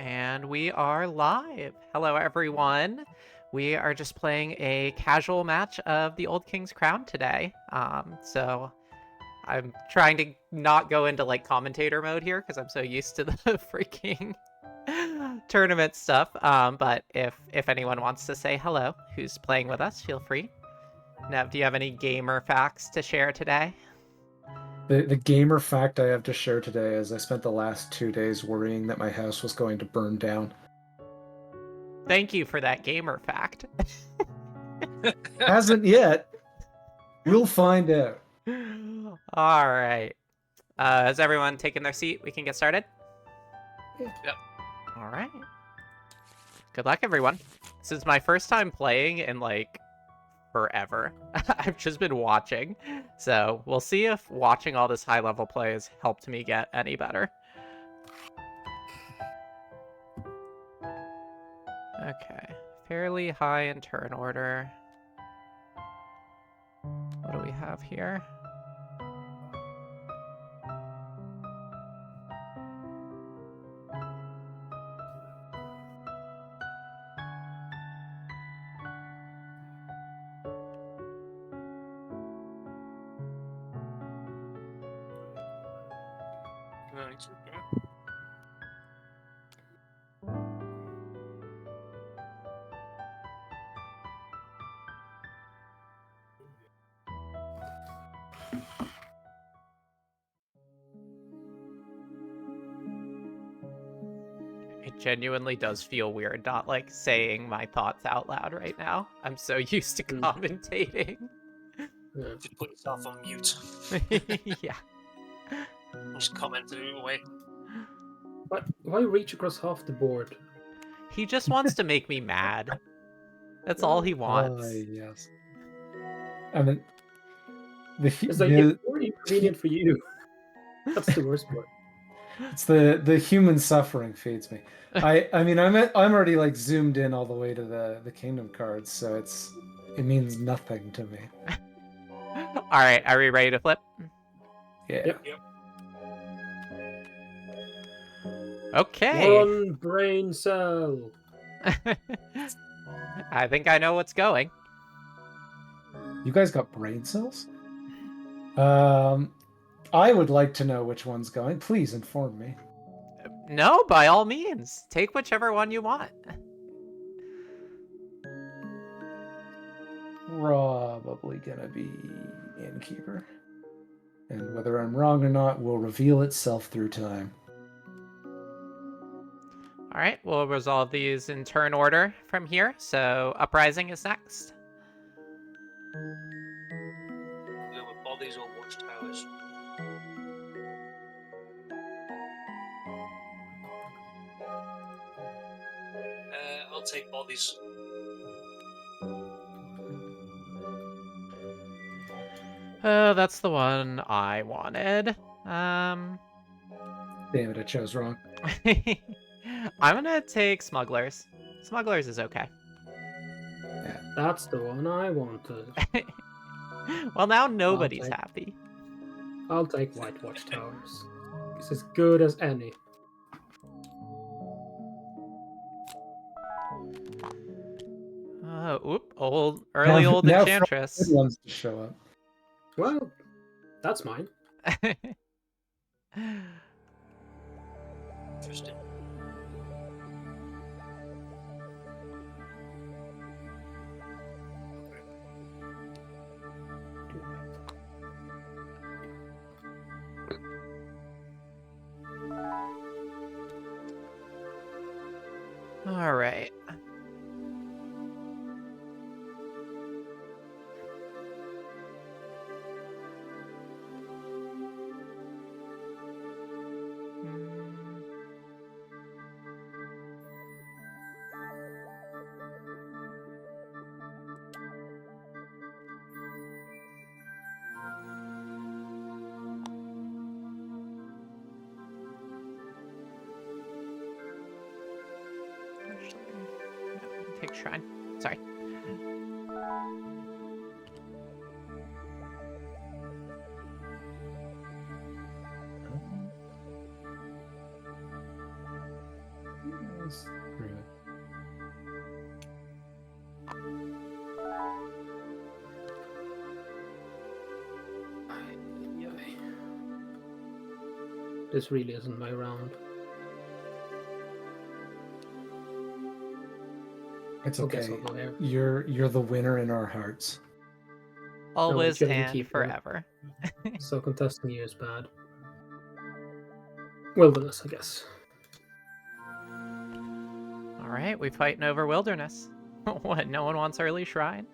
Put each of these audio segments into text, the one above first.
And we are live. Hello, everyone. We are just playing a casual match of the Old King's Crown today. So I'm trying to not go into like commentator mode here because I'm so used to the freaking tournament stuff. But if anyone wants to say hello, who's playing with us, feel free. Nev, do you have any gamer facts to share today? The gamer fact I have to share today is I spent the last 2 days worrying that my house was going to burn down. Thank you for that gamer fact. Hasn't yet. We'll find out. All right. Has everyone taken their seat? We can get started? Yep. All right. Good luck, everyone. This is my first time playing in, like, forever. I've just been watching. So we'll see if watching all this high-level play has helped me get any better. Okay. Fairly high in turn order. What do we have here? Right. It genuinely does feel weird not, like, saying my thoughts out loud right now. I'm so used to commentating. Just put yourself on mute. Yeah. Just comment it away. Why reach across half the board? He just wants to make me mad. That's all he wants. Yes. I mean, It's like it's more inconvenient for you. That's the worst part. it's the human suffering feeds me. I mean I'm already like zoomed in all the way to the kingdom cards, so it means nothing to me. All right, are we ready to flip? Yeah. Yep. Okay. One brain cell. I think I know what's going. You guys got brain cells? I would like to know which one's going. Please inform me. No, by all means. Take whichever one you want. Probably gonna be Innkeeper. And whether I'm wrong or not will reveal itself through time. All right, we'll resolve these in turn order from here. So Uprising is next. There were bodies or watchtowers. I'll take bodies. Oh, that's the one I wanted. Damn it, I chose wrong. I'm gonna take Smugglers. Smugglers is okay. That's the one I wanted. Well, now nobody's happy. I'll take White Watchtowers. It's as good as any. Early old Now Enchantress. good ones to show up. Well, that's mine. Interesting. All right. Take Shrine. Sorry. Screw it. This really isn't my round. It's I guess okay. I'll go there. You're the winner in our hearts. Always chilling and keeper. forever. So contesting you is bad. Wilderness, I guess. All right, we fighting over wilderness. What? No one wants early shrine?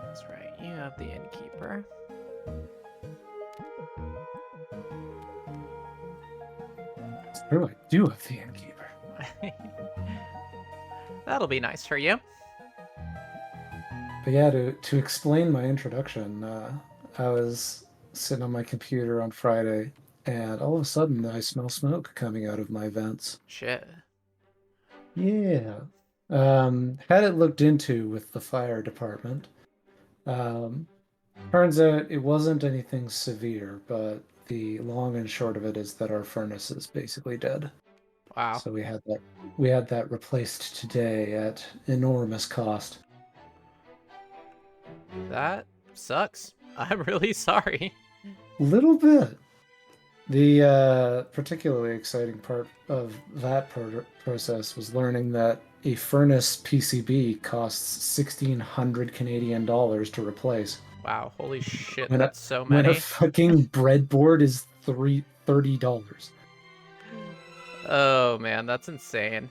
That's right, you have the innkeeper. It's true, I do have the innkeeper. That'll be nice for you. But yeah, to explain my introduction, I was sitting on my computer on Friday, and all of a sudden I smell smoke coming out of my vents. Shit. Yeah. Had it looked into with the fire department. Turns out it wasn't anything severe, but the long and short of it is that our furnace is basically dead. Wow. So we had that replaced today at enormous cost. That sucks. I'm really sorry. Little bit. The particularly exciting part of that process was learning that a furnace PCB costs 1,600 Canadian dollars to replace. Wow, holy shit, When that's so when a many. fucking breadboard is $30. Oh man, that's insane.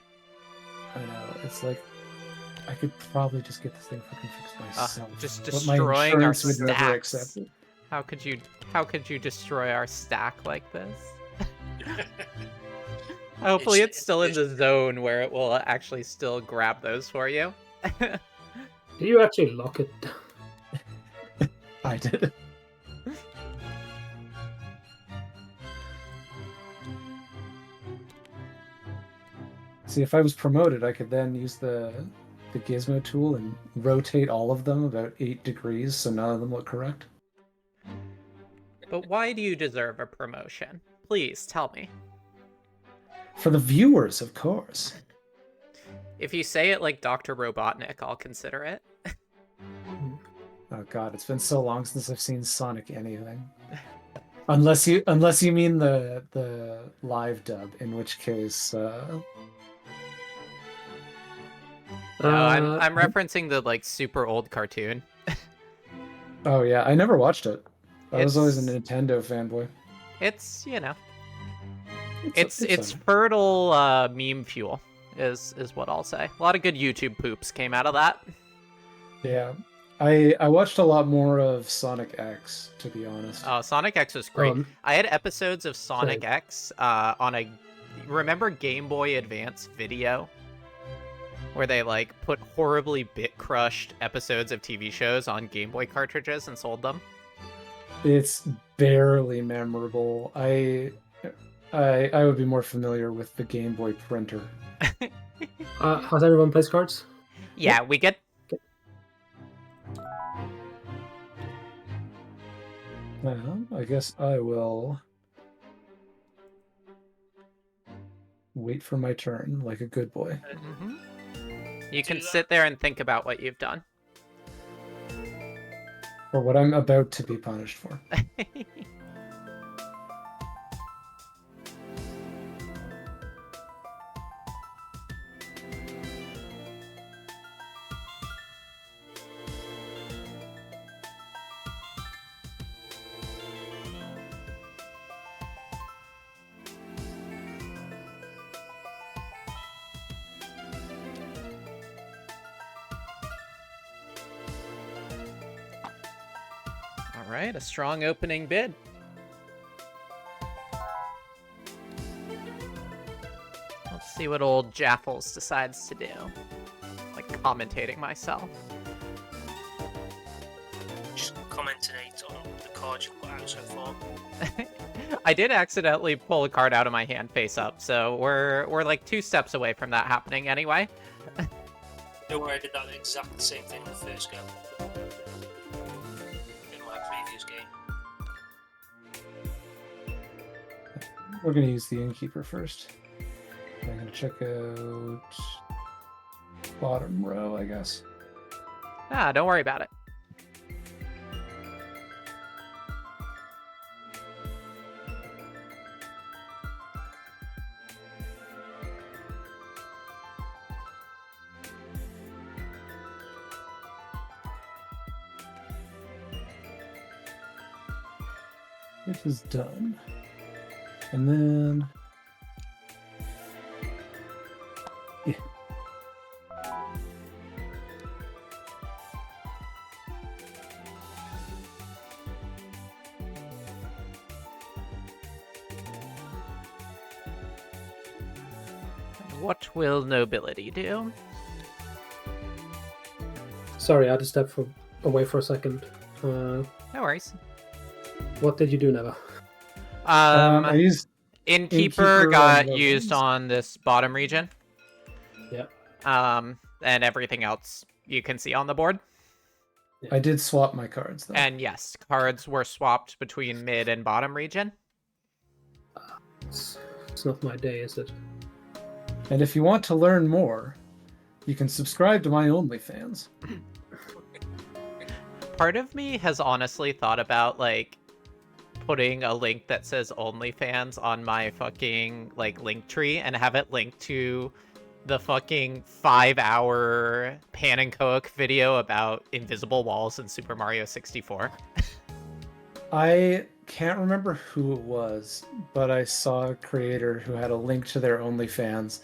I know. It's like I could probably just get this thing fucking fixed myself. Just but my destroying our insurance would never stacks. accept it. How could you destroy our stack like this? Hopefully it's still in the zone where it will actually still grab those for you. Did you actually lock it? I did. See, if I was promoted, I could then use the gizmo tool and rotate all of them about 8 degrees so none of them look correct. But why do you deserve a promotion? Please tell me. For the viewers, of course. If you say it like Dr. Robotnik, I'll consider it. Oh god, it's been so long since I've seen Sonic anything. Unless you mean the live dub, in which case No, I'm referencing the like super old cartoon. Oh yeah, I never watched it. I was always a It's- Nintendo fanboy. It's, you know, It's it's alright. fertile meme fuel is what I'll say. A lot of good YouTube poops came out of that. Yeah. I watched a lot more of Sonic X, to be honest. Oh, Sonic X was great. Um, I had episodes of Sonic same. X on a... Remember Game Boy Advance video? Where they, like, put horribly bit-crushed episodes of TV shows on Game Boy cartridges and sold them? It's barely memorable. I would be more familiar with the Game Boy printer. Has everyone placed cards? Yeah, we get... Well, I guess I will wait for my turn like a good boy. Mhm. You can that. sit there and think about what you've done. Or what I'm about to be punished for. All right, a strong opening bid. Let's see what old Jaffles decides to do. Like commentating myself. Just commentate on the cards you've put out so far. I did accidentally pull a card out of my hand face up, so we're like 2 steps away from that happening anyway. Don't worry, I did that exact same thing the first go. In my previous game. We're going to use the innkeeper first. I'm going to check out bottom row, I guess. Ah, don't worry about it. It is done. And then... Yeah. What will nobility do? Sorry, I had to step away for a second. No worries. What did you do, Neva? I used Innkeeper Innkeeper got on used logins. on this bottom region. Yeah. And everything else you can see on the board. I did swap my cards, though. And yes, cards were swapped between mid and bottom region. It's not my day, is it? And if you want to learn more, you can subscribe to my OnlyFans. Part of me has honestly thought about, like, putting a link that says OnlyFans on my fucking, like, link tree and have it linked to the fucking 5-hour Pan and Coke video about invisible walls in Super Mario 64. I can't remember who it was, but I saw a creator who had a link to their OnlyFans,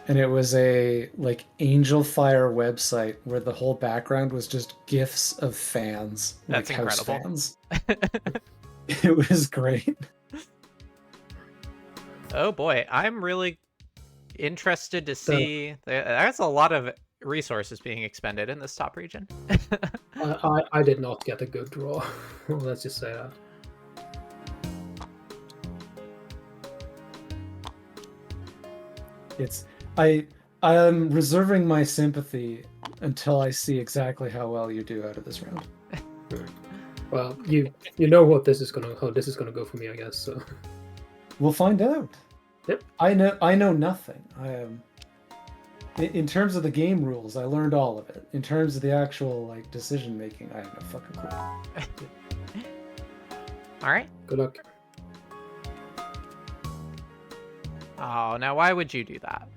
and it was a like Angel Fire website where the whole background was just gifs of fans. That's like house incredible. fans. It was great. Oh boy, I'm really interested to see. There's a lot of resources being expended in this top region. I did not get a good draw. Let's just say that. I'm reserving my sympathy until I see exactly how well you do out of this round. Well, you know what this is gonna go for me, I guess. So We'll find out. Yep. I know nothing. I am. In terms of the game rules, I learned all of it. In terms of the actual like decision making, I have no fucking clue. All right. good luck. Oh, now why would you do that?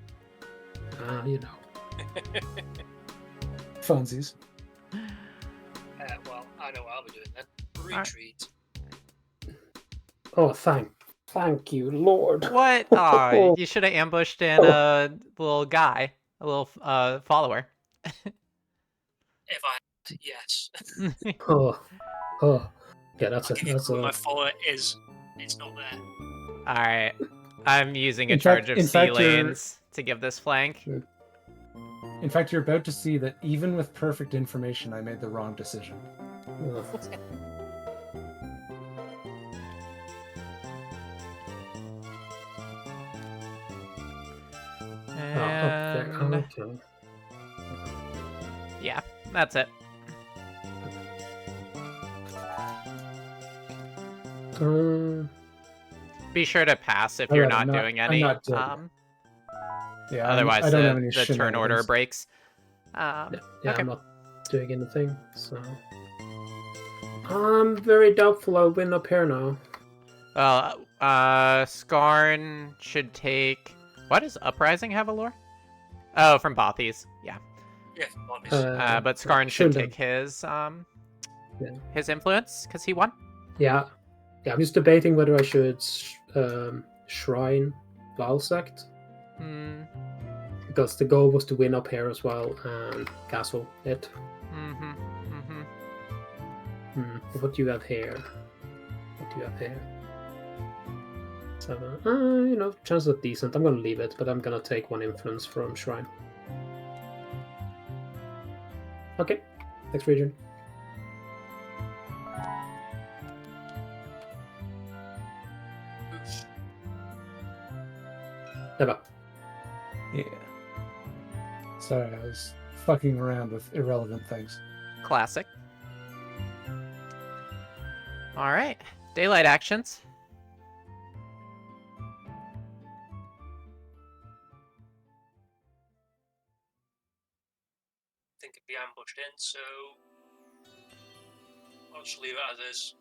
You know. Funsies. Well, I know what I'll be doing then. right. Retreat. Oh, thank you, Lord. What? Oh, you should have ambushed in a little guy, a little follower. If I Yes. Oh, oh, yeah. That's I'll give you that's my a. fault. It's not there. All right. I'm using a In charge fact- of in sea fact, you're- lanes to give this flank. In fact, you're about to see that even with perfect information, I made the wrong decision. Oh. And Okay. yeah, that's it. Be sure to pass if Oh, you're right, not I'm not- doing I'm any. not doing it. Yeah, Otherwise, I don't have the, any the turn order shenanigans. breaks. Yeah, Okay. I'm not doing anything, so I'm very doubtful I'll win up here now. Well, Skarn should take. Why does Uprising have a lore? Oh, from Bothies. Yeah. Yeah, obviously. But Skarn should shouldn't take his Yeah. his influence because he won. Yeah, I'm just debating whether I should shrine Valsect, Hmm. because the goal was to win up here as well and castle it. Mm-hmm. Mm-hmm. What do you have here? What do you have here? 7. Chances are decent. I'm gonna leave it, but I'm gonna take 1 influence from shrine. Okay, next region. Never. Yeah. Sorry, I was fucking around with irrelevant things. Classic. All right. Daylight actions. I think it'd be ambushed in, so I'll just leave it as is.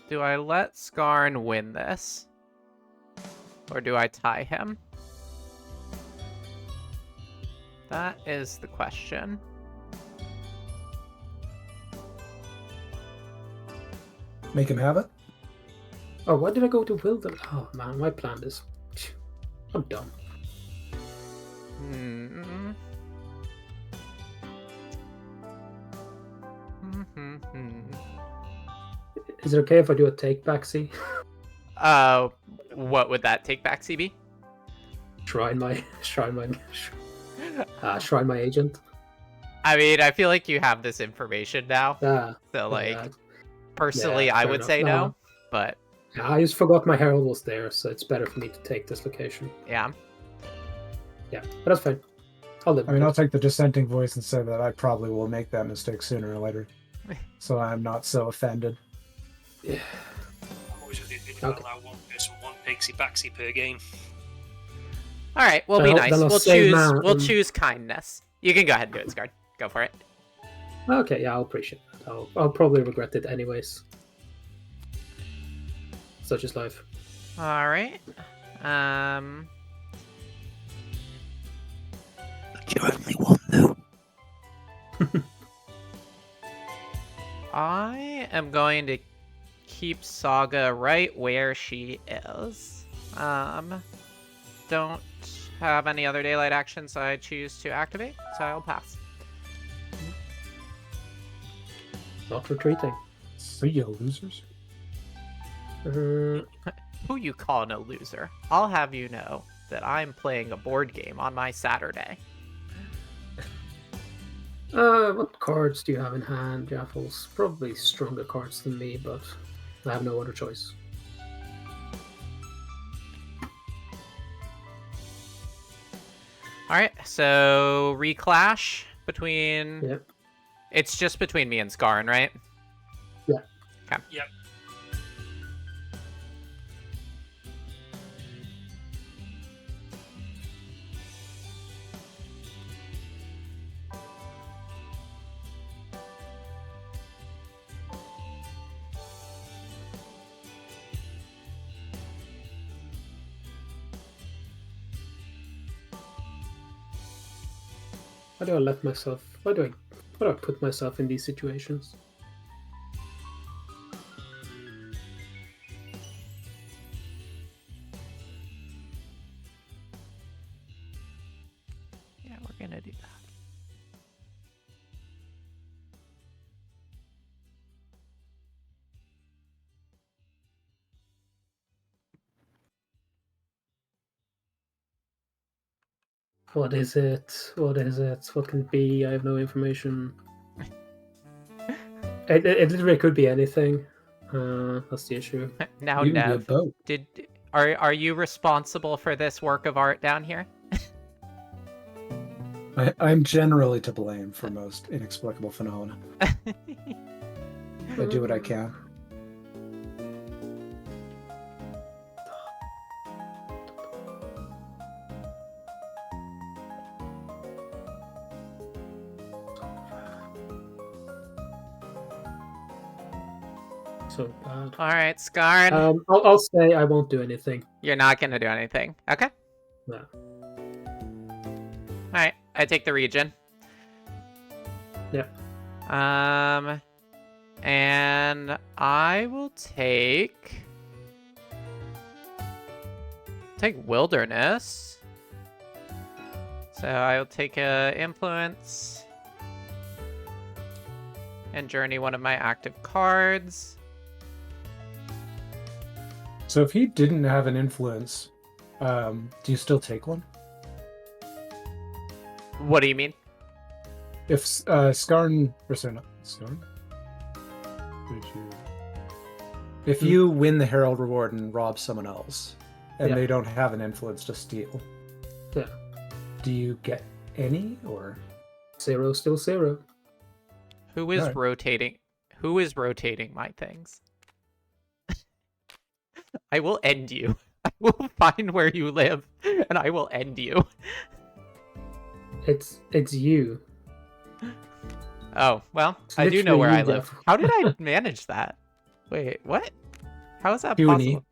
Do I let Skarn win this? Or do I tie him? That is the question. Make him have it? Oh, why did I go to Wilder? Oh man, my plan is. I'm dumb. Is it okay if I do a take back? See, What would that take back, CB? shrine my agent. I mean, I feel like you have this information now. So, like, yeah, personally, yeah, I fair would enough. say No. no. But, I just forgot my herald was there, so it's better for me to take this location. yeah. Yeah, but that's fine. I'll live. I mean, I'll take the dissenting voice and say that I probably will make that mistake sooner or later. So I'm not so offended. Yeah. I'm always with you. We Okay. allow one person, one pixie backsy per game. All right, we'll be Then nice. I'll We'll save choose. my- We'll choose kindness. You can go ahead and do it, Skarn. Go for it. Okay, yeah, I'll appreciate it. I'll probably regret it anyways. Such is life. All right. You're only one though. I am going to keep Saga right where she is. Don't have any other daylight actions I choose to activate, so I'll pass. Not retreating. See ya, losers. Who you calling a loser? I'll have you know that I'm playing a board game on my Saturday. What cards do you have in hand, Jaffles? Probably stronger cards than me, but I have no other choice. All right, so reclash between. Yep. It's just between me and Skarn, right? Yeah. Okay. Yep. Why do I let myself? Why do I put myself in these situations? we're gonna do that. What is it? What is it? What can it be? I have no information. It literally could be anything. That's the issue. Now, You can be a Nev, boat. are you responsible for this work of art down here? I'm generally to blame for most inexplicable phenomena. I do what I can. So bad. All right, Skarn. I'll say I won't do anything. You're not gonna do anything. Okay. No. All right. I take the region. Yep. And I will take wilderness. So I'll take a influence and journey one of my active cards. So if he didn't have an influence, do you still take one? What do you mean? If Skarn, or sorry, not Skarn. If you win the Herald reward and rob someone else, and they don't have an influence to steal, do you get any, or 0 still 0? Who is Alright. rotating? Who is rotating my things? I will end you. I will find where you live, and I will end you. It's you. Oh, well, It's I do know literally where you, I live. Jeff. How did I manage that? Wait, what? How is that Q&E. possible?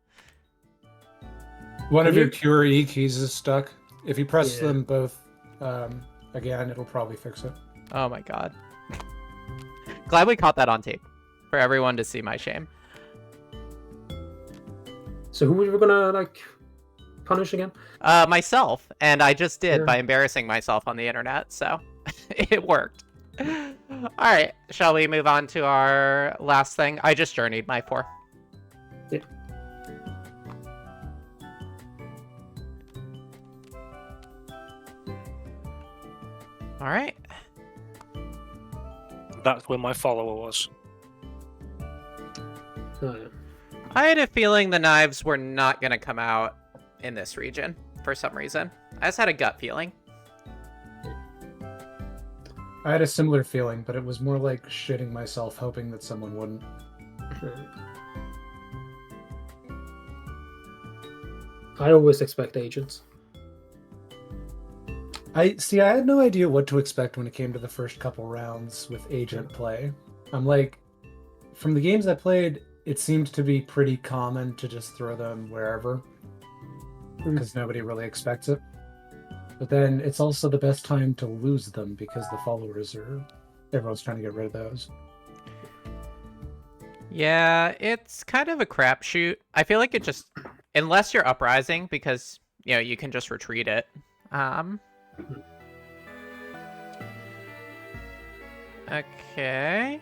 one of Can your you- Q&E keys is stuck. If you press Yeah. them both again, it'll probably fix it. Oh my god. Glad we caught that on tape for everyone to see my shame. So who were we gonna punish again? Myself, and I just did Yeah. by embarrassing myself on the internet, so it worked. Alright, shall we move on to our last thing? I just journeyed my 4. Yeah. Alright. That's where my follower was. Oh, yeah. I had a feeling the knives were not going to come out in this region for some reason. I just had a gut feeling. I had a similar feeling, but it was more like shitting myself, hoping that someone wouldn't. I always expect agents. I had no idea what to expect when it came to the first couple rounds with agent play. I'm like, from the games I played, it seemed to be pretty common to just throw them wherever because nobody really expects it. But then it's also the best time to lose them because the followers everyone's trying to get rid of those. Yeah, it's kind of a crapshoot. I feel like it just, unless you're uprising, because you can just retreat it. Okay.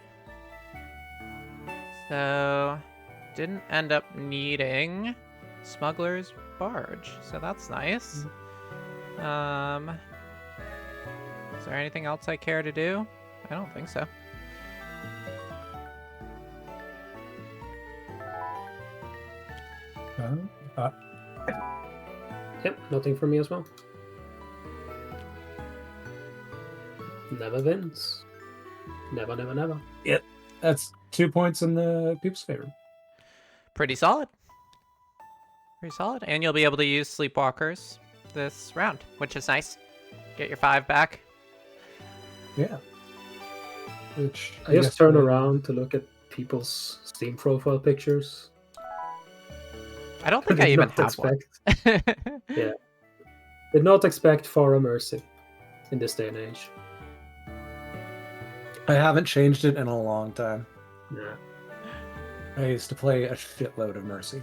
So, didn't end up needing Smuggler's Barge, so that's nice. Is there anything else I care to do? I don't think so. Yep, nothing for me as well. Never wins. Never, never, never. That's 2 points in the people's favor. Pretty solid. Pretty solid. And you'll be able to use Sleepwalkers this round, which is nice. Get your 5 back. Yeah. Which I just guess turn we- around to look at people's Steam profile pictures. I don't think Did I even not have one. Yeah. Did not expect Fara Mercy in this day and age. I haven't changed it in a long time. Yeah. I used to play a shitload of Mercy.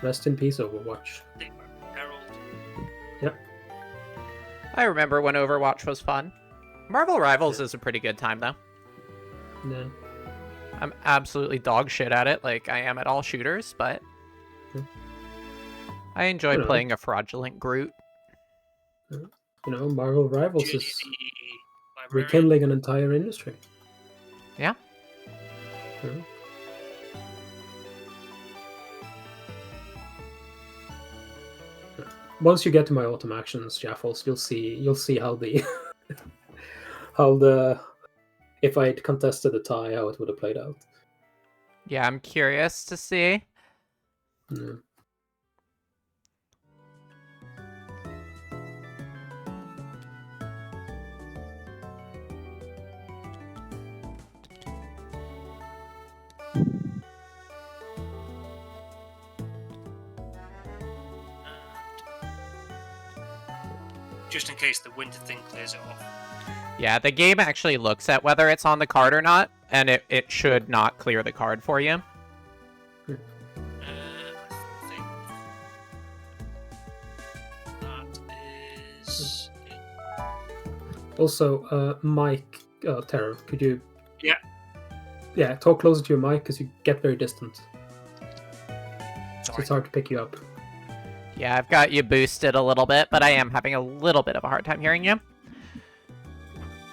Rest in peace, Overwatch. Herald. I remember when Overwatch was fun. Marvel Rivals is a pretty good time, though. No. I'm absolutely dog shit at it, like I am at all shooters, but I enjoy Hello. playing a fraudulent Groot. You know, Marvel Rivals Judy, is the librarian. rekindling an entire industry. Yeah. Yeah. Once you get to my autumn actions, Jaffles, you'll see how the if I had contested a tie, how it would have played out. Yeah, I'm curious to see. Yeah. Just in case the winter thing clears it off. Yeah, the game actually looks at whether it's on the card or not, and it should not clear the card for you. I think that is it. Also, Mike, Terror, could you? Yeah. Yeah, talk closer to your mic because you get very distant. So Sorry. it's hard to pick you up. Yeah, I've got you boosted a little bit, but I am having a little bit of a hard time hearing you.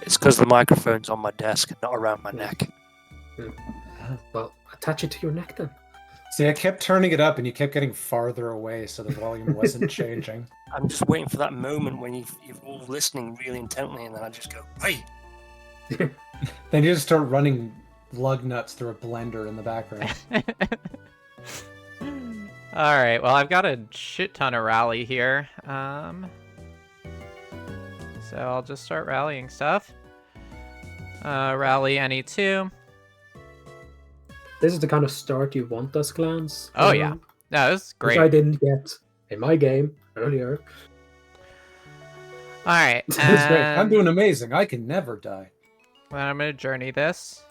It's because the microphone's on my desk, not around my neck. Well, attach it to your neck then. See, I kept turning it up, and you kept getting farther away, so the volume wasn't changing. I'm just waiting for that moment when you're all listening really intently, and then I just go, hey! Then you just start running lug nuts through a blender in the background. Alright, well, I've got a shit ton of rally here. So I'll just start rallying stuff. Rally any two. This is the kind of start you want as clans. Oh, yeah. No, this is Which great. I didn't get in my game earlier. Alright, It's great. I'm and doing amazing. I can never die. then I'm going to journey this.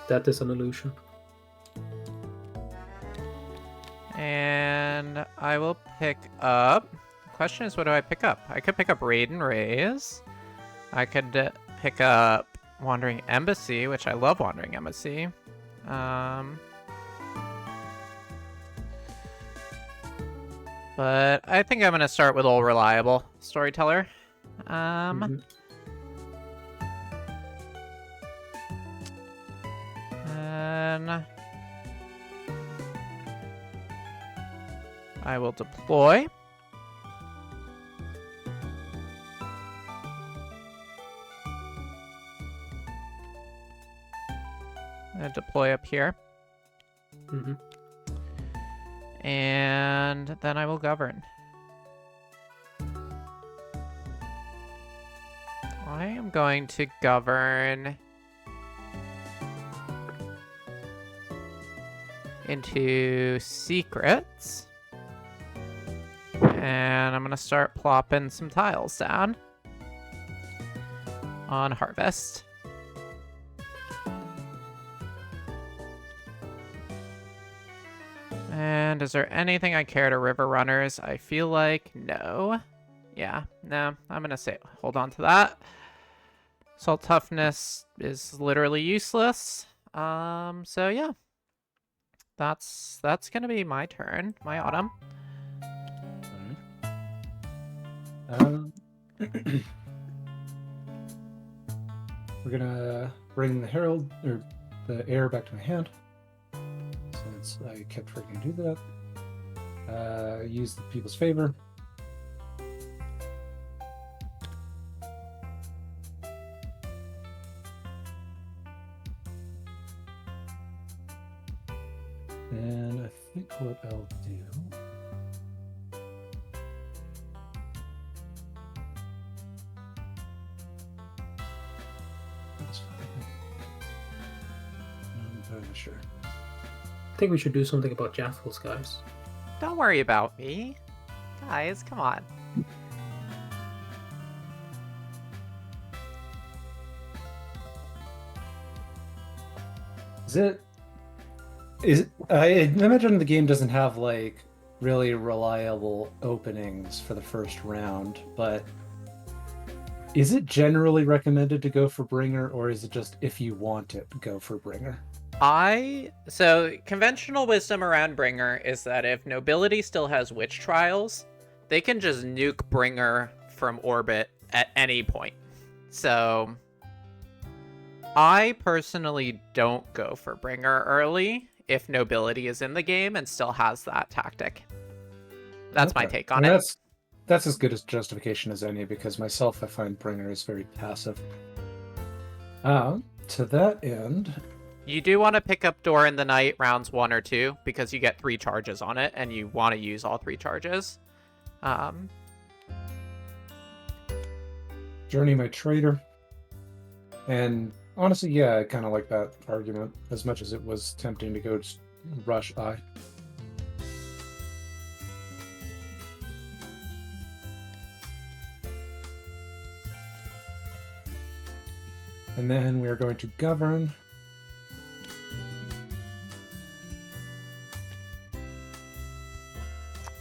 That is an illusion. And I will pick up... The question is, what do I pick up? I could pick up Raid and Raise. I could pick up Wandering Embassy, which I love Wandering Embassy. But I think I'm going to start with Old Reliable Storyteller. Mhm. And I will deploy. And deploy up here. Mhm. And then I will govern. I am going to govern into secrets. And I'm going to start plopping some tiles down on harvest. And is there anything I care to River Runners? I feel like no. Yeah, no, I'm going to say hold on to that. Salt Toughness is literally useless. So yeah. That's going to be my turn, my autumn. We're gonna bring the Herald, or the heir, back to my hand. Since I kept forgetting to do that. Use the People's Favor. And I think what I'll do... I'm not sure. I think we should do something about Jaffles, guys. Don't worry about me. Guys, come on. I imagine the game doesn't have like really reliable openings for the first round, but Is it generally recommended to go for Bringer, or is it just if you want it, go for Bringer? So conventional wisdom around Bringer is that if nobility still has witch trials, they can just nuke Bringer from orbit at any point. So I personally don't go for Bringer early if nobility is in the game and still has that tactic. That's my take on it. That's as good as justification as any, because myself, I find Bringer is very passive. To that end... You do want to pick up Door in the Night rounds 1 or 2, because you get 3 charges on it, and you want to use all 3 charges. Journey my trader. And honestly, yeah, I kind of like that argument, as much as it was tempting to go just rush I. And then we are going to govern.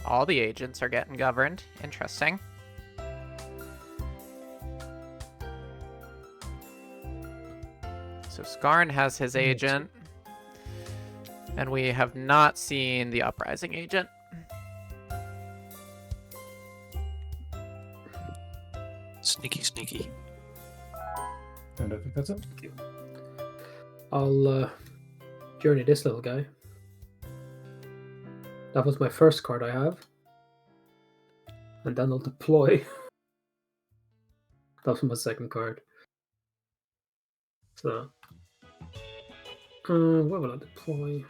All the agents are getting governed. Interesting. So Skarn has his agent. And we have not seen the Uprising agent. Sneaky, sneaky. And I think that's it. I'll journey this little guy. That was my first card I have. And then I'll deploy. That was my second card. So, where will I deploy?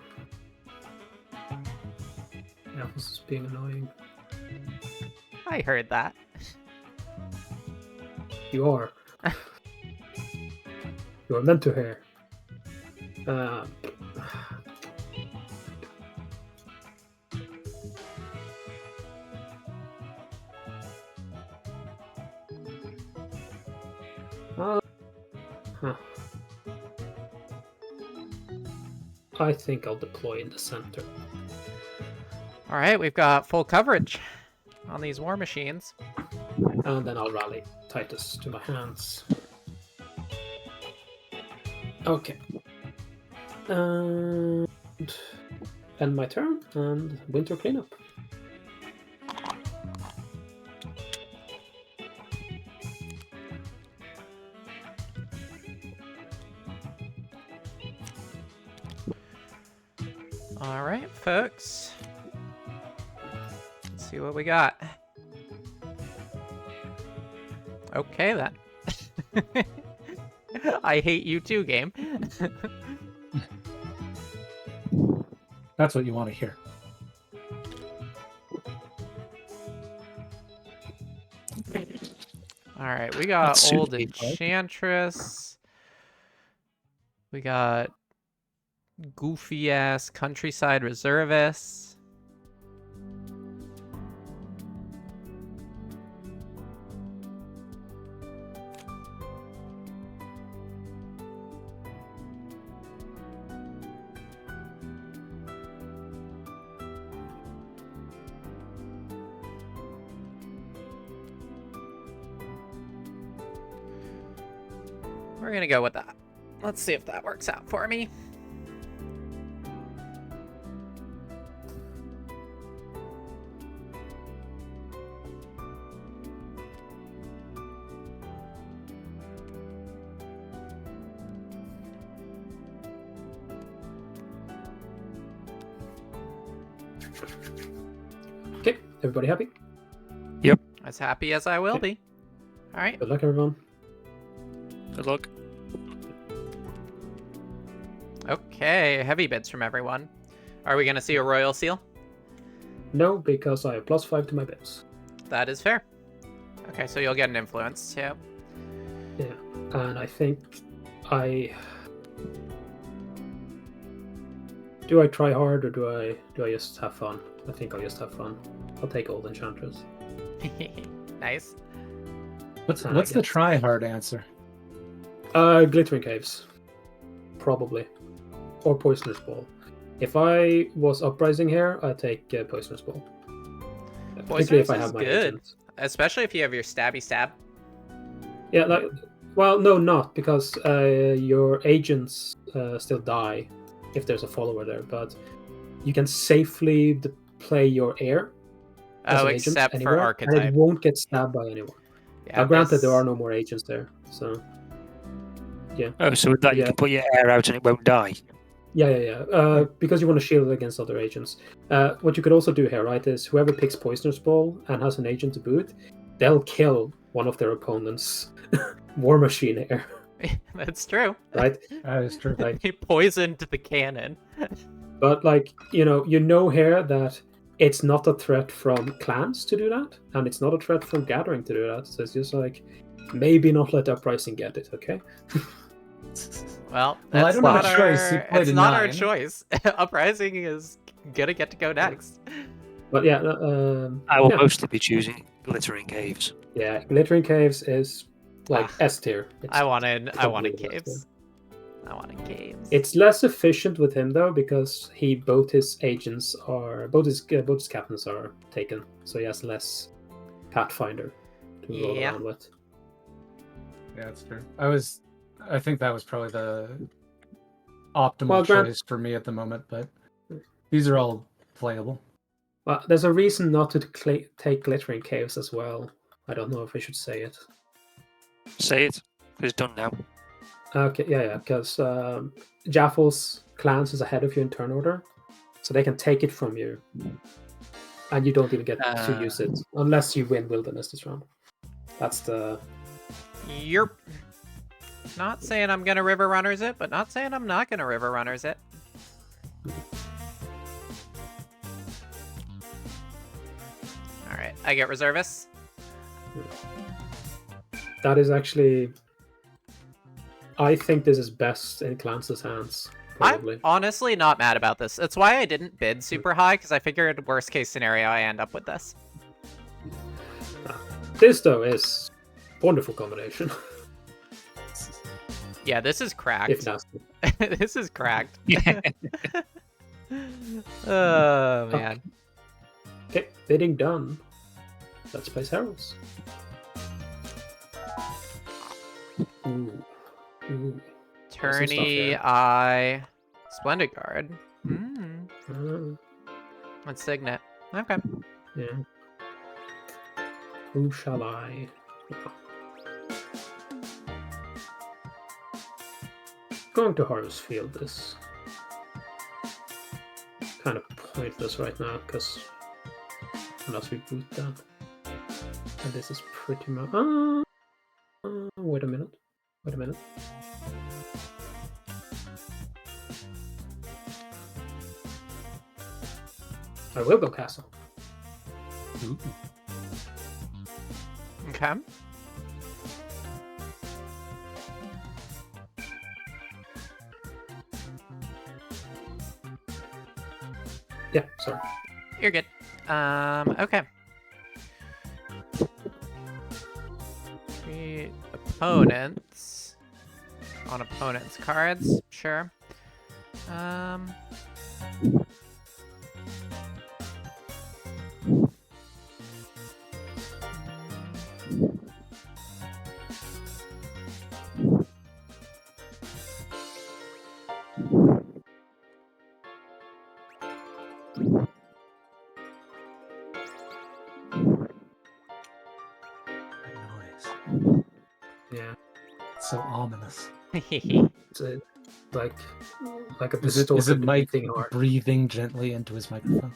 Jaffles is being annoying. I heard that. You are. You are meant to hear. I think I'll deploy in the center. All right, we've got full coverage on these war machines. And then I'll rally Titus to my hands. Okay. And end my turn and winter cleanup. All right, folks. Let's see what we got. Okay, then. I hate you too, game. That's what you want to hear. All right, we got That's Old super deep, right? Enchantress. We got goofy ass Countryside Reservists. We're gonna go with that. Let's see if that works out for me. Okay, everybody happy? As happy as I will be. All right. Good luck, everyone. Good luck. Okay, heavy bids from everyone. Are we gonna see a royal seal? No, because I have +5 to my bits. That is fair. Okay, so you'll get an influence too. Yeah, and I think do I try hard or do I just have fun? I think I'll just have fun. I'll take Old Enchantress. Nice. What's the try hard answer? Glittering Caves. Probably. Or Poisonous Ball. If I was Uprising here, I'd take Poisonous Ball. Particularly Poisonous if I is have my good. agents. Especially if you have your stabby stab. Yeah, like, well, no, not because your agents still die if there's a follower there, but you can safely play your heir as Oh, an agent except for anywhere, and archetype. it won't get stabbed by anyone. Yeah, Granted, there this- are no more agents there, so yeah. Oh, so with that you Yeah. can put your air out and it won't die. Yeah. Because you want to shield it against other agents. What you could also do here, right, is whoever picks Poisoner's Ball and has an agent to boot, they'll kill one of their opponent's War Machine here, That's true. right? That is true. Like, He poisoned the cannon. but like you know here that it's not a threat from clans to do that, and it's not a threat from gathering to do that. So it's just like maybe not let Uprising get it, okay? Well, Well, I that's don't have not a choice. He our. played It's a not our 9. choice. Uprising is gonna get to go next. But yeah, I will yeah. mostly be choosing Glittering Caves. Yeah, Glittering Caves is like Ah, S tier. It's I wanted probably the caves. I wanted caves. It's less efficient with him though because both his agents are both his captains are taken, so he has less Pathfinder to roll Yeah. around with. Yeah, that's true. I think that was probably the optimal Well, choice for me at the moment, but these are all playable. Well, there's a reason not to take Glittering Caves as well. I don't know if I should say it. Say it. It's done now. Okay, yeah, because Jaffles clans is ahead of you in turn order, so they can take it from you, and you don't even get to use it unless you win Wilderness this round. That's the. You're not saying I'm gonna River Runners it, but not saying I'm not gonna River Runners it. Alright, I get Reservists. That is actually. I think this is best in Clance's hands. Probably. I'm honestly not mad about this. That's why I didn't bid super high, because I figured worst case scenario I end up with this. This though is wonderful combination. Yeah, this is cracked. If nasty. This is cracked. Oh, man. Okay, bidding done. Let's place Heralds. Ooh. Ooh. Tourney, here. I... Splendid Guard. Ah, And Signet. Okay. yeah. Who shall I? Going to Harvest Field is kind of pointless right now because unless we boot that, and this is pretty much. Wait a minute. Wait a minute. I will go castle. Ooh. Okay. Yeah, sorry. You're good. Okay. Three opponents. On opponents' cards, sure. Yeah, So ominous. it's like a Is it distorted Mike beating heart. breathing gently into his microphone?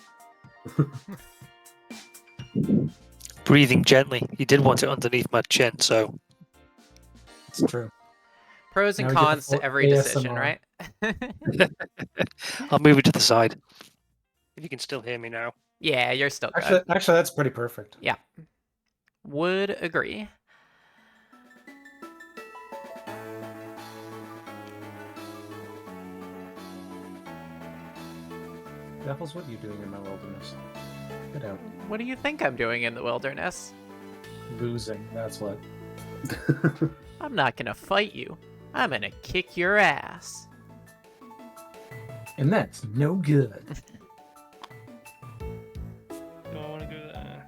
Breathing gently. He did want it underneath my chin, so It's true. Pros and Now we get the cons to full every decision, ASMR. right? I'll move it to the side. If you can still hear me now. Yeah, you're still good. Actually, that's pretty perfect. Yeah. Would agree. Jaffles, what are you doing in my wilderness? Get out. What do you think I'm doing in the wilderness? Losing, that's what. I'm not gonna fight you. I'm gonna kick your ass. And that's no good. Do I want to go there?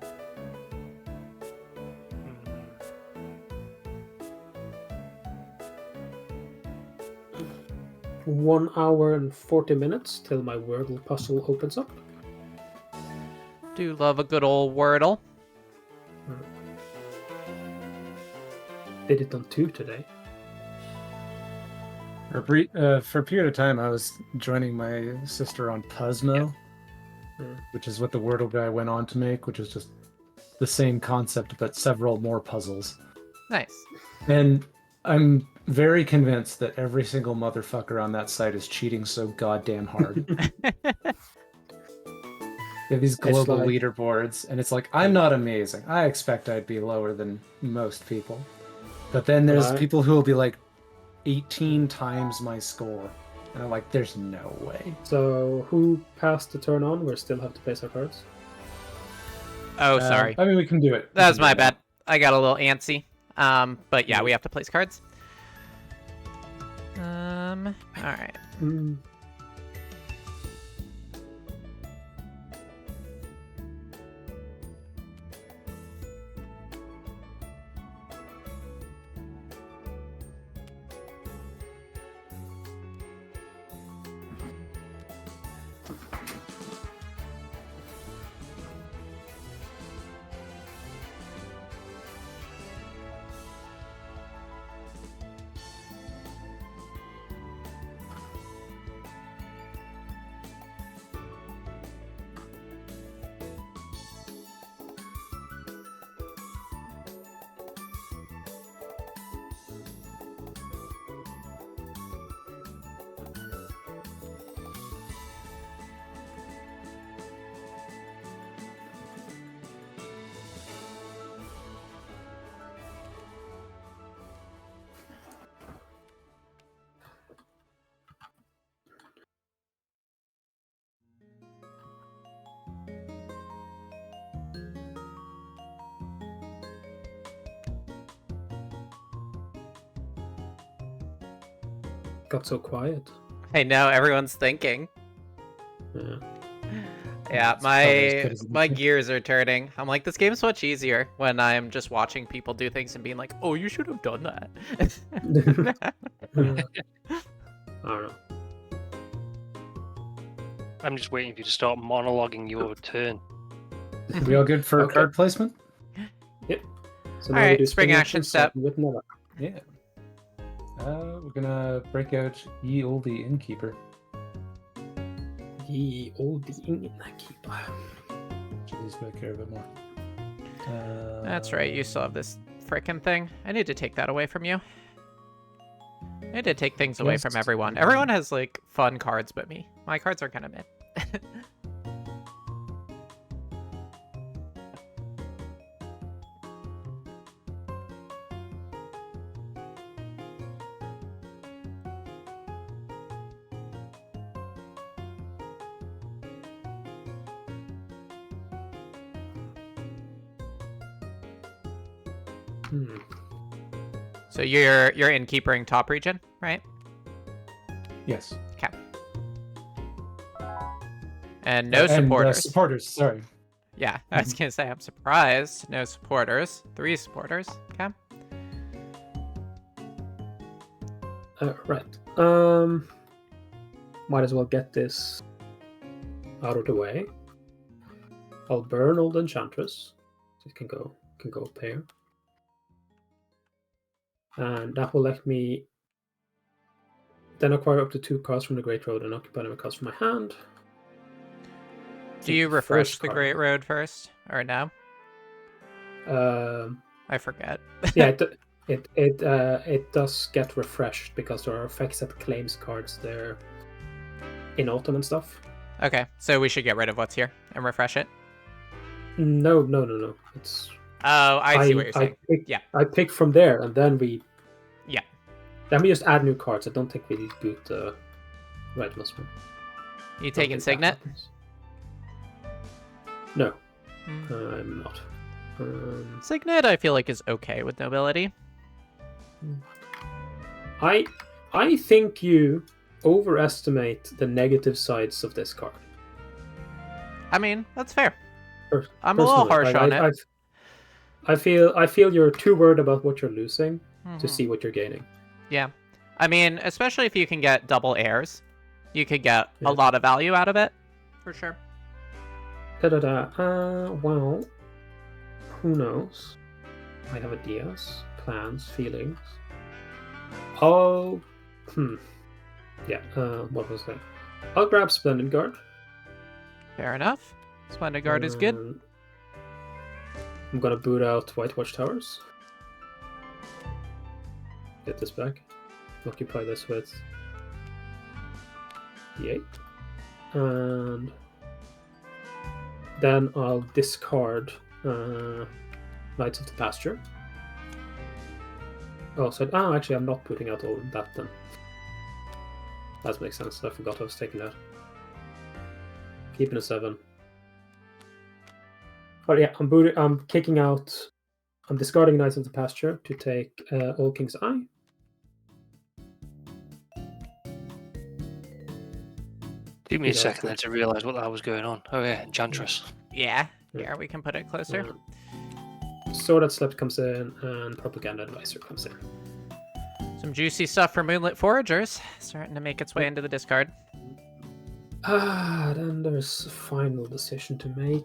1 hour and 40 minutes till my Wordle puzzle opens up. Do love a good old Wordle. Did it on 2 today. For a period of time, I was joining my sister on Puzzmo, which is what the Wordle guy went on to make, which is just the same concept, but several more puzzles. Nice. And I'm very convinced that every single motherfucker on that site is cheating so goddamn hard. They have these global leaderboards, and it's like, I'm not amazing. I expect I'd be lower than most people. But then there's people who will be like 18 times my score. And I'm like, there's no way. So who passed the turn on? We still have to place our cards. Oh, sorry. I mean, we can do it. That was my bad. I got a little antsy. But yeah, we have to place cards. All right. Got so quiet. I know, everyone's thinking. Yeah. Yeah, It's probably as good as my anything. gears are turning. I'm like, this game's much easier when I'm just watching people do things and being like, oh, you should have done that. I don't know. I'm just waiting for you to start monologuing your turn. We all good for Okay. card placement? So All now we right, do spring action step. starting with Neva. Yeah. We're gonna break out Ye Olde Innkeeper. Ye olde innkeeper. She's back here a bit more. That's right, you still have this frickin' thing. I need to take that away from you. I need to take things away from Yes. everyone. Everyone has, like, fun cards but me. My cards are kind of mid. So you're innkeepering top region, right? Yes. Okay. And no supporters. Supporters, sorry. Yeah, I was gonna say I'm surprised. No supporters. 3 supporters. Okay. Right. Might as well get this out of the way. I'll burn Old Enchantress. So it can go up here. And that will let me then acquire up to 2 cards from the Great Road and occupy them with cards from my hand. Do you Take refresh first the card. Great Road first, or no? Um, I forget. yeah, it does get refreshed because there are effects that claims cards there in autumn and stuff. Okay, so we should get rid of what's here and refresh it. No. It's Oh, I see what you're saying. Yeah. I pick from there, and then we. Yeah. Then we just add new cards. I don't think we boot the Red Muslim. You taking Signet? No, Hmm. I'm not. Signet, I feel like, is okay with nobility. I think you overestimate the negative sides of this card. I mean, that's fair. Per- I'm a little personally. harsh Like, on it. I feel you're too worried about what you're losing to Mhm. see what you're gaining. Yeah. I mean, especially if you can get double airs, you could get Yeah. a lot of value out of it, for sure. Well, who knows? I have ideas, plans, feelings. Oh, yeah. What was that? I'll grab Splendid Guard. Fair enough. Splendid Guard is good. and I'm gonna boot out White Watchtowers. Get this back. Occupy this with the 8. And then I'll discard Knights of the Pasture. Actually, I'm not putting out all of that then. That makes sense. I forgot I was taking that. Keeping a 7. Oh yeah, I'm kicking out. I'm discarding Knights of the Pasture to take Old King's Eye. Took me a second there to realise what that was going on. Oh yeah, Enchantress. Yeah. Here, we can put it closer. Sword that Slept comes in, and Propaganda Advisor comes in. Some juicy stuff for Moonlit Foragers. Starting to make its way into the discard. Then there's a final decision to make.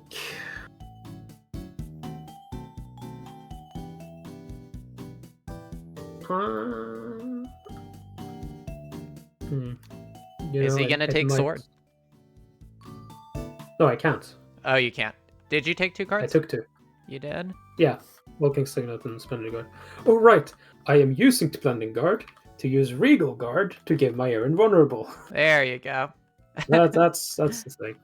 Is he gonna take sword? No, I can't. Oh, you can't. Did you take 2 I cards? took 2. You did? Yeah, Walking Signet and Splendid Guard. Oh, right. I am using Splendid Guard to use Regal Guard to give my heir invulnerable. There you go. That's the thing.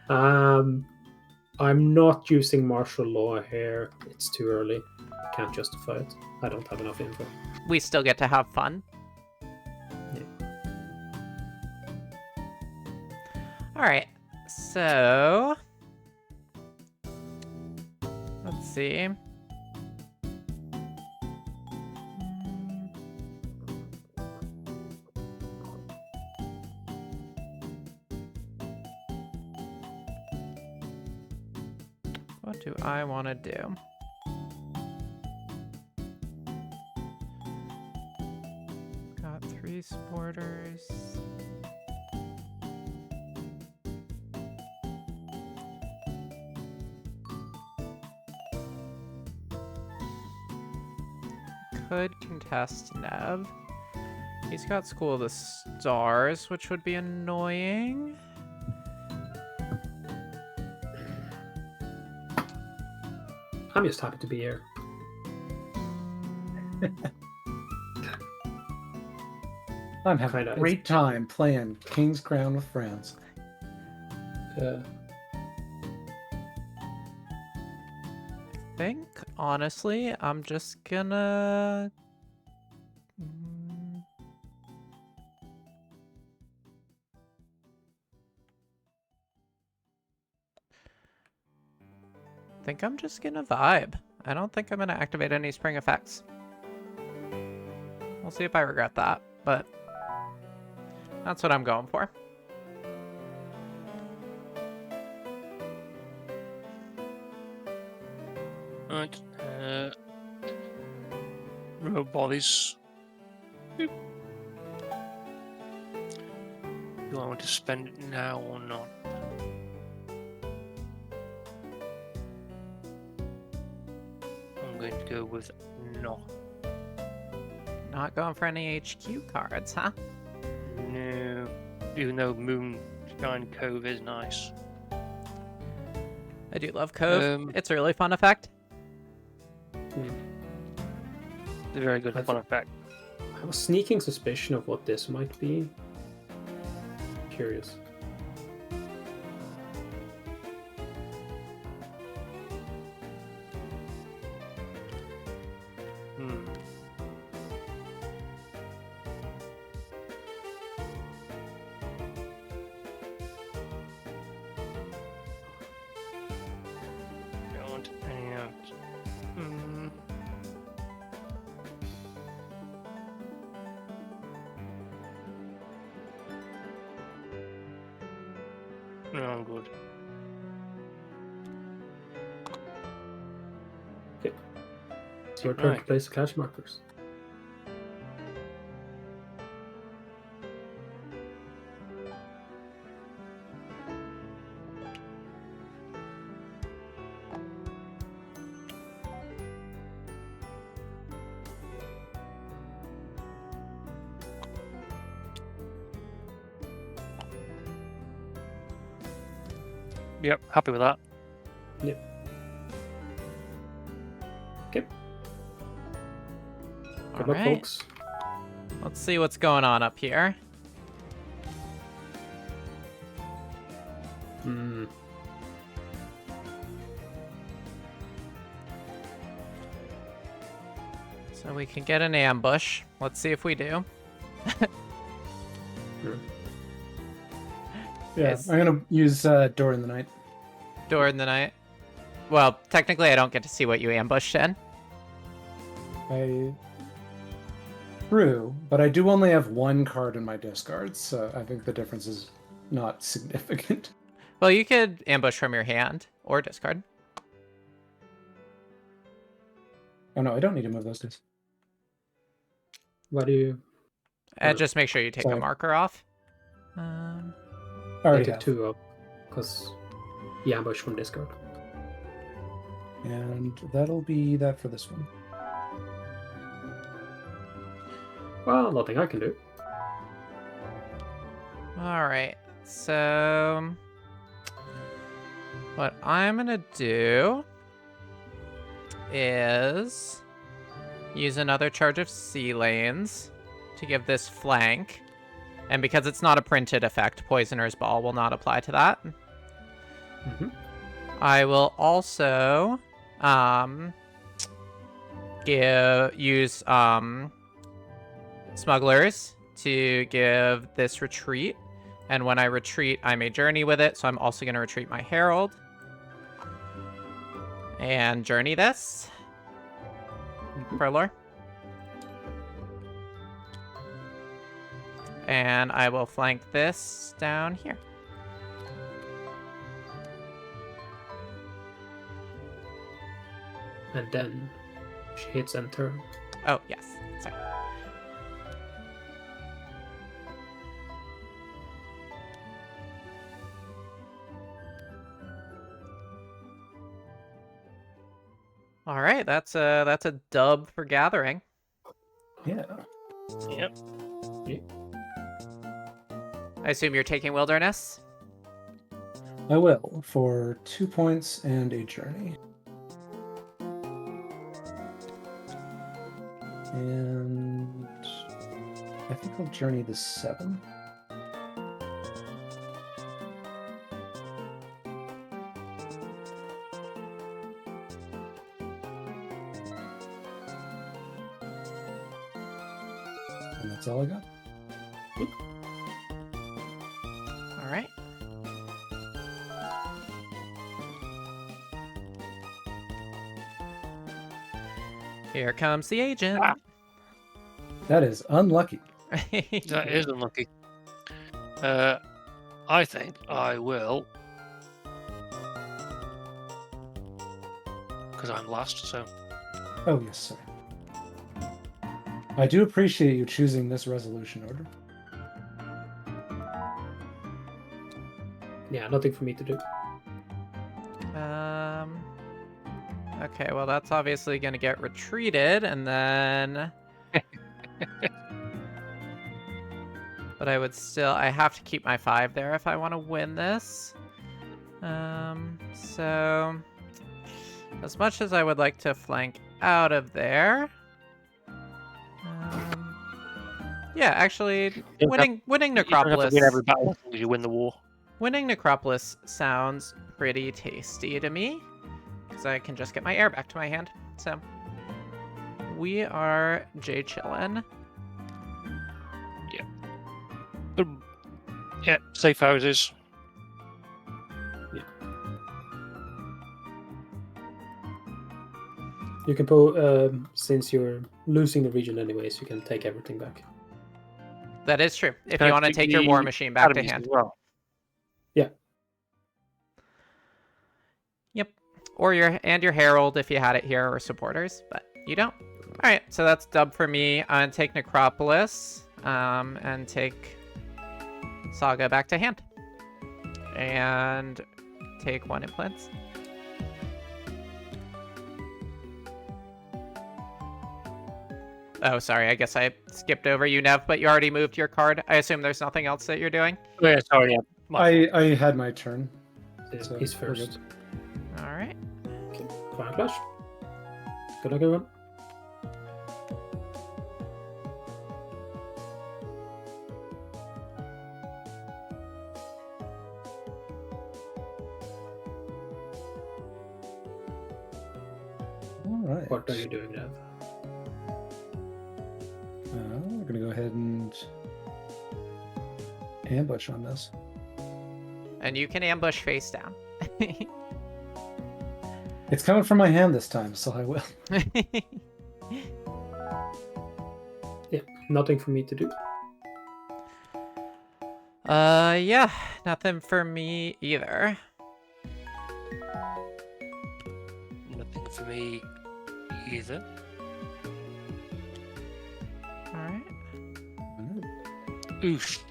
I'm not using martial law here. It's too early. I can't justify it. I don't have enough info. We still get to have fun. Yeah. Alright, so... let's see. What do I want to do? Got 3 supporters. Could contest Nev. He's got School of the Stars, which would be annoying. I'm just happy to be here. I'm having a great time playing King's Crown with friends. I think, honestly, I'm just gonna... I think I'm just gonna vibe. I don't think I'm gonna activate any spring effects. We'll see if I regret that, but that's what I'm going for. Right. Road bodies. Boop. Do I want to spend it now or not? I'm going to go with no. Not going for any HQ cards, huh? No. Even though Moonshine Cove is nice. I do love Cove. It's a really fun effect. It's a very good fun effect. I have a sneaking suspicion of what this might be. Curious. Don't want any out. No, I'm good. Okay. It's your turn to Right. place the clash markers. Yep, happy with that. Okay. All Good luck, right. folks. Let's see what's going on up here. Hmm. So we can get an ambush. Let's see if we do. Yeah, Yes. I'm gonna use Door in the Night. Door in the night. Well, technically I don't get to see what you ambushed in. True, but I do only have one card in my discards, so I think the difference is not significant. Well, you could ambush from your hand or discard. Oh no, I don't need to move those dice. What do you? And just make sure you take a Sorry. marker off. I I already took have. 2 up because the ambush from discard. And that'll be that for this one. Well, nothing I can do. All right. So what I'm going to do is use another charge of sea lanes to give this flank. And because it's not a printed effect, Poisoner's Ball will not apply to that. Mm-hmm. I will also use Smugglers to give this retreat. And when I retreat, I may journey with it. So I'm also going to retreat my Herald. And journey this. For lore. And I will flank this down here. And then she hits enter. Oh, yes. Sorry. All right, that's a dub for gathering. Yeah. Yep. I assume you're taking Wilderness? I will, for 2 points and a journey. And I think I'll journey the 7. And that's all I got. All right. Here comes the agent. Ah. That is unlucky. That is unlucky. I think I will. Because I'm last, so. Oh, yes, sir. I do appreciate you choosing this resolution order. Yeah, nothing for me to do. Okay, well that's obviously gonna get retreated, and then. But I have to keep my 5 there if I want to win this. So as much as I would like to flank out of there. Yeah, actually, winning Necropolis. You don't have to win every battle until you win the war. Winning Necropolis sounds pretty tasty to me, because I can just get my air back to my hand. So we are chillin'. Yeah, safe houses. You can pull, since you're losing the region anyways, you can take everything back. That is true. If Can you I want to take take your the war machine back to academies hand. as well? Yep. Or your Herald if you had it here, or supporters, but you don't. All right, so that's dub for me. I'm gonna take Necropolis, and take Saga back to hand, and take 1 implants. Oh, sorry. I guess I skipped over you, Nev, but you already moved your card. I assume there's nothing else that you're doing. Oh, yeah, sorry, yeah. I had my turn. So He's we're good. first. All right. Okay. Fire Clash. Good luck, everyone. All right. What are you doing, Nev? We're gonna go ahead and ambush on this. And you can ambush face down. It's coming from my hand this time, so I will. Yeah, nothing for me to do. Yeah, nothing for me either. Nothing for me either. All right. Oof.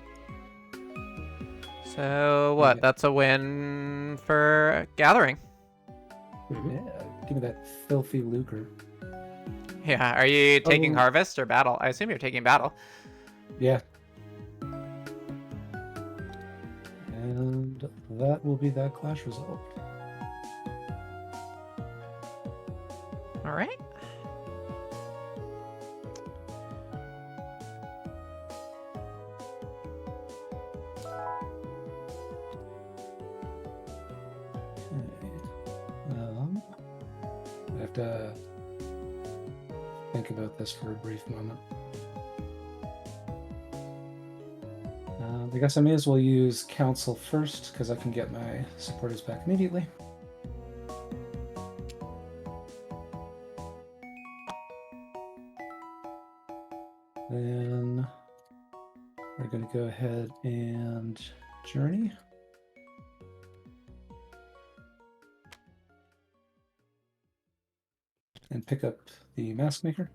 So what? Yeah. That's a win for Gathering. Mhm. Yeah, give me that filthy lucre. Yeah. Are you taking Oh. Harvest or Battle? I assume you're taking Battle. Yeah. And that will be that clash result. All right. I have to think about this for a brief moment. I guess I may as well use Council first, because I can get my supporters back immediately. Then we're going to go ahead and journey. And pick up the Mask Maker.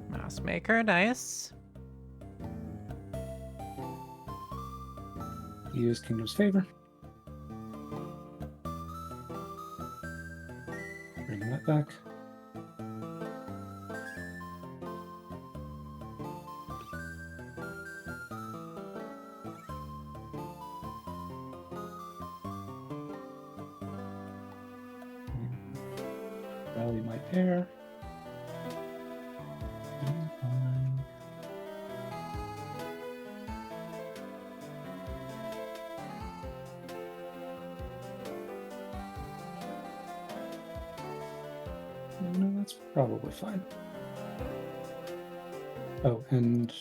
Mask Maker, nice. Use Kingdom's Favor. Bring that back. Rally my pair. No, that's probably fine. Oh, and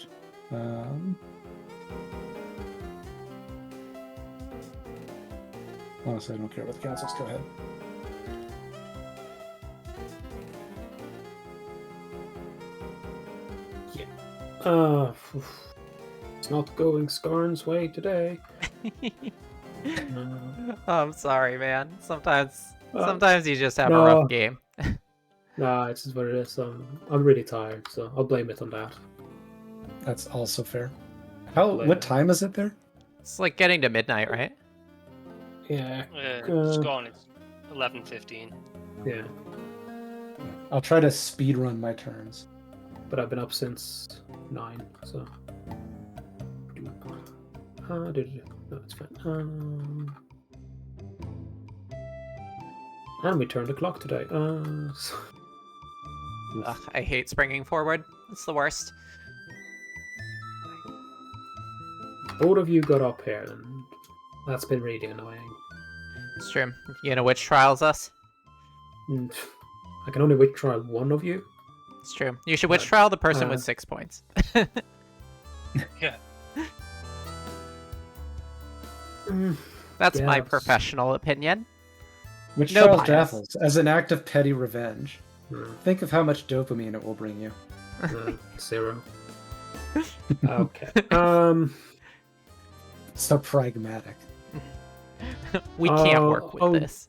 honestly, I don't care about the councils. Go ahead. It's not going Skarn's way today. I'm sorry, man. Sometimes Uh, you just have a no. rough game. Nah, it's just what it is. I'm really tired, so I'll blame it on that. That's also fair. How? Later. What time is it there? It's like getting to midnight, right? Yeah, It's gone. It's 11:15. yeah. I'll try to speed run my turns. But I've been up since 9, so. No, it's fine. And we turned the clock today. Ugh, I hate springing forward. It's the worst. Both of you got up here, and that's been really annoying. It's true. You know which trials us? And I can only witch trial one of you. It's true. You should witch trial the person with uh, 6 points. Yeah. That's my Yes. professional opinion. Which No trials bias. Jaffles as an act of petty revenge. Mm, Think of how much dopamine it will bring you. 0. Okay. So pragmatic. We can't work with oh. this.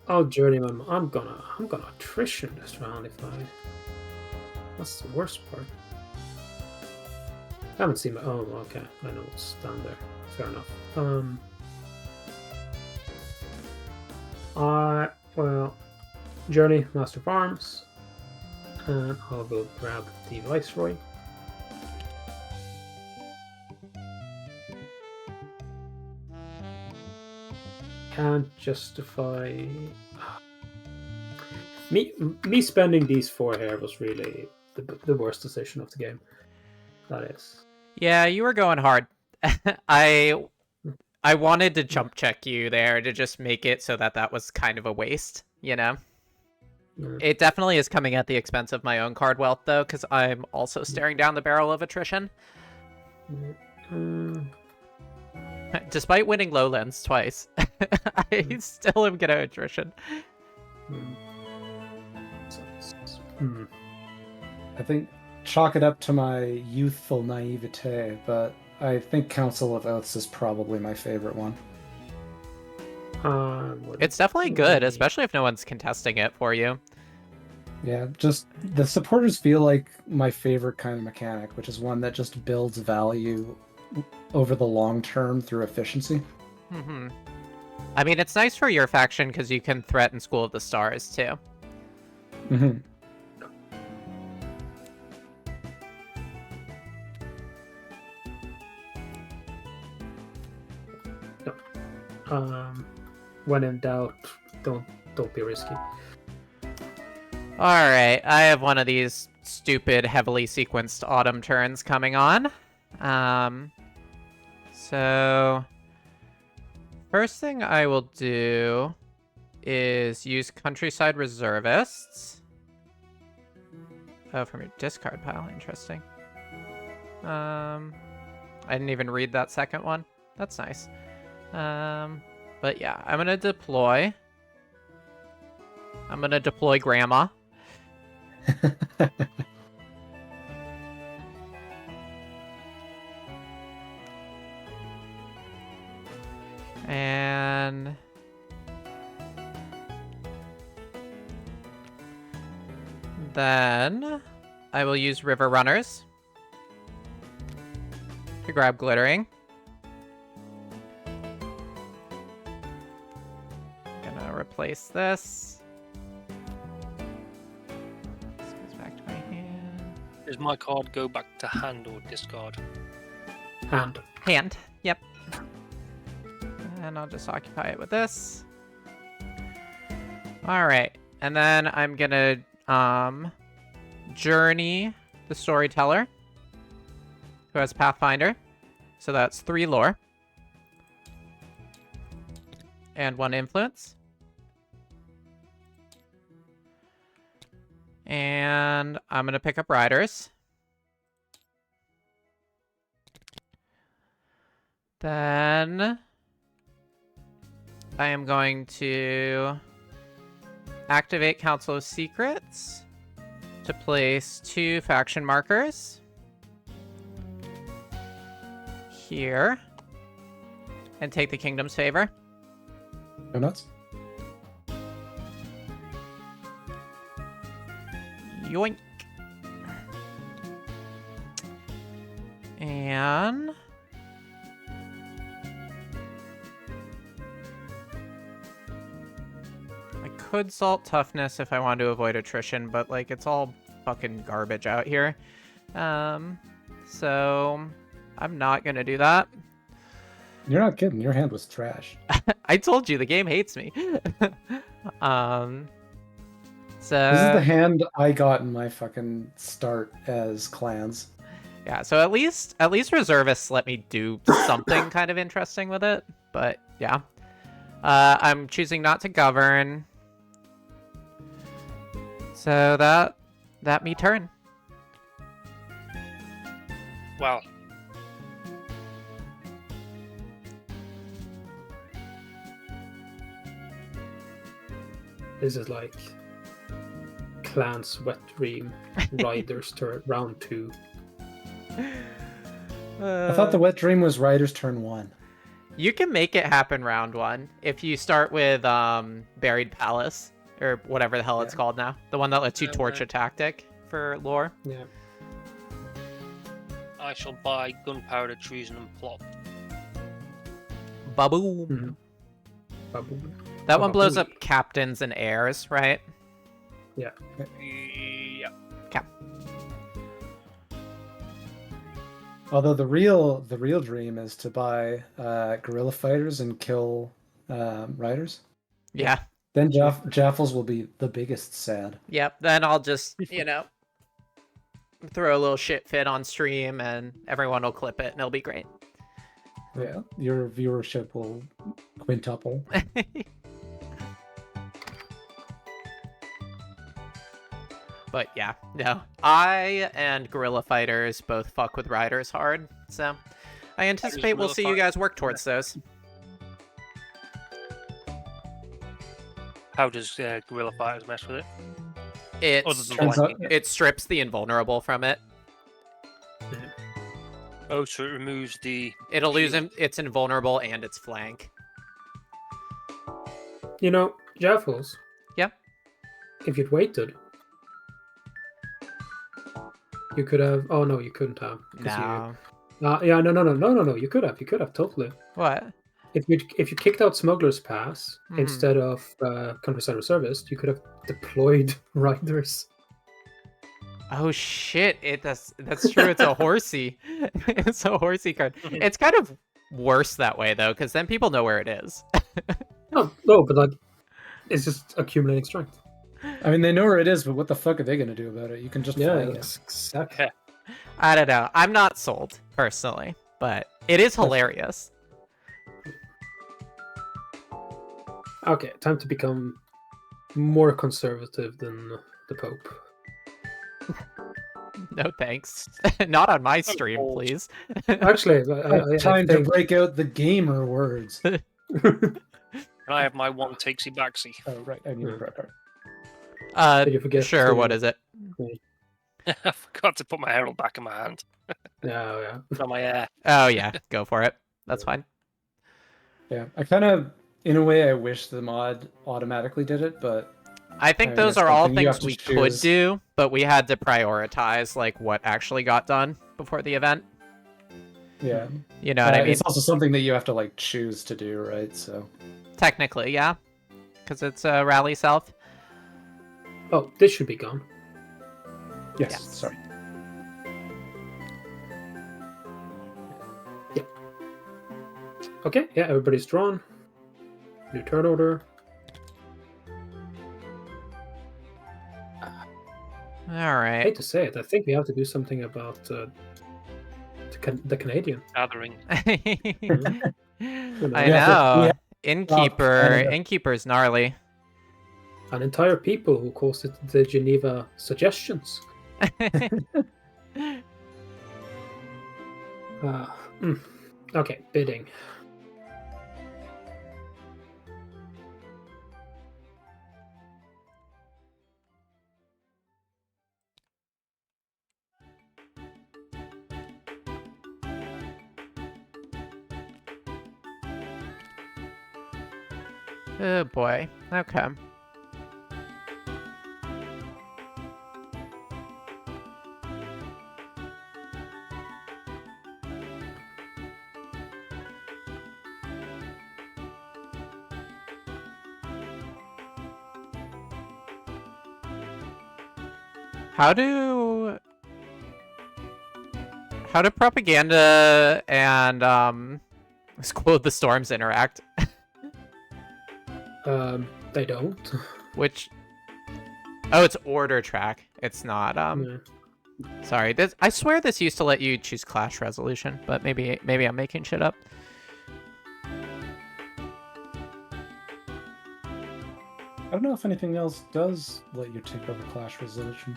Oh, journeyman, I'm gonna attrition this round if I. That's the worst part. I haven't seen my. Oh, okay. I know what's down there. Fair enough. Well, Journey, Master of Arms, and I'll go grab the Viceroy. can't justify me spending these 4 here was really the worst decision of the game. That is. Yeah, you were going hard. I wanted to jump check you there to just make it so that was kind of a waste, you know? Yeah. It definitely is coming at the expense of my own card wealth, though, because I'm also staring down the barrel of attrition. Despite winning Lowlands twice, I still am gonna attrition. I think chalk it up to my youthful naivete, but I think Council of Oaths is probably my favorite one. It's definitely good, especially if no one's contesting it for you. Yeah, just the supporters feel like my favorite kind of mechanic, which is one that just builds value over the long term through efficiency. Mm-hmm. I mean, it's nice for your faction because you can threaten School of the Stars, too. Mm-hmm. When in doubt, don't be risky. Alright, I have one of these stupid, heavily sequenced autumn turns coming on. So first thing I will do is use Countryside Reservists. Oh, from your discard pile. Interesting. I didn't even read that second one. That's nice. But yeah, I'm gonna deploy. I'm gonna deploy Grandma. And then I will use River Runners to grab Glittering. Gonna replace this. This goes back to my hand. Does my card go back to hand or discard? Hand. Hand, yep. And I'll just occupy it with this. Alright, and then I'm gonna journey the Storyteller, who has Pathfinder. So that's 3 lore. And 1 influence. And I'm gonna pick up Riders. Then I am going to activate Council of Secrets to place 2 faction markers here and take the Kingdom's Favor. Go nuts. Yoink. And I could salt toughness if I wanted to avoid attrition, but like it's all fucking garbage out here. So I'm not gonna do that. You're not kidding. Your hand was trash. I told you the game hates me. So This is the hand I got in my fucking start as clans. yeah, so at least reservists let me do something kind of interesting with it. But yeah. I'm choosing not to govern. So that me turn. Well, This is like Clan's Wet Dream Riders turn round 2. I thought the Wet Dream was Rider's turn 1. You can make it happen round 1 if you start with Buried Palace or whatever the hell it's called now. The one that lets you torch a tactic for lore. Yeah. I shall buy Gunpowder, Treason, and Plot. Baboom. Mm-hmm. Babu. That one blows up captains and heirs, right? Yeah. Although the real dream is to buy guerrilla fighters and kill riders. Yeah. Then Jaffles will be the biggest sad. Yep. Then I'll just, throw a little shit fit on stream and everyone will clip it and it'll be great. Yeah, your viewership will quintuple. But yeah, no. I and Guerrilla Fighters both fuck with riders hard, so I anticipate we'll see you guys work towards those. How does Guerrilla Fighters mess with it? It Other than blinding it. it strips the invulnerable from it. Oh, so it removes the... It'll lose its invulnerable and its flank. You know, Jaffles. Yeah. If you'd waited, you could have. Oh no, you couldn't have. No. Yeah, no. You could have totally. What? If you kicked out Smuggler's Pass instead of Countryside Reservist, you could have deployed riders. Oh shit! That's true. It's a horsey. It's a horsey card. It's kind of worse that way though, because then people know where it is. No, but like, it's just accumulating strength. I mean, they know where it is, but what the fuck are they gonna do about it? You can just flag it. Exactly. I don't know. I'm not sold personally, but it is hilarious. Okay, time to become more conservative than the Pope. No thanks. Not on my stream, please. Actually, Time to break out the gamer words. Can I have my one takesy backsy? Oh right, I need a prep card. Did you forget Sure. to- What is it? I forgot to put my herald back in my hand. Yeah. On my hair. Oh yeah, go for it. That's fine. Yeah, I kind of, in a way, I wish the mod automatically did it, but I think I those guess are all something you things have to we could choose. do, but we had to prioritize like what actually got done before the event. yeah, You know what I mean? it's also something that you have to like choose to do, right? So Technically, yeah, because it's a rally south. Oh, this should be gone. yes, Yes. sorry. Okay, yeah, everybody's drawn. New turn order. All I right. hate to say it, I think we have to do something about the Canadian. Gathering. I Yeah, know. Innkeeper's gnarly. An entire people who calls it the Geneva Suggestions. Okay, bidding. Oh boy. Okay. How do propaganda and School of the Storms interact? They don't. Which it's order track. It's not Yeah. sorry. I swear this used to let you choose clash resolution, but maybe I'm making shit up. I don't know if anything else does let you take over clash resolution.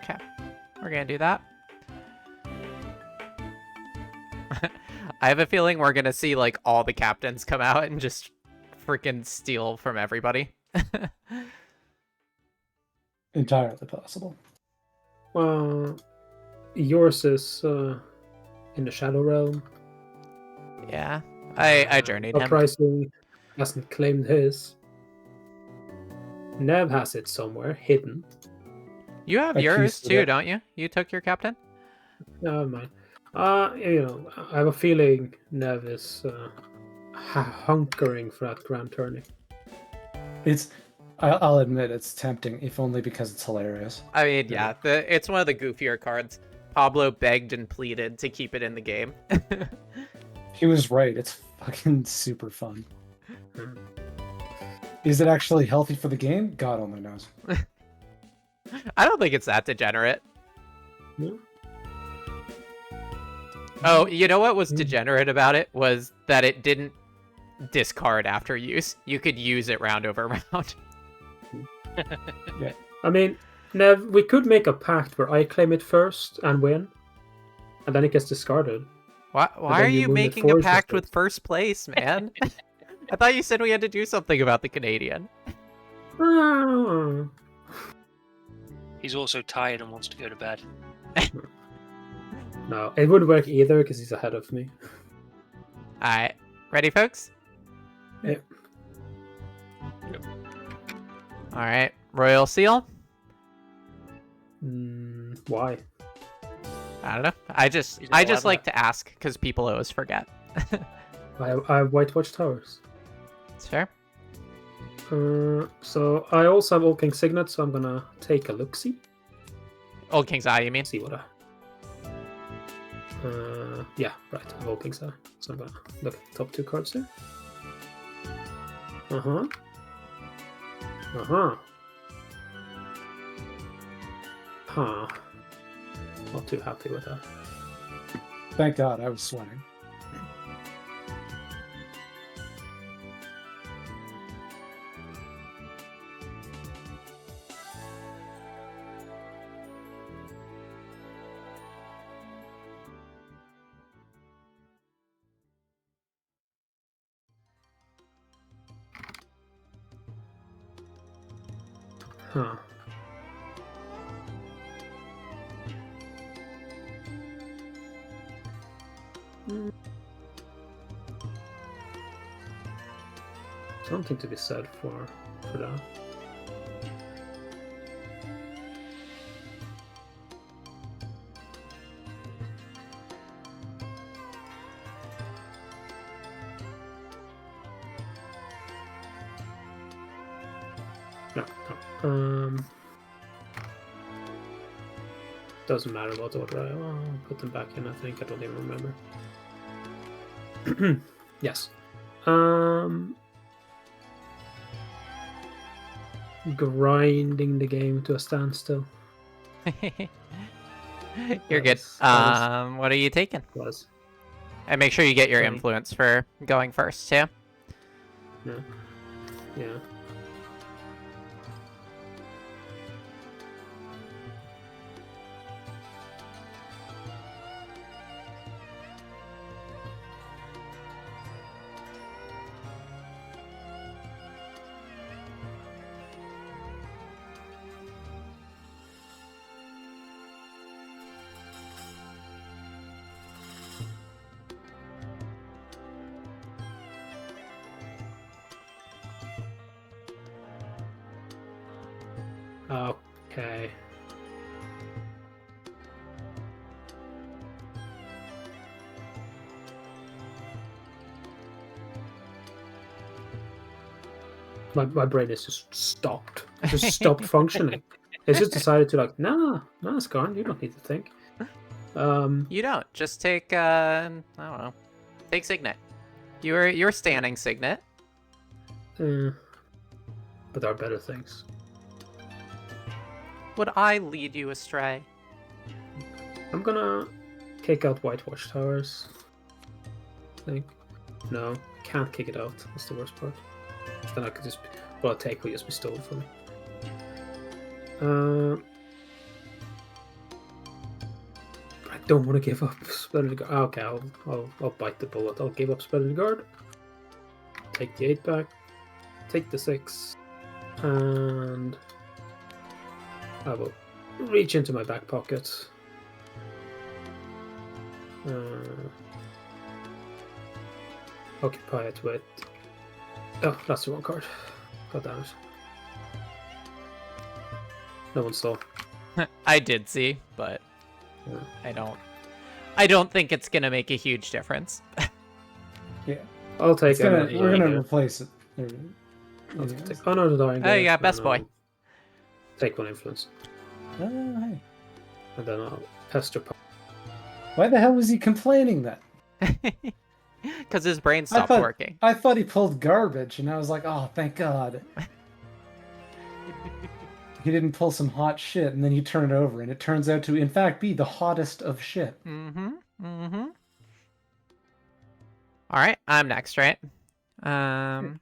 Okay. We're gonna do that. I have a feeling we're gonna see like all the captains come out and just freaking steal from everybody. Entirely possible. Well, yours is in the Shadow Realm. Yeah. I journeyed him. Uprising hasn't claimed his. Nev has it somewhere hidden. You have I yours choose too, that. don't you? You took your captain? Never mind. I have a feeling Nev is hunkering for that grand tourney. I'll admit it's tempting, if only because it's hilarious. I mean, Yeah. it's one of the goofier cards. Pablo begged and pleaded to keep it in the game. He was right. It's fucking super fun. Hmm. Is it actually healthy for the game? God only knows. I don't think it's that degenerate. Yeah. Oh, you know what was degenerate about it? Was that it didn't discard after use. You could use it round over round. Yeah. I mean, Nev, we could make a pact where I claim it first and win, and then it gets discarded. Why then are you you win with making a force pact instead. with first place, man? I thought you said we had to do something about the Canadian. Ah. He's also tired and wants to go to bed. No, it wouldn't work either because he's ahead of me. Alright. Ready, folks? Yeah. Alright. Royal Seal? Why? I don't know. I just He's an like 11. to ask because people always forget. I have White Watch Towers. It's fair. So I also have Old King Signet, so I'm gonna take a look-see. Old King's Eye, you mean? See what I... yeah, right, I have Old King's Eye. So I'm gonna look at the top 2 cards here. Uh-huh. Huh. Not too happy with that. Thank God I was sweating. Huh. Something to be said for that. No. Doesn't matter what order I'll put them back in, I think. I don't even remember. Yes. Grinding the game to a standstill. You're good. What are you taking? Was. And make sure you get your Okay. influence for going first, too. Yeah. Okay. My brain is just stopped. It just stopped functioning. It's just decided to like, nah, Skarn, you don't need to think. You don't. Just take, I don't know. Take Signet. You're standing Signet. But there are better things. Would I lead you astray? I'm gonna kick out White Watch Towers. I think. No, can't kick it out. That's the worst part. Then I could just, what I take will just be stolen from me. I don't want to give up Splendid Guard. Okay, I'll bite the bullet. I'll give up Splendid Guard. Take the 8 back. Take the 6. And I will reach into my back pocket. Occupy it with... Oh, that's the wrong card. God damn it. No one saw. I did see, but Yeah. I don't. I don't think it's gonna make a huge difference. Yeah. I'll take We're gonna it. replace it. I'll take honor the dying. Oh, yeah, best boy. Take one influence, Oh, hey. and then I'll pester. Why the hell was he complaining then? Because his brain stopped working. I thought he pulled garbage, and I was like, oh, thank God. He didn't pull some hot shit, and then you turn it over, and it turns out to, in fact, be the hottest of shit. All right, I'm next, right? Do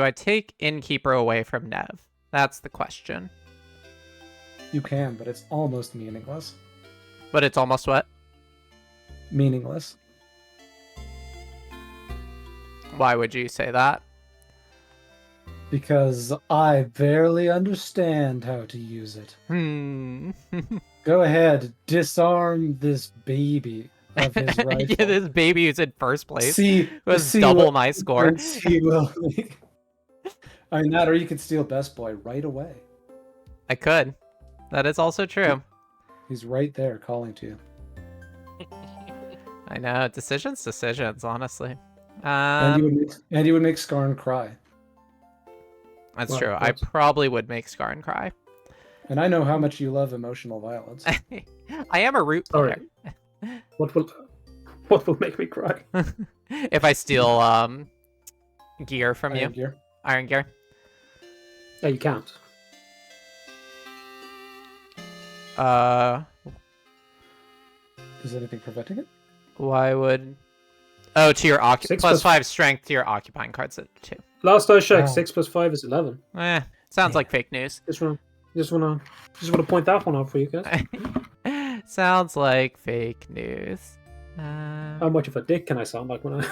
I take Innkeeper away from Nev? That's the question. You can, but it's almost meaningless. But it's almost what? Meaningless. Why would you say that? Because I barely understand how to use it. Go ahead, disarm this baby of his rifle. Yeah, this baby who's in first place See, was double my score. And see will. I mean, that, or you could steal Best Boy right away. I could. That is also true. He's right there calling to you. I know. Decisions, honestly. And you would make Skarn cry. That's true. I probably would make Skarn cry. And I know how much you love emotional violence. I am a root player. Right. What will make me cry? If I steal gear from Iron you. gear. Iron gear. Yeah, you can't. Is anything preventing it? Why would... Oh, to your Six plus plus- 5 strength to your occupying cards at 2. Last I checked, Wow. 6 plus 5 is 11. Sounds like fake news. Just wanna point that one out for you guys. Sounds like fake news. How much of a dick can I sound like when I?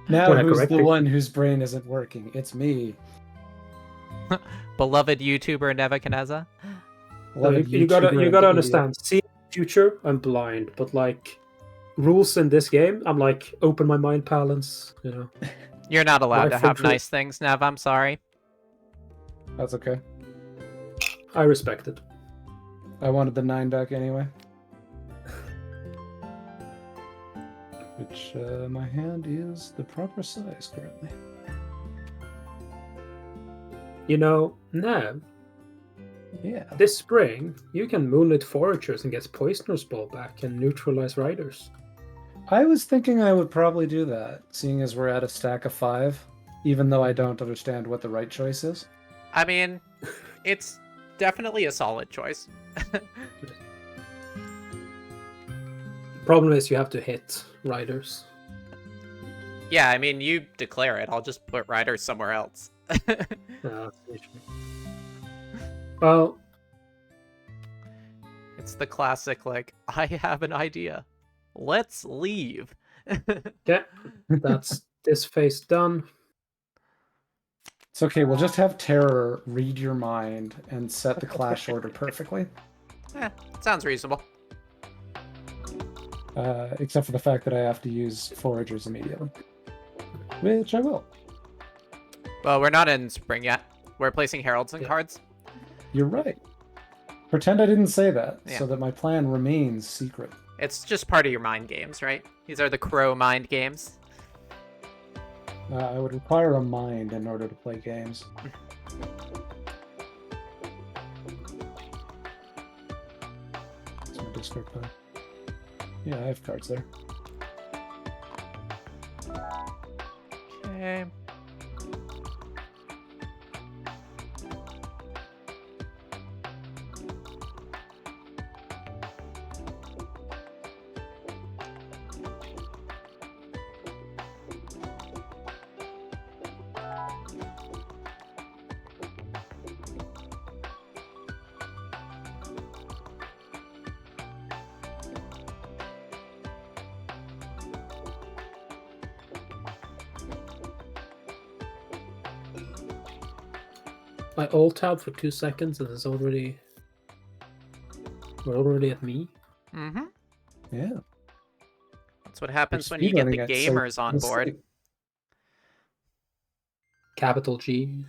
Now When I who's correct the you. one whose brain isn't working? It's me. Beloved YouTuber Nevakanezah. You gotta understand. See future, I'm blind, but like rules in this game, I'm like open my mind balance. You know. You're not allowed to Life from have true. nice things, Nev. I'm sorry. That's okay. I respect it. I wanted the 9 back anyway. Which my hand is the proper size currently. You know, Nev, Yeah. this spring you can moonlit foragers and get poisoner's ball back and neutralize riders. I was thinking I would probably do that, seeing as we're at a stack of 5, even though I don't understand what the right choice is. I mean, it's definitely a solid choice. Problem is you have to hit riders. Yeah, I mean, you declare it. I'll just put riders somewhere else. Well, It's the classic, like, I have an idea. Let's leave. okay, that's this phase done. It's okay, we'll just have Terror read your mind and set the clash order perfectly. Sounds reasonable. Except for the fact that I have to use Foragers immediately. Which I will. Well, we're not in spring yet. We're placing heralds and cards. You're right. Pretend I didn't say that, Yeah. so that my plan remains secret. It's just part of your mind games, right? These are the crow mind games. I would require a mind in order to play games. It's my discard pad. Yeah, I have cards there. Okay. I alt tab for 2 seconds and we're already at me. Mm-hmm. Yeah. That's what happens We're when you get the speedrunning it, so gamers on we'll board. see. Capital G.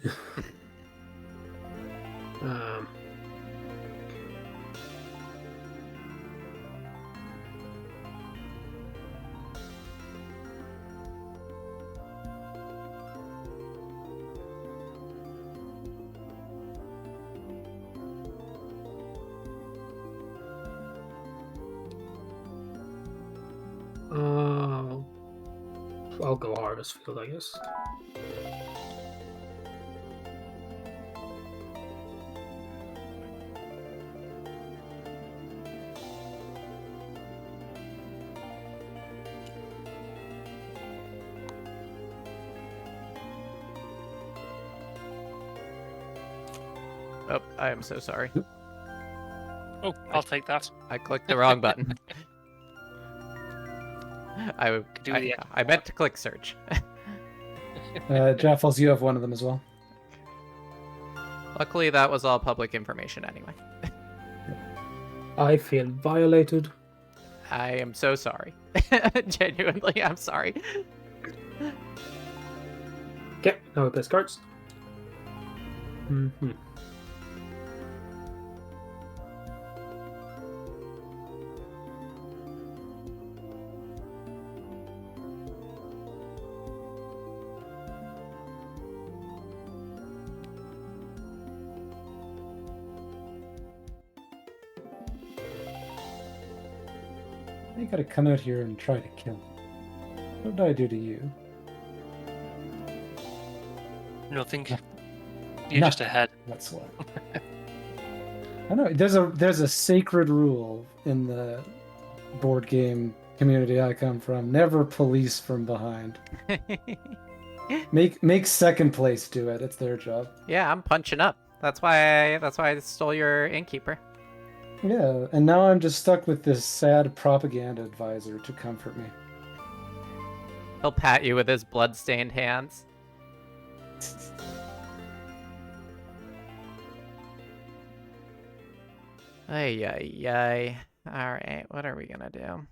um, I'll go harvest field, I guess. Oh, I am so sorry. Oh, I'll take that. I clicked the wrong button. Do the I meant to click search. Jaffles, you have one of them as well. Luckily, that was all public information anyway. I feel violated. I am so sorry. Genuinely, I'm sorry. Okay, now we play cards. Mm-hmm. You gotta come out here and try to kill me. What did I do to you? Nothing. No. You're No. just ahead. That's why. I know there's a sacred rule in the board game community I come from. Never police from behind. Make second place do it. It's their job. Yeah, I'm punching up. That's why I stole your innkeeper. Yeah, and now I'm just stuck with this sad propaganda advisor to comfort me. He'll pat you with his blood-stained hands. Ay, ay, ay. Alright, what are we gonna do?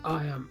I am.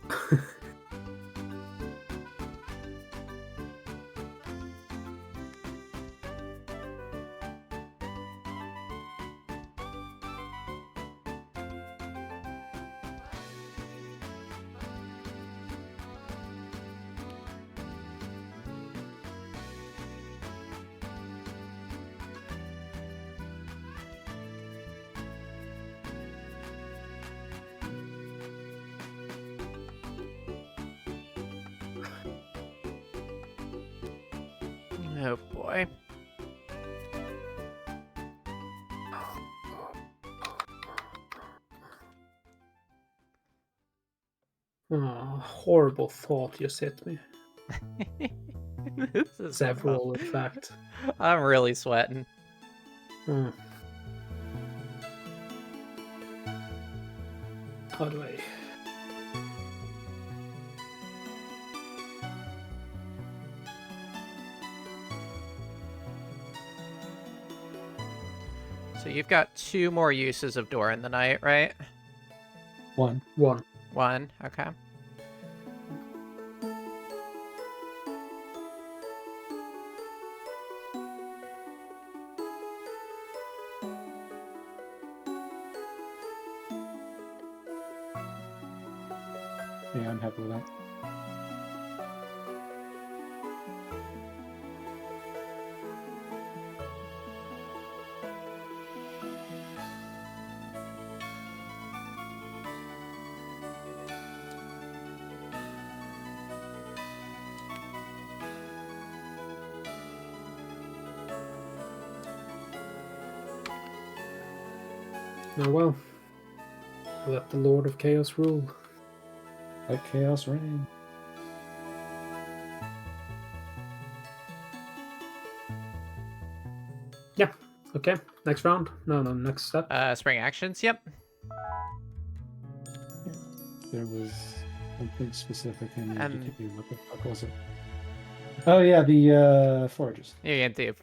Oh boy. Oh, horrible thought just hit me. This is Several, in fact. I'm really sweating. Hmm. How do I... So you've got 2 more uses of Door in the Night, right? One. 1, okay. Yeah, I'm happy with that. Oh well. Let the Lord of Chaos rule. Let chaos reign. Yeah. Okay. Next round. No, next step. Spring actions. Yep. There was something specific I needed to And- do. What the fuck was it? Oh yeah, the foragers. You can do.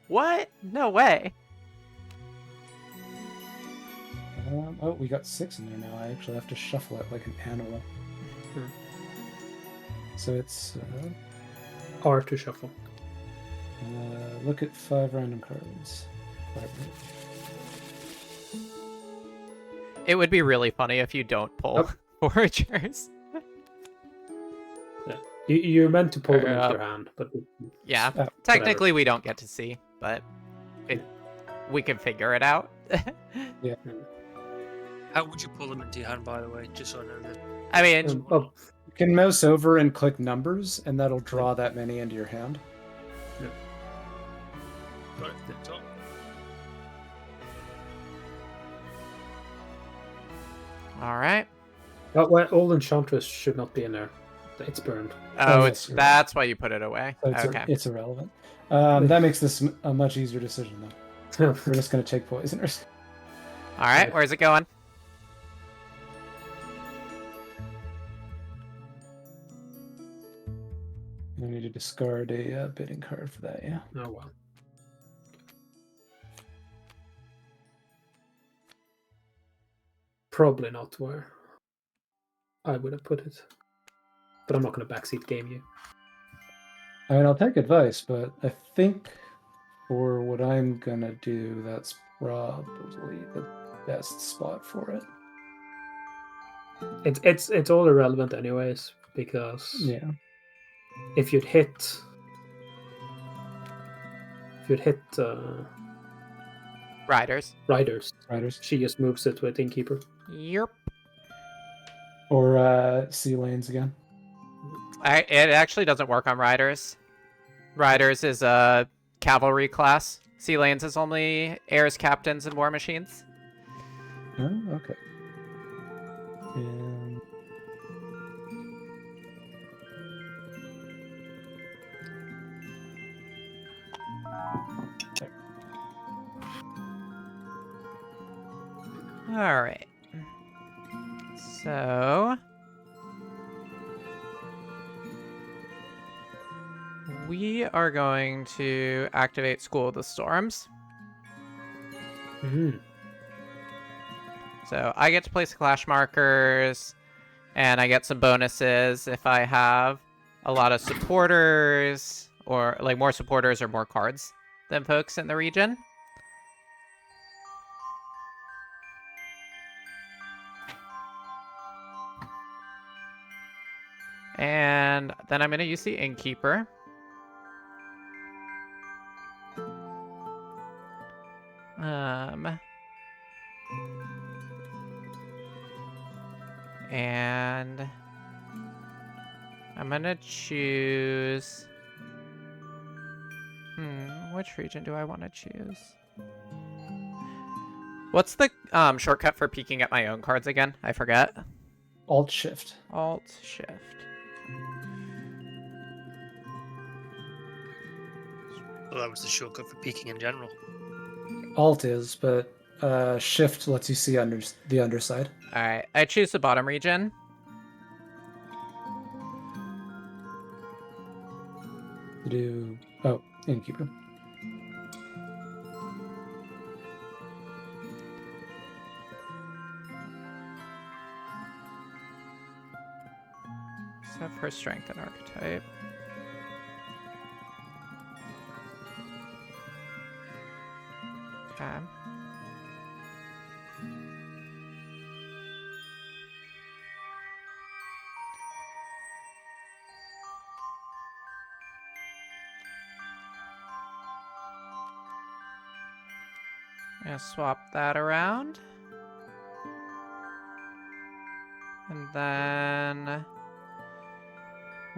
What? No way. Oh, we got 6 in there now. I actually have to shuffle it like an animal. Hmm. So it's R to shuffle. look at 5 random cards. It would be really funny if you don't pull foragers. Yeah. You're meant to pull them into Up. your hand, but Yeah. Oh, Technically, we don't get to see, but we can figure it out. Yeah. How would you pull them into your hand, by the way? Just so I know that. I mean, You can mouse over and click numbers, and that'll draw that many into your hand. Got it. At the top. all right. well, all Enchantress should not be in there. It's burned. Oh, yes, you're right. that's why you put it away. So it's, Okay. it's irrelevant. That makes this a much easier decision, though. We're just going to take poisoners. All right. Where's it going? I need to discard a bidding card for that, yeah. Oh well. Probably not where I would have put it. But I'm not going to backseat game you. I mean, I'll take advice, but I think for what I'm going to do, that's probably the best spot for it. It's all irrelevant anyways, because Yeah. if you'd hit Riders. Riders, Riders. she just moves it with Innkeeper. Yep. Or sea lanes again. It actually doesn't work on riders. Riders is a cavalry class. Sea lanes is only heirs, captains, and war machines. Oh, okay. And All right. So we are going to activate School of the Storms. Mm. So I get to place clash markers, and I get some bonuses if I have a lot of supporters, or like more supporters or more cards than folks in the region. And then I'm going to use the Innkeeper. And I'm going to choose... which region do I want to choose? What's the shortcut for peeking at my own cards again? I forget. Alt-Shift. Alt-Shift. Well, that was the shortcut for peeking in general. Alt is, but Shift lets you see the underside. Alright, I choose the bottom region. Innkeeper. Set for strength and archetype. Okay. I'm gonna swap that around. And then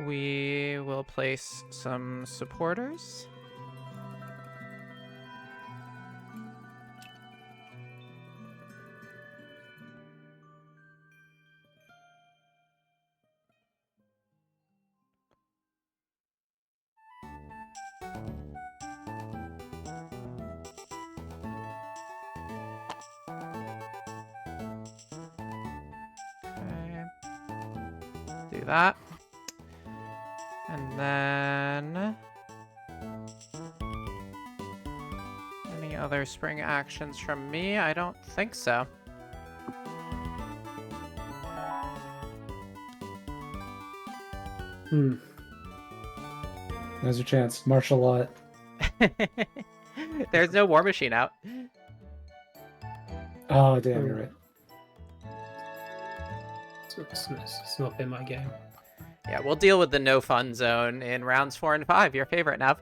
we will place some supporters. Do that. And then... Any other spring actions from me? I don't think so. There's your chance. Martial law. There's no War Machine out. Oh, damn, you're right. It's not been my game. Yeah, we'll deal with the no fun zone in rounds 4 and 5. Your favorite, Nev.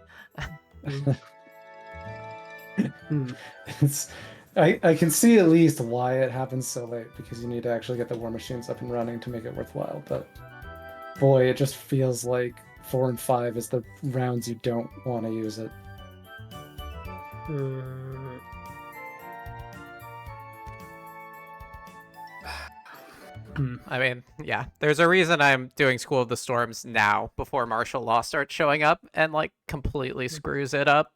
I can see at least why it happens so late, because you need to actually get the war machines up and running to make it worthwhile. But boy, it just feels like 4 and 5 is the rounds you don't want to use it. I mean, yeah, there's a reason I'm doing School of the Storms now before martial law starts showing up and like completely screws it up.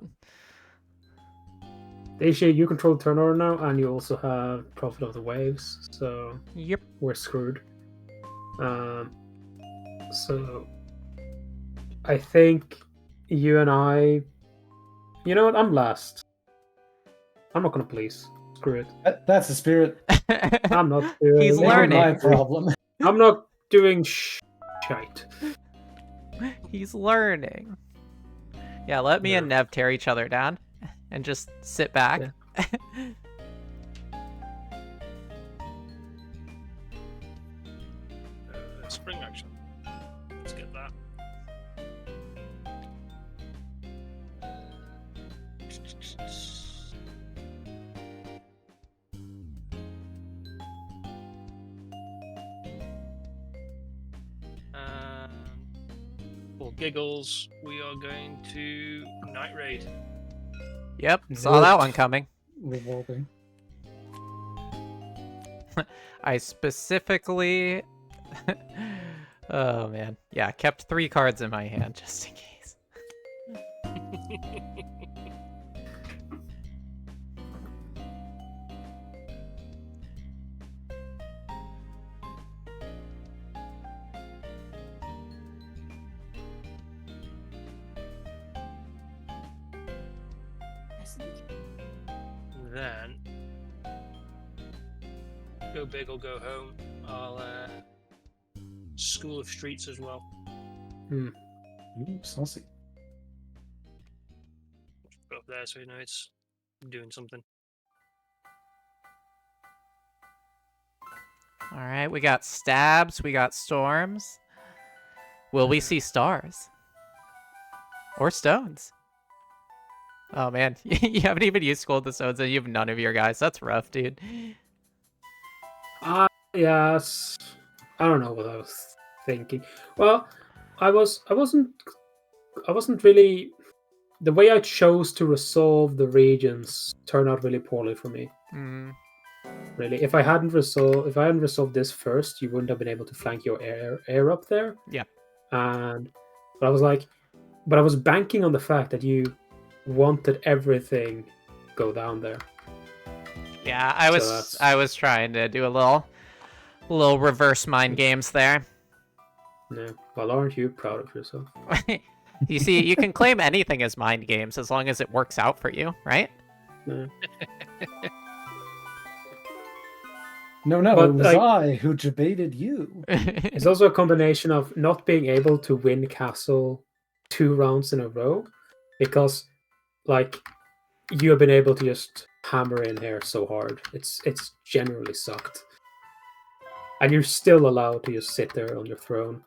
Daisha, you control the turn order now, and you also have Prophet of the Waves, so Yep. we're screwed. So I think you and I... You know what? I'm last. I'm not gonna police. Screw it. That's the spirit. I'm not doing... He's Never learning. my problem. I'm not doing shite. He's learning. Yeah, let me and Nev tear each other down and just sit back. Yeah. Spring action. Let's get that. For giggles, we are going to Night Raid. Yep, saw that one coming. Revolting. I specifically... Oh, man. Yeah, kept 3 cards in my hand just in case. Then go big or go home. I'll School of Streets as well. Ooh, saucy. Put it up there so you know it's doing something. All right, we got stabs, we got storms. Will we see stars? Or stones? Oh man, you haven't even used School of the Stones and you have none of your guys. That's rough, dude. Yes. I don't know what I was thinking. Well, I wasn't really... The way I chose to resolve the regions turned out really poorly for me. Really, if I hadn't resolved this first, you wouldn't have been able to flank your air up there. Yeah. But I was banking on the fact that you wanted everything go down there. Yeah, I was trying to do a little reverse mind games there. Yeah. Well, aren't you proud of yourself? You see, you can claim anything as mind games as long as it works out for you, right? Yeah. No, But, it was I who debated you. It's also a combination of not being able to win castle 2 rounds in a row, because like you have been able to just hammer in here so hard. It's generally sucked. And you're still allowed to just sit there on your throne.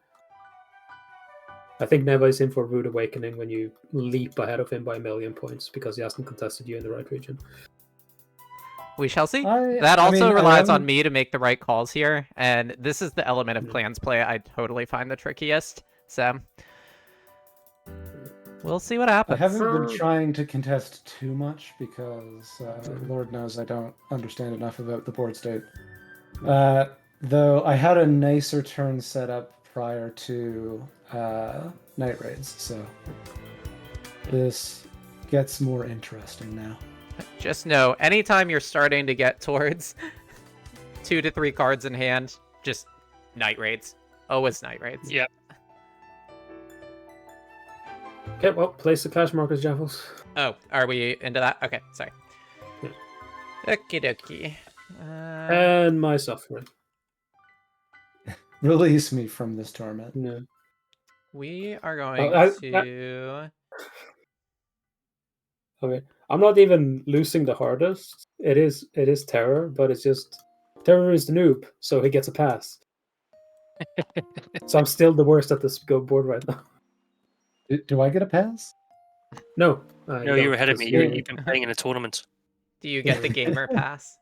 I think Neva is in for a rude awakening when you leap ahead of him by 1,000,000 points because he hasn't contested you in the right region. We shall see. I That also mean, relies on me to make the right calls here, and this is the element of Yeah. clans play I totally find the trickiest. So we'll see what I happens. haven't been trying to contest too much because Lord knows I don't understand enough about the board state. Though I had a nicer turn set up prior to night raids, so this gets more interesting now. Just know, anytime you're starting to get towards 2 to 3 cards in hand, just night raids. always night raids. Yeah. Okay, well, place the clash markers, Jaffles. Oh, are we into that? Okay, sorry. Yeah. Okie dokie. And my suffering. Release me from this torment. No. We are going to... Okay. I'm not even losing the hardest. It is terror, but it's just terror is the noob, so he gets a pass. So I'm still the worst at this board right now. Do I get a pass? No. No, you're ahead of me. You've been playing in a tournament. Do you get the gamer pass?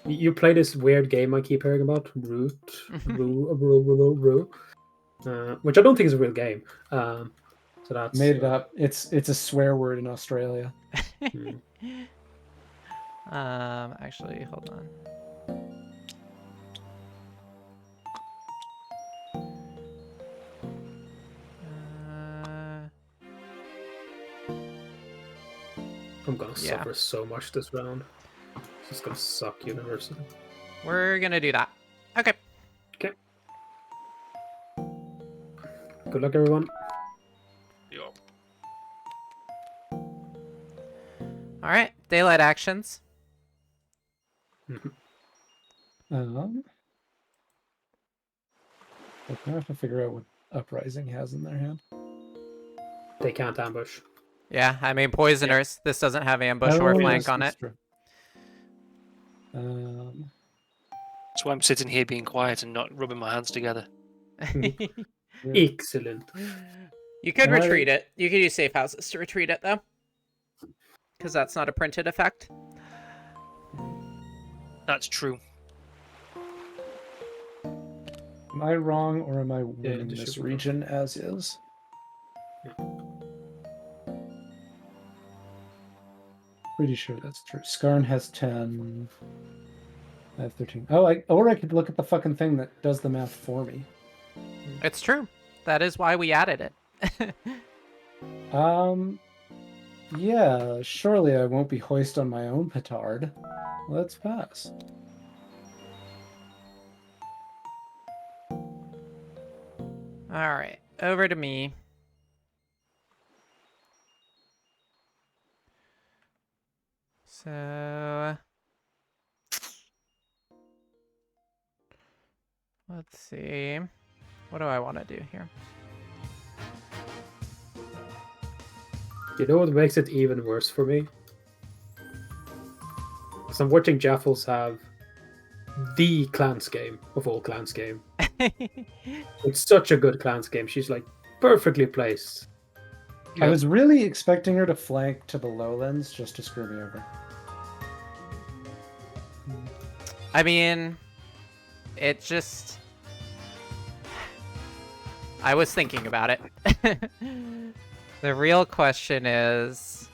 You play this weird game I keep hearing about, Rue, which I don't think is a real game. So that's Made it up. It's a swear word in Australia. Actually, hold on. I'm gonna suffer so much this round. It's just gonna suck universally. We're gonna do that. Okay. Okay. Good luck, everyone. Yeah. All right. Daylight actions. I have to figure out what Uprising has in their hand. They can't ambush. Yeah, I mean poisoners. This doesn't have ambush or flank on it. That's why I'm sitting here being quiet and not rubbing my hands together. Excellent. You could retreat it. You could use safe houses to retreat it, though. Because that's not a printed effect. That's true. Am I wrong, or am I winning this region as is? Pretty sure that's true. Skarn has 10. I have 13. Oh, or I could look at the fucking thing that does the math for me. It's true. That is why we added it. Yeah, surely I won't be hoist on my own petard. Let's pass. All right, over to me. So let's see. What do I want to do here? You know what makes it even worse for me? Because I'm watching Jaffles have the clans game of all clans game. It's such a good clans game. She's like perfectly placed. I was really expecting her to flank to the lowlands just to screw me over. I mean, it just... I was thinking about it. The real question is...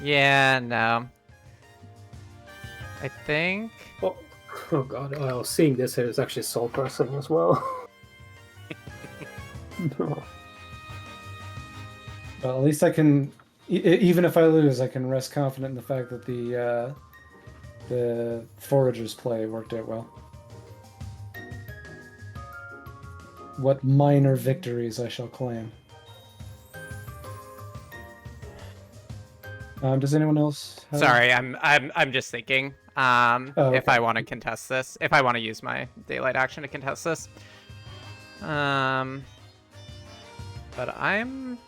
Yeah, no. I think... Oh god, oh, seeing this here is actually soul pressing as well. No. Well, at least I can, even if I lose, I can rest confident in the fact that the Foragers play worked out well. What minor victories I shall claim. Does anyone else have... Sorry, I'm just thinking. okay. If I want to contest this, if I want to use my daylight action to contest this. But I'm...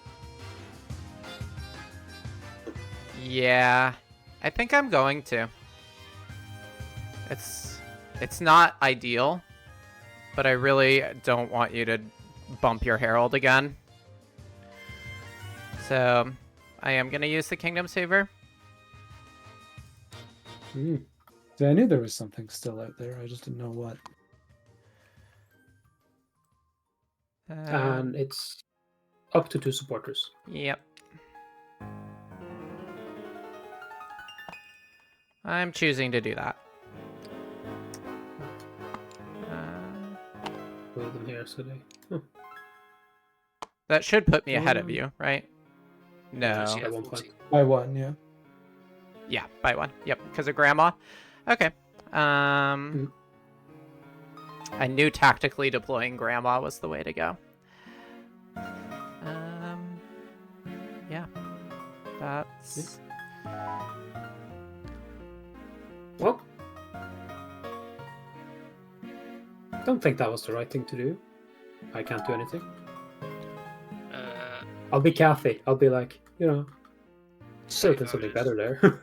Yeah, I think I'm going to. It's not ideal, but I really don't want you to bump your Herald again. So I am going to use the Kingdom Saver. See, I knew there was something still out there. I just didn't know what. And it's up to 2 supporters. Yep. I'm choosing to do that. Put them here, so they... That should put me ahead of you, right? No. Yeah, At one point. By one, yeah. Yeah, by one. Yep, because of Grandma. Okay. I knew tactically deploying Grandma was the way to go. Yeah. That's... Well, don't think that was the right thing to do. I can't do anything. I'll be Kathy. I'll be like, should have done something better there.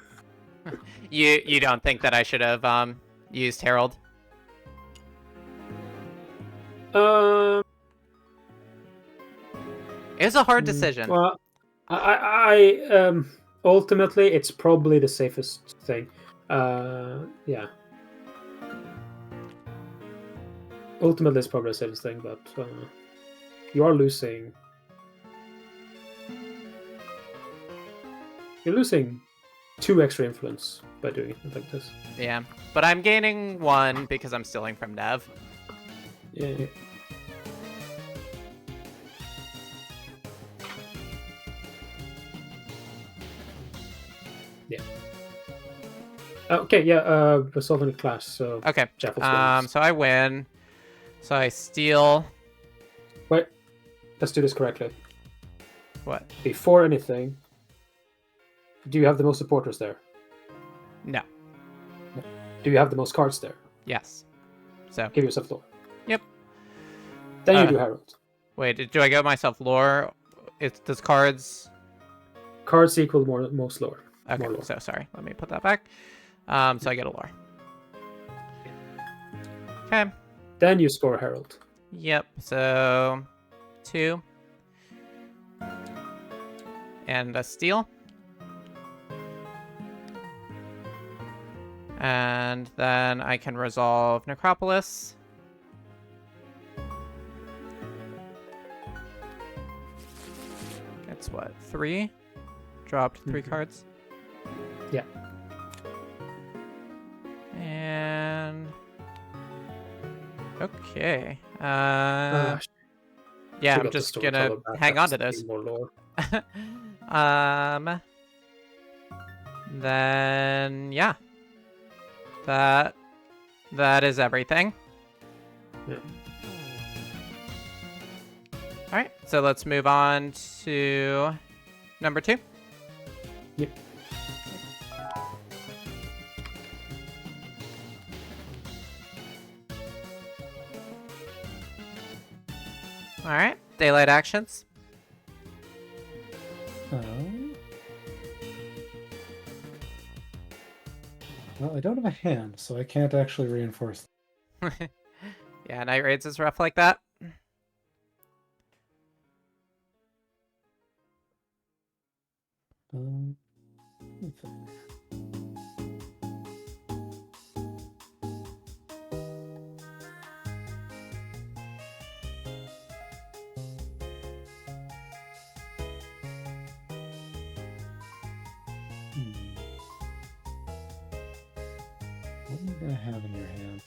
You don't think that I should have used Herald? Um, It was a hard decision. Well, I ultimately it's probably the safest thing. Yeah. Ultimately, it's probably the safest thing, but you are losing. You're losing 2 extra influence by doing it like this. Yeah, but I'm gaining 1 because I'm stealing from Nev. Yeah. Yeah. Okay, yeah, resolving the clash, so... Okay, Jaffles wins. so I win. So I steal... Wait, let's do this correctly. What? Before anything, do you have the most supporters there? No. Do you have the most cards there? Yes. So... Give yourself lore. Yep. Then you do Herald. Wait, do I give myself lore? Does cards... Cards equal most lore. Okay, More lore. so sorry. Let me put that back. So I get a lore. Okay. Then you score Herald. Yep, so 2. And a steal. And then I can resolve Necropolis. It's what, 3? Dropped 3 cards. Yeah. And... Okay. Ah, Yeah, Should I'm have just the gonna storyteller back, hang on to that's those. more lore. Then yeah. That is everything. Yeah. All right, so let's move on to number 2. Yep. All right, daylight actions. Well, I don't have a hand, so I can't actually reinforce. Yeah, night raids is rough like that. Let me think. What are you gonna have in your hand?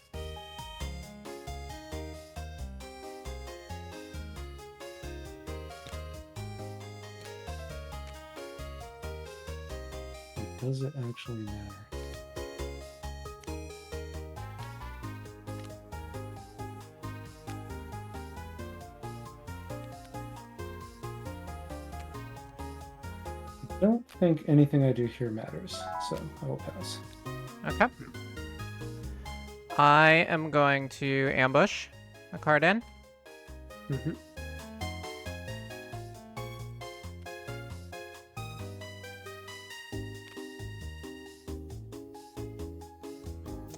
Does it actually matter? I don't think anything I do here matters, so I will pass. Okay. I am going to ambush a card in. Mm-hmm.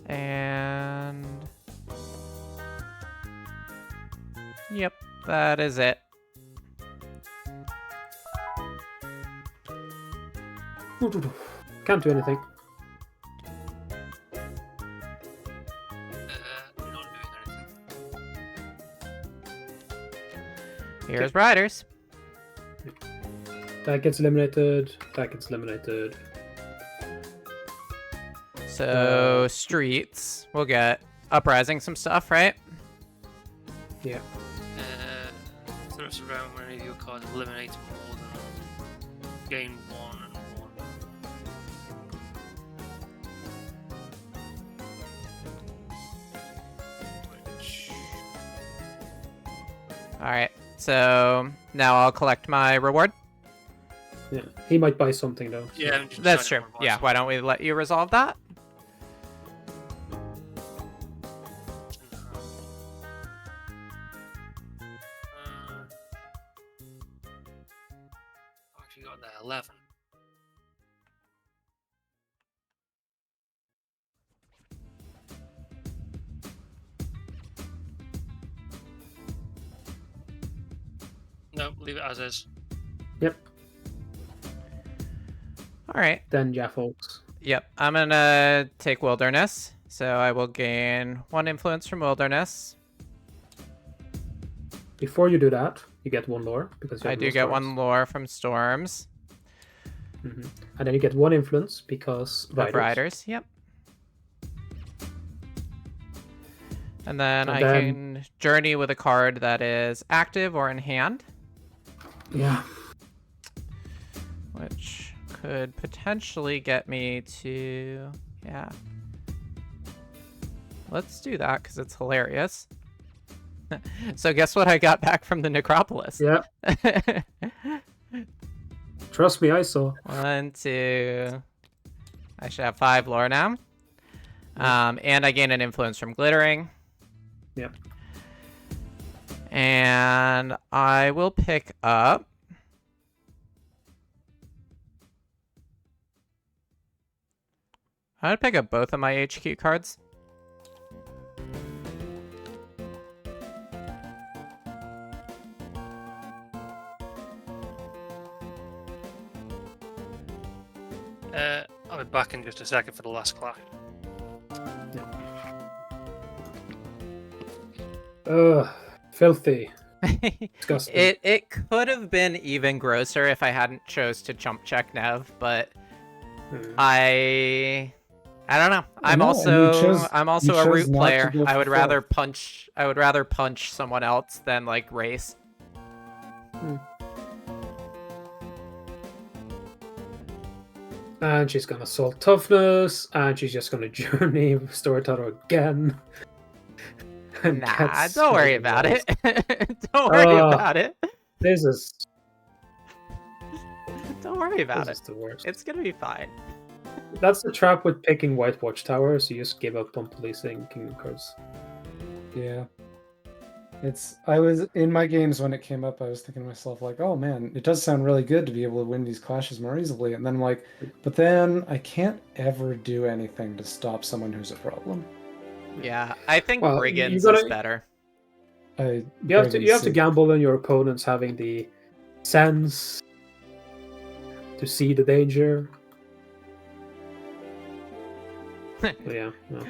And yep, that is it. Can't do anything. Not doing anything. Here's Riders. That gets eliminated. That gets eliminated. So streets, we'll get Uprising some stuff, right? Yeah. Throws around when any of your cards eliminate more than gain 1 and 1. Which All right. So now I'll collect my reward. Yeah, he might buy something though. So. Yeah, I'm just That's true. deciding what Yeah. Why don't we let you resolve that? Actually got there 11. No, leave it as is. Yep. All right. Then Jaffles. Yep. I'm gonna take wilderness, so I will gain 1 influence from wilderness. Before you do that, you get 1 lore because you I have do no get storms. 1 lore from storms. And then you get 1 influence because Of riders. Yep. And then And I then- can journey with a card that is active or in hand, Yeah. which could potentially get me to, yeah. Let's do that because it's hilarious. So guess what I got back from the necropolis? Yeah. Trust me, I saw. 1, 2. I should have 5 lore now. And I gain an influence from glittering. Yep. And I will pick up. I'd pick up both of my HQ cards. I'll be back in just a second for the last clash. Ugh, filthy. Disgusting. It could have been even grosser if I hadn't chose to chump check Nev, but I don't know. I'm know, and I'm you also a chose root not to player. go I for would rather punch someone else than like race. And she's gonna assault toughness, and she's just gonna journey storyteller again. And Nah, gets don't worry really about it. lost. Don't worry about it. This is Don't worry about this it. is the worst. It's gonna be fine. That's the trap with picking White Watchtowers. You just give up on policing Kingdom Cards. Yeah. I was in my games when it came up, I was thinking to myself, like, oh man, it does sound really good to be able to win these clashes more easily. And then I'm like, but then I can't ever do anything to stop someone who's a problem. Yeah, I think Well, Brigands you gotta- is better. You You have to gamble on your opponents having the sense to see the danger. Yeah, no.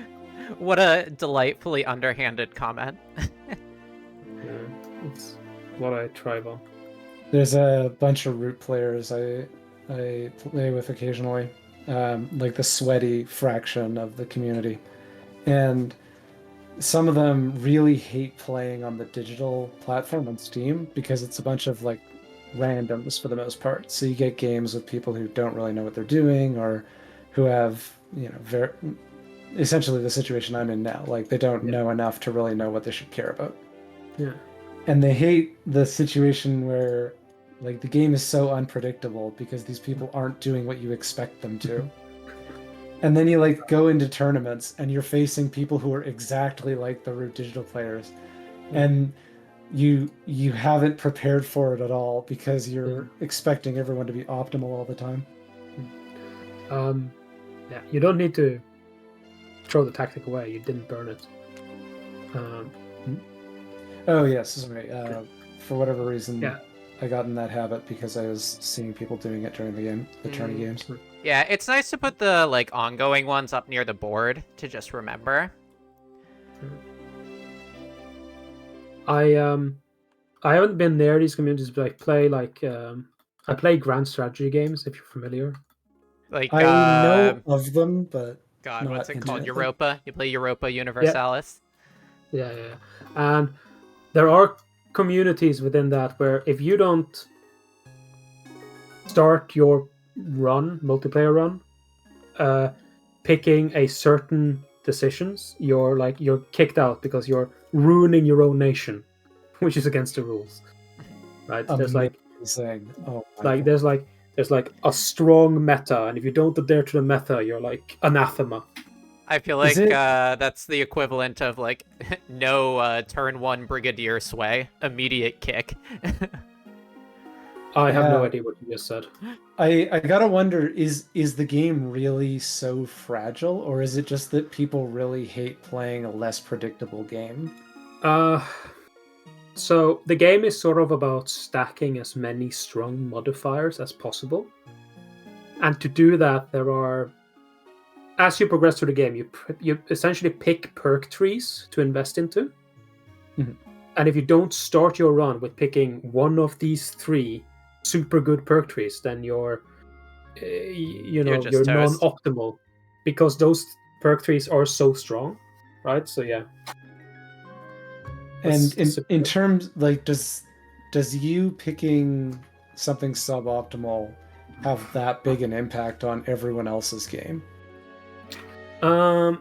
What a delightfully underhanded comment. Yeah, it's what I thrive on. There's a bunch of root players I play with occasionally, like the sweaty fraction of the community, and some of them really hate playing on the digital platform on Steam because it's a bunch of like randoms for the most part. So you get games with people who don't really know what they're doing or who have, essentially the situation I'm in now. Like they don't know enough to really know what they should care about. Yeah. And they hate the situation where like the game is so unpredictable because these people aren't doing what you expect them to. And then you like go into tournaments and you're facing people who are exactly like the root digital players. And you haven't prepared for it at all because you're expecting everyone to be optimal all the time. Yeah, you don't need to throw the tactic away. You didn't burn it. Oh yes, sorry. For whatever reason, Yeah. I got in that habit because I was seeing people doing it during the tourney games. Yeah, it's nice to put the like ongoing ones up near the board to just remember. I haven't been near these communities, but I play grand strategy games. If you're familiar, Like I know of them, but God, not what's it called? intimately. Europa. You play Europa Universalis. yeah, and there are communities within that where if you don't start your multiplayer run, picking a certain decisions, you're kicked out because you're ruining your own nation. which is against the rules. Right? There's like Amazing. Oh my like there's like a strong meta, and if you don't adhere to the meta, you're like anathema. I feel Is like it- that's the equivalent of like no turn 1 Brigadier sway, immediate kick. I have no Yeah. idea what you just said. I gotta wonder, is the game really so fragile, or is it just that people really hate playing a less predictable game? So the game is sort of about stacking as many strong modifiers as possible, and to do that, there are, as you progress through the game, you essentially pick perk trees to invest into. Mhm. And if you don't start your run with picking one of these 3 super good perk trees, then you're just you're toast. non-optimal, because those perk trees are so strong, right? So yeah. And That's in terms, like, does you picking something suboptimal have that big an impact on everyone else's game? I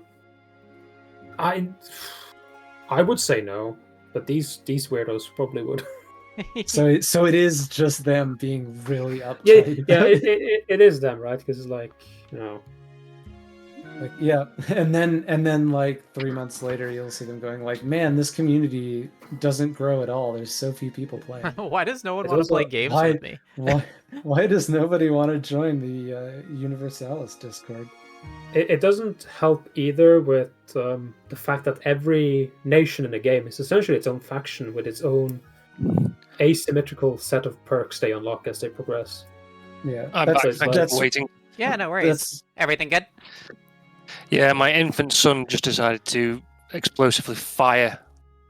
would say no, but these weirdos probably would. So it is just them being really Yeah, uptight. yeah, it is them, right? Because it's like, Like, yeah, and then like 3 months later, you'll see them going like, "Man, this community doesn't grow at all. There's so few people playing. Why does no one It's want to play also- games why- with me? Why does nobody want to join the Universalis Discord?" it doesn't help either with the fact that every nation in the game is essentially its own faction with its own asymmetrical set of perks they unlock as they progress. Yeah, I'm that's- back. Thank you that's- for waiting. Yeah, no worries. That's Everything good? Yeah, my infant son just decided to explosively fire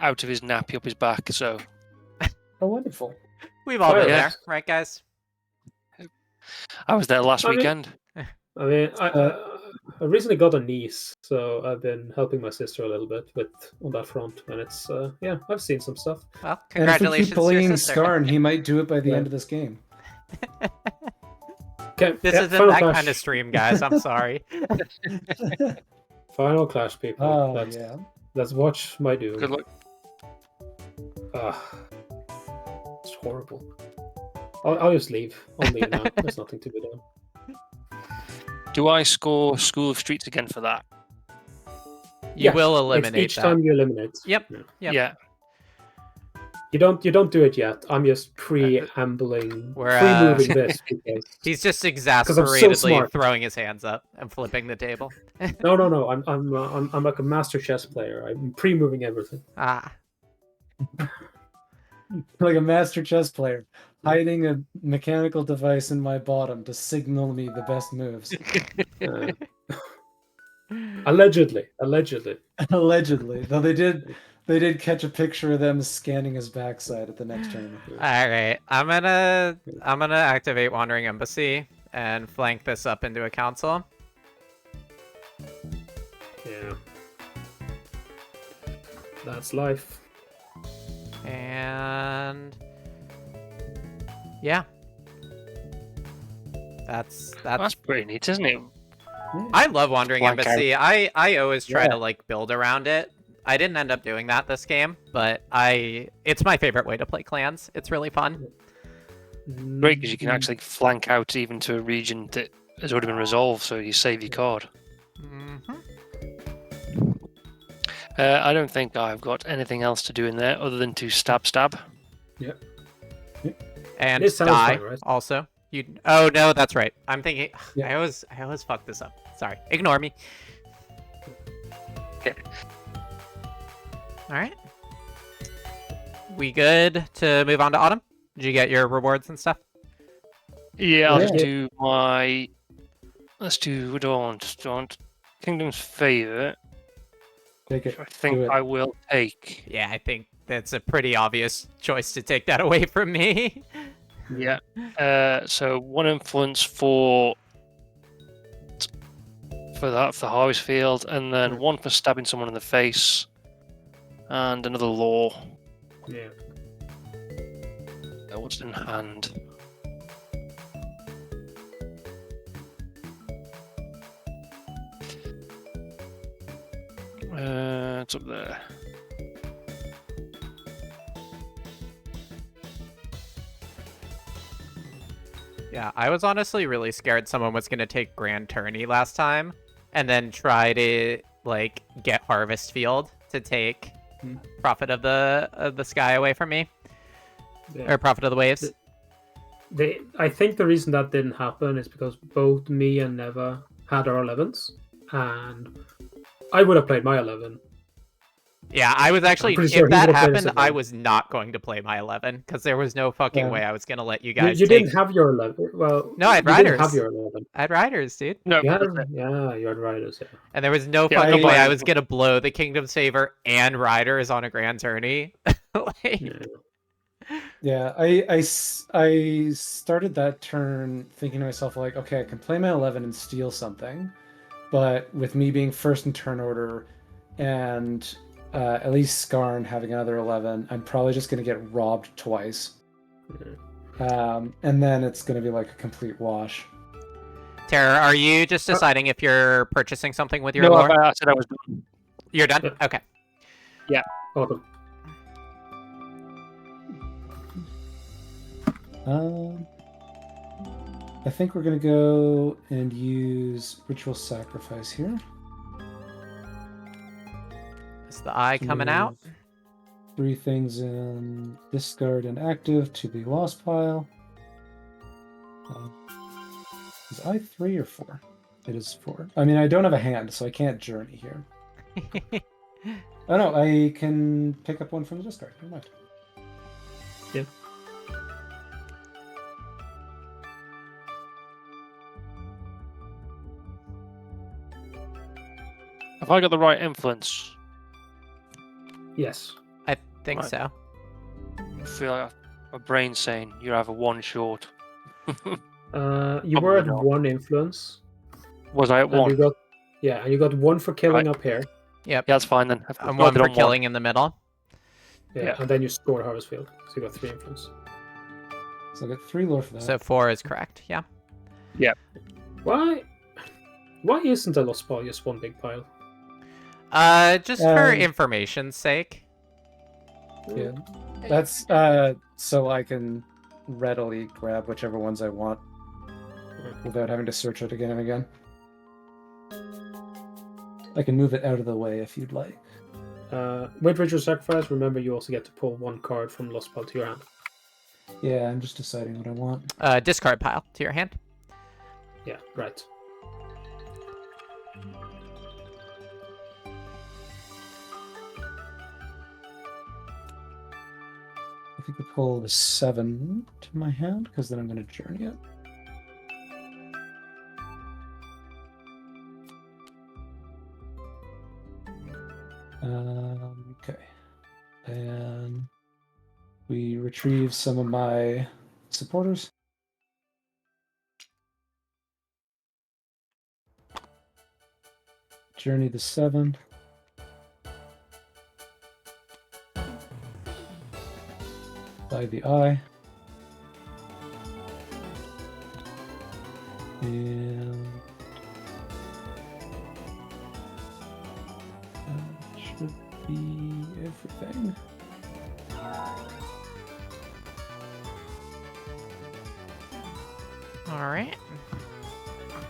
out of his nappy up his back. So oh, wonderful. We've all been Yeah. there, right, guys? I was there last I mean- weekend. I mean, I recently got a niece, so I've been helping my sister a little bit on that front, and it's yeah, I've seen some stuff. Well, And if we congratulations keep to your bullying sister. Skarn, he might do it by the Yeah. end of this game. Okay, This yeah, isn't Final that Clash. kind of stream, guys. I'm sorry. Final Clash, people. Oh let's, yeah. let's watch my doom. Good luck. It's horrible. I'll just leave. I'll leave now. There's nothing to be done. Do I score School of Streets again for that? You Yes, will it's eliminate each that. time you eliminate. Yep. Yeah. Yep. Yeah. You don't do it yet. I'm just preambling, We're, pre-moving this because He's just I'm so exasperatedly smart. throwing his hands up and flipping the table. no. I'm like a master chess player. I'm pre-moving everything. Ah. Like a master chess player, hiding a mechanical device in my bottom to signal me the best moves. Allegedly. Allegedly, though they did catch a picture of them scanning his backside at the next tournament. All right. I'm gonna activate Wandering Embassy and flank this up into a council. Yeah. That's life. And yeah. That's pretty neat, isn't it? I love Wandering Flank Embassy. I always try Yeah. to like build around it. I didn't end up doing that this game, but it's my favorite way to play clans. It's really fun. Great, because you can actually flank out even to a region that has already been resolved, so you save your card. Mhm. I don't think I've got anything else to do in there other than to stab. And It sounds die fun, right? also. Oh no, that's right. I'm thinking Yeah. I always fuck this up. Sorry. Ignore me. Yeah. All right. We good to move on to autumn? Did you get your rewards and stuff? Yeah, I'll just Yeah. do my. Let's do. What do I want? Do I want Kingdom's Favour? Take it. I think Do it. I will take. Yeah, I think that's a pretty obvious choice to take that away from me. Yeah. So one influence for that, for the harvest field, and then one for stabbing someone in the face, and another law. Yeah. What's in hand? It's up there. Yeah, I was honestly really scared someone was gonna take Grand Tourney last time, and then try to like get Harvest Field to take Prophet of the Sky away from me, or Prophet of the Waves. I think the reason that didn't happen is because both me and Neva had our 11s, and I would have played my 11. Yeah, I was actually, pretty sure if he that would've played happened, his I 11. was not going to play my 11, because there was no fucking Yeah. way I was going to let you guys You take... didn't have your 11. Well, No, I had you didn't have Riders. your 11. I had Riders, dude. No, You had, yeah, you had Riders, yeah. And there was no Yeah, fucking no, way but- I was going to blow the Kingdom's Favor and Riders on a Grand Tourney. Like, Yeah, I started that turn thinking to myself, like, okay, I can play my 11 and steal something, but with me being first in turn order and at least Skarn having another 11, I'm probably just going to get robbed twice. And then it's going to be like a complete wash. Tara, are you just deciding if you're purchasing something with your No, lore? I said I was done. You're done? Yeah. Okay. Awesome. I think we're going to go and use Ritual Sacrifice here. Is the eye coming out? Move 3 things in discard and active to the lost pile. Is I 3 or 4? It is 4. I mean, I don't have a hand, so I can't journey here. Oh no, I can pick up one from the discard. Never mind. Yeah. Have I got the right influence? Yes. I think Right. so. I feel like my brain's saying you're either one short. You Probably were at not. 1 influence. Was I at And one? you got, and you got 1 for killing Right. up here. Yep. Yeah, that's fine then. I've And got one it for on killing in the middle. Yeah, and then you scored Harvest Field. So you got 3 influence. So I got 3 lore for that. So 4 is correct, yeah. Why isn't a lost pile just one big pile? Just for Um, information's sake. Yeah. That's so I can readily grab whichever ones I want without having to search it again and again. I can move it out of the way if you'd like. With Ritual Sacrifice, remember you also get to pull 1 card from lost pile to your hand. Yeah, I'm just deciding what I want. Discard pile to your hand. Yeah, right. I think I pull the 7 to my hand because then I'm going to journey it. Okay. And we retrieve some of my supporters. Journey the 7. By the eye. And that should be everything. Alright.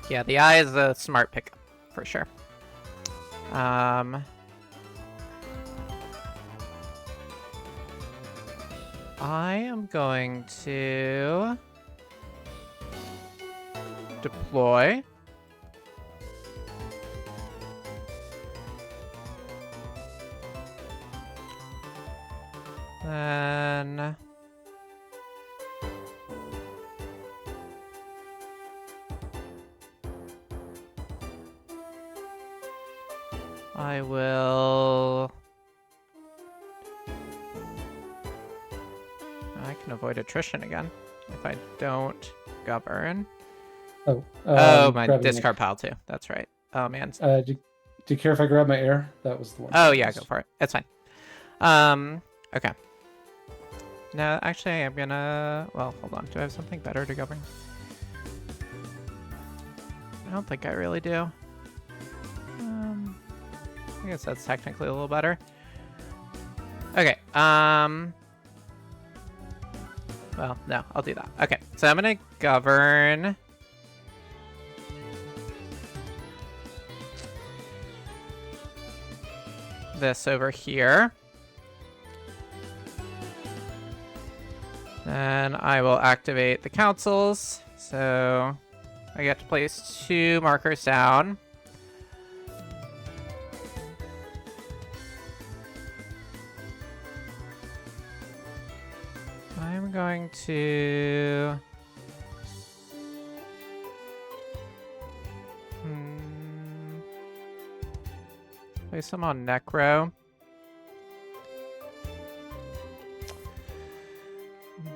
Yeah, the eye is a smart pickup, for sure. I am going to deploy. Then I will... I can avoid attrition again if I don't govern. Oh, My grabbing discard pile too. That's right. Oh man. Do you care if I grab my air? That was the one. Oh yeah, go for it. It's fine. Okay. No, actually, I'm gonna. Well, hold on. Do I have something better to govern? I don't think I really do. I guess that's technically a little better. Okay. Well, no, I'll do that. Okay, so I'm gonna govern. This over here. Then I will activate the councils. So I get to place 2 markers down. I'm going to... place them on Necro.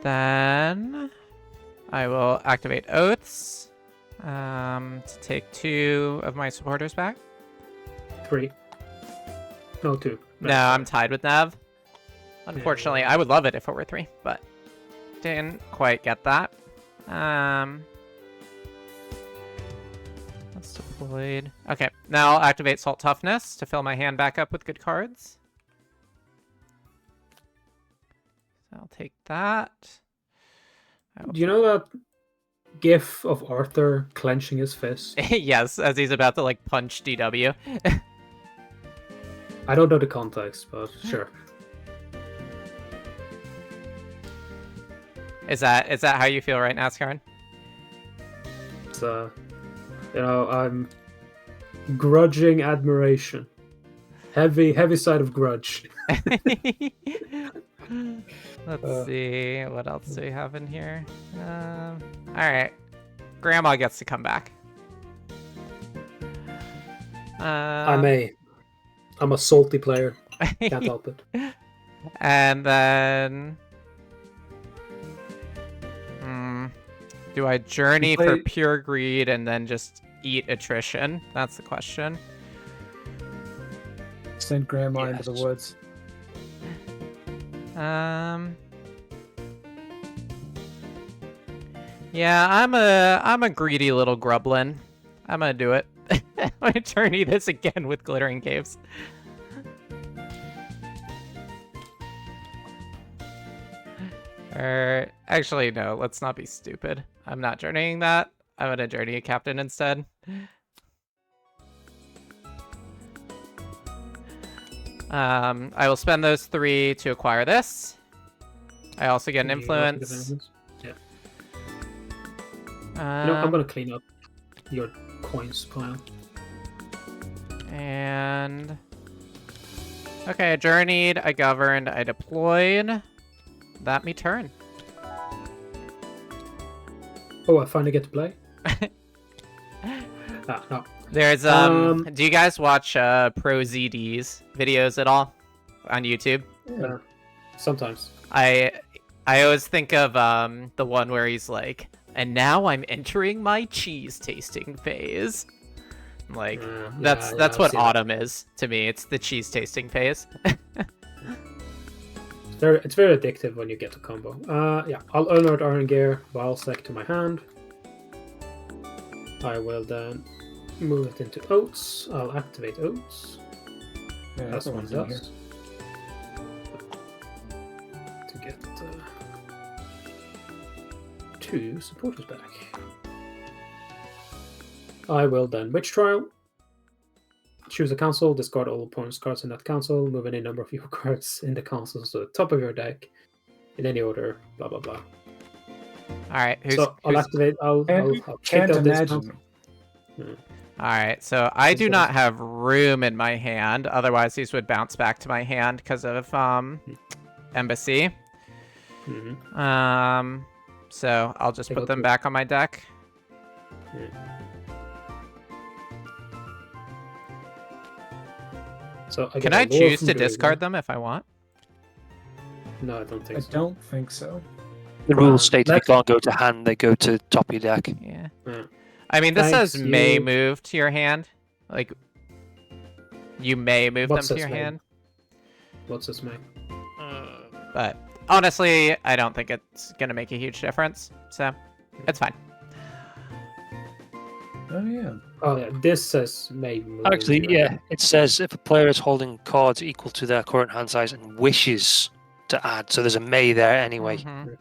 Then I will activate Oaths to take 2 of my supporters back. 3. No, 2. No, I'm tied with Nev. Unfortunately, I would love it if it were 3, but didn't quite get that. That's deployed. Okay, now I'll activate Salt Toughness to fill my hand back up with good cards. So I'll take that. Do you know that gif of Arthur clenching his fist? Yes, as he's about to like punch DW. I don't know the context, but sure. Is that how you feel right now, Skarn? It's I'm grudging admiration. Heavy side of grudge. Let's see, what else do we have in here? Alright. Grandma gets to come back. I'm a salty player. Can't help it. And then... do I journey for pure greed and then just eat attrition? That's the question. Send Grandma into the woods. Yeah, I'm a greedy little grublin. I'm gonna do it. I'm gonna journey this again with Glittering Caves. Actually, no, let's not be stupid. I'm not journeying that. I'm gonna journey a captain instead. I will spend those 3 to acquire this. I also get an influence. Yeah. I'm gonna clean up your coins pile. And okay, I journeyed, I governed, I deployed. That me turn. Oh, I finally get to play. No. There's do you guys watch Pro ZD's videos at all on YouTube? Yeah. Sometimes. I always think of the one where he's like, and now I'm entering my cheese tasting phase. Like that's what autumn is to me. It's the cheese tasting phase. It's very addictive when you get a combo. Yeah, I'll unearth Iron Gear while select to my hand. I will then move it into Oats. I'll activate Oats. Yeah, That's what it in here. does. To get 2 supporters back. I will then Witch Trial. Choose a council, discard all opponent's cards in that council, move any number of your cards in the council to the top of your deck, in any order, blah blah blah. Alright, I'll activate, I'll Can't take out this imagine. Alright, so I do not have room in my hand, otherwise these would bounce back to my hand because of Embassy. Mm-hmm. So I'll just put them back on my deck. Yeah. So Can I choose to discard them if I want? No, I don't think I so. don't think so. The rules state they can't go to hand, they go to top of your deck. Yeah. Yeah. I mean, this Thanks, says may you. move to your hand. Like, you may move What them to says your may? hand. What's this make? But honestly, I don't think it's going to make a huge difference. So, it's fine. Oh yeah. Oh yeah, this says may move. Actually, yeah, it says if a player is holding cards equal to their current hand size and wishes to add, so there's a may there anyway. Mhm.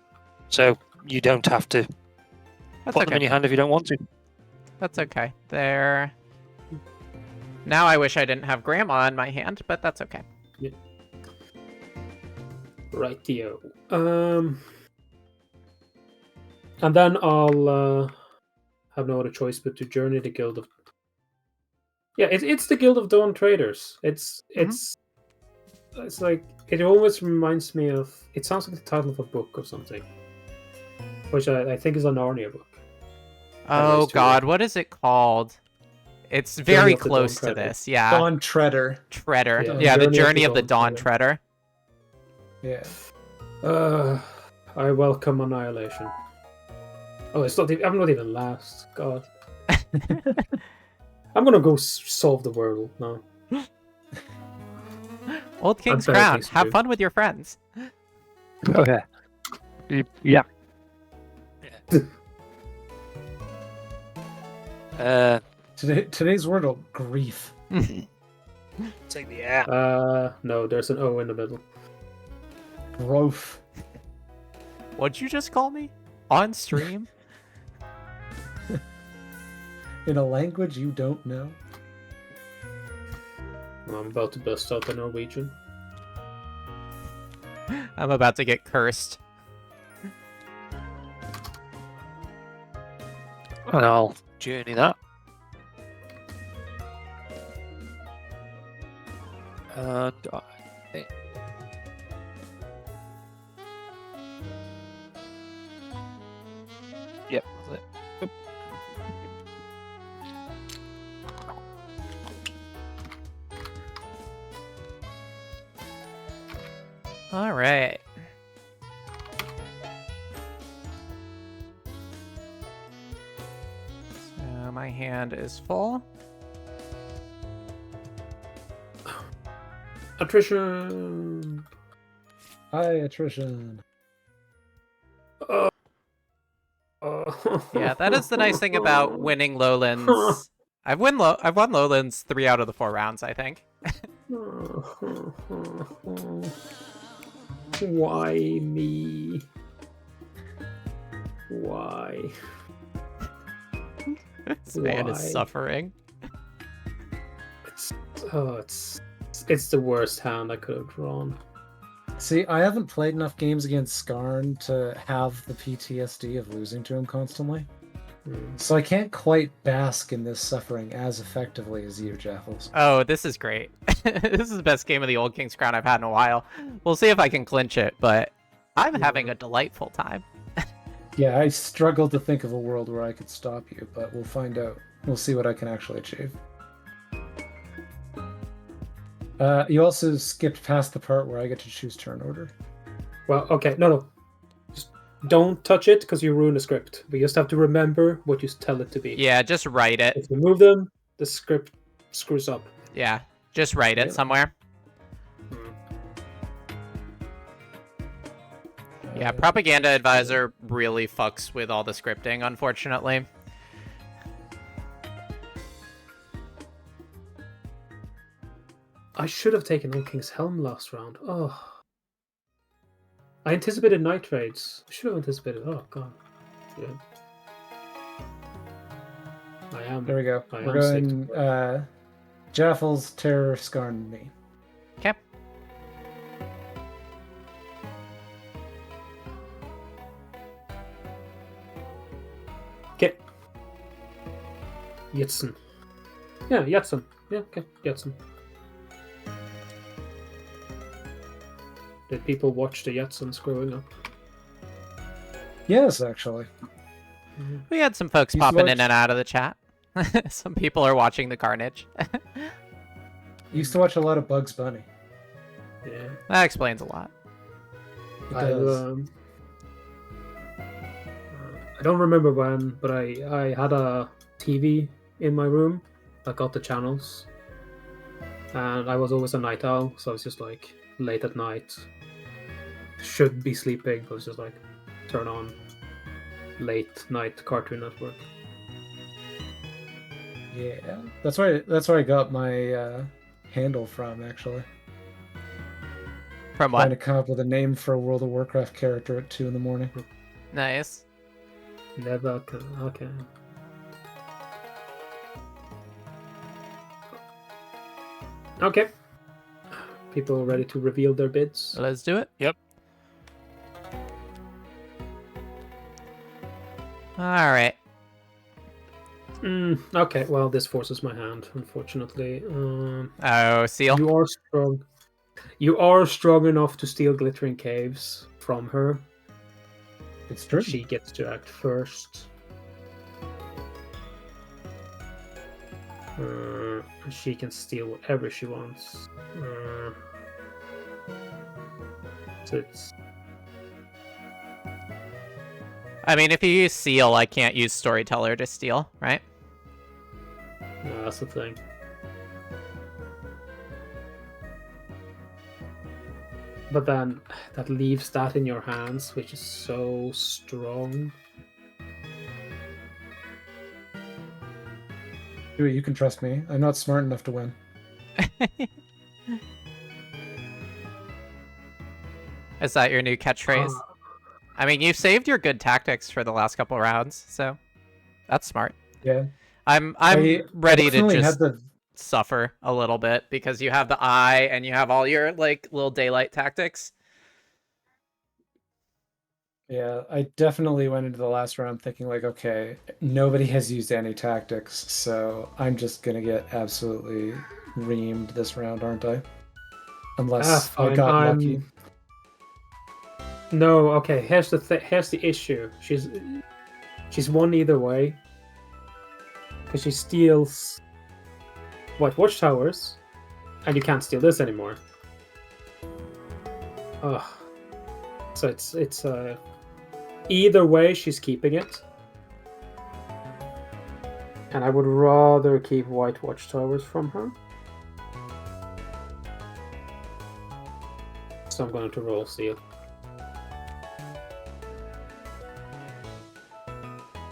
So you don't have to That's put them in okay. your hand if you don't want to. That's okay. There. Now I wish I didn't have Grandma in my hand, but that's okay. Rightio. And then I'll have no other choice but to journey the Guild of. Yeah, it's the Guild of Dawn Traders. It's like it always reminds me of. It sounds like the title of a book or something, which I think is a Narnia book. Oh God, what is it called? It's very close to this. Yeah. Dawn Treader. Treader. Yeah, Yeah, the Journey Journey of the Dawn Treader. Yeah. I welcome annihilation. Oh, it's not. I'm not even last. God. I'm gonna go solve the world now. Old King's better Crown. things to Have do. fun with your friends. Oh yeah. Yeah. Today's word will grief. Take the air. No, there's an O in the middle. Growth. What'd you just call me? On stream? In a language you don't know. I'm about to bust out the Norwegian. I'm about to get cursed. And I'll journey that. And yep, that's it. All right. So my hand is full. Attrition. Hi, attrition. Yeah, that is the nice thing about winning Lowlands. I've won Lowlands 3 out of the 4 rounds, I think. Why me? Why? This man is Why? suffering. It's the worst hand I could have drawn. See, I haven't played enough games against Skarn to have the PTSD of losing to him constantly. So I can't quite bask in this suffering as effectively as you, Jaffles. Oh, this is great. This is the best game of the Old King's Crown I've had in a while. We'll see if I can clinch it, but I'm having a delightful time. Yeah, I struggled to think of a world where I could stop you, but we'll find out. We'll see what I can actually achieve. You also skipped past the part where I get to choose turn order. Well, okay, no. Just don't touch it because you ruin the script. We just have to remember what you tell it to be. Yeah, just write it. If you move them, the script screws up. Yeah, just write it somewhere. Yeah, Propaganda Advisor really fucks with all the scripting, unfortunately. I should have taken Old King's Helm last round. Oh. I anticipated night trades. I should have anticipated. Oh, God. Yeah. I am. There we go. I We're am going Jaffles, Terror, Skarn, me. Okay. Okay. Jetson. Yeah, Jetson. Yeah, okay. Jetson. Did people watch the Jetsons growing up? Yes, actually. We had some folks He's popping in watched- and out of the chat. Some people are watching the carnage. Used to watch a lot of Bugs Bunny. Yeah. That explains a lot. It I does. don't remember when, but I had a TV in my room that got the channels, and I was always a night owl, so I was just like late at night, should be sleeping, but was just like turn on late night Cartoon Network. Yeah, that's where I got my handle from, actually. From Trying what? to come up with a name for a World of Warcraft character at 2 in the morning. Nice. Nevakanezah. Okay. Okay. People ready to reveal their bids? Let's do it. Yep. All right. Okay, well, this forces my hand, unfortunately. Oh, seal. You are strong. You are strong enough to steal Glittering Caves from her. It's true. She gets to act first. She can steal whatever she wants. So it's... I mean, if you use seal, I can't use storyteller to steal, right? No, that's the thing. But then that leaves that in your hands, which is so strong. You can trust me. I'm not smart enough to win. Is that your new catchphrase? I mean, you saved your good tactics for the last couple rounds, so that's smart. Yeah. I'm I ready to definitely just had the suffer a little bit because you have the eye and you have all your like little daylight tactics. Yeah, I definitely went into the last round thinking like, okay, nobody has used any tactics, so I'm just gonna get absolutely reamed this round, aren't I? Unless I Fine. got lucky. No, okay. Here's the issue. She's won either way because she steals White Watchtowers, and you can't steal this anymore. Ugh. So it's either way she's keeping it, and I would rather keep White Watchtowers from her. So I'm going to roll seal.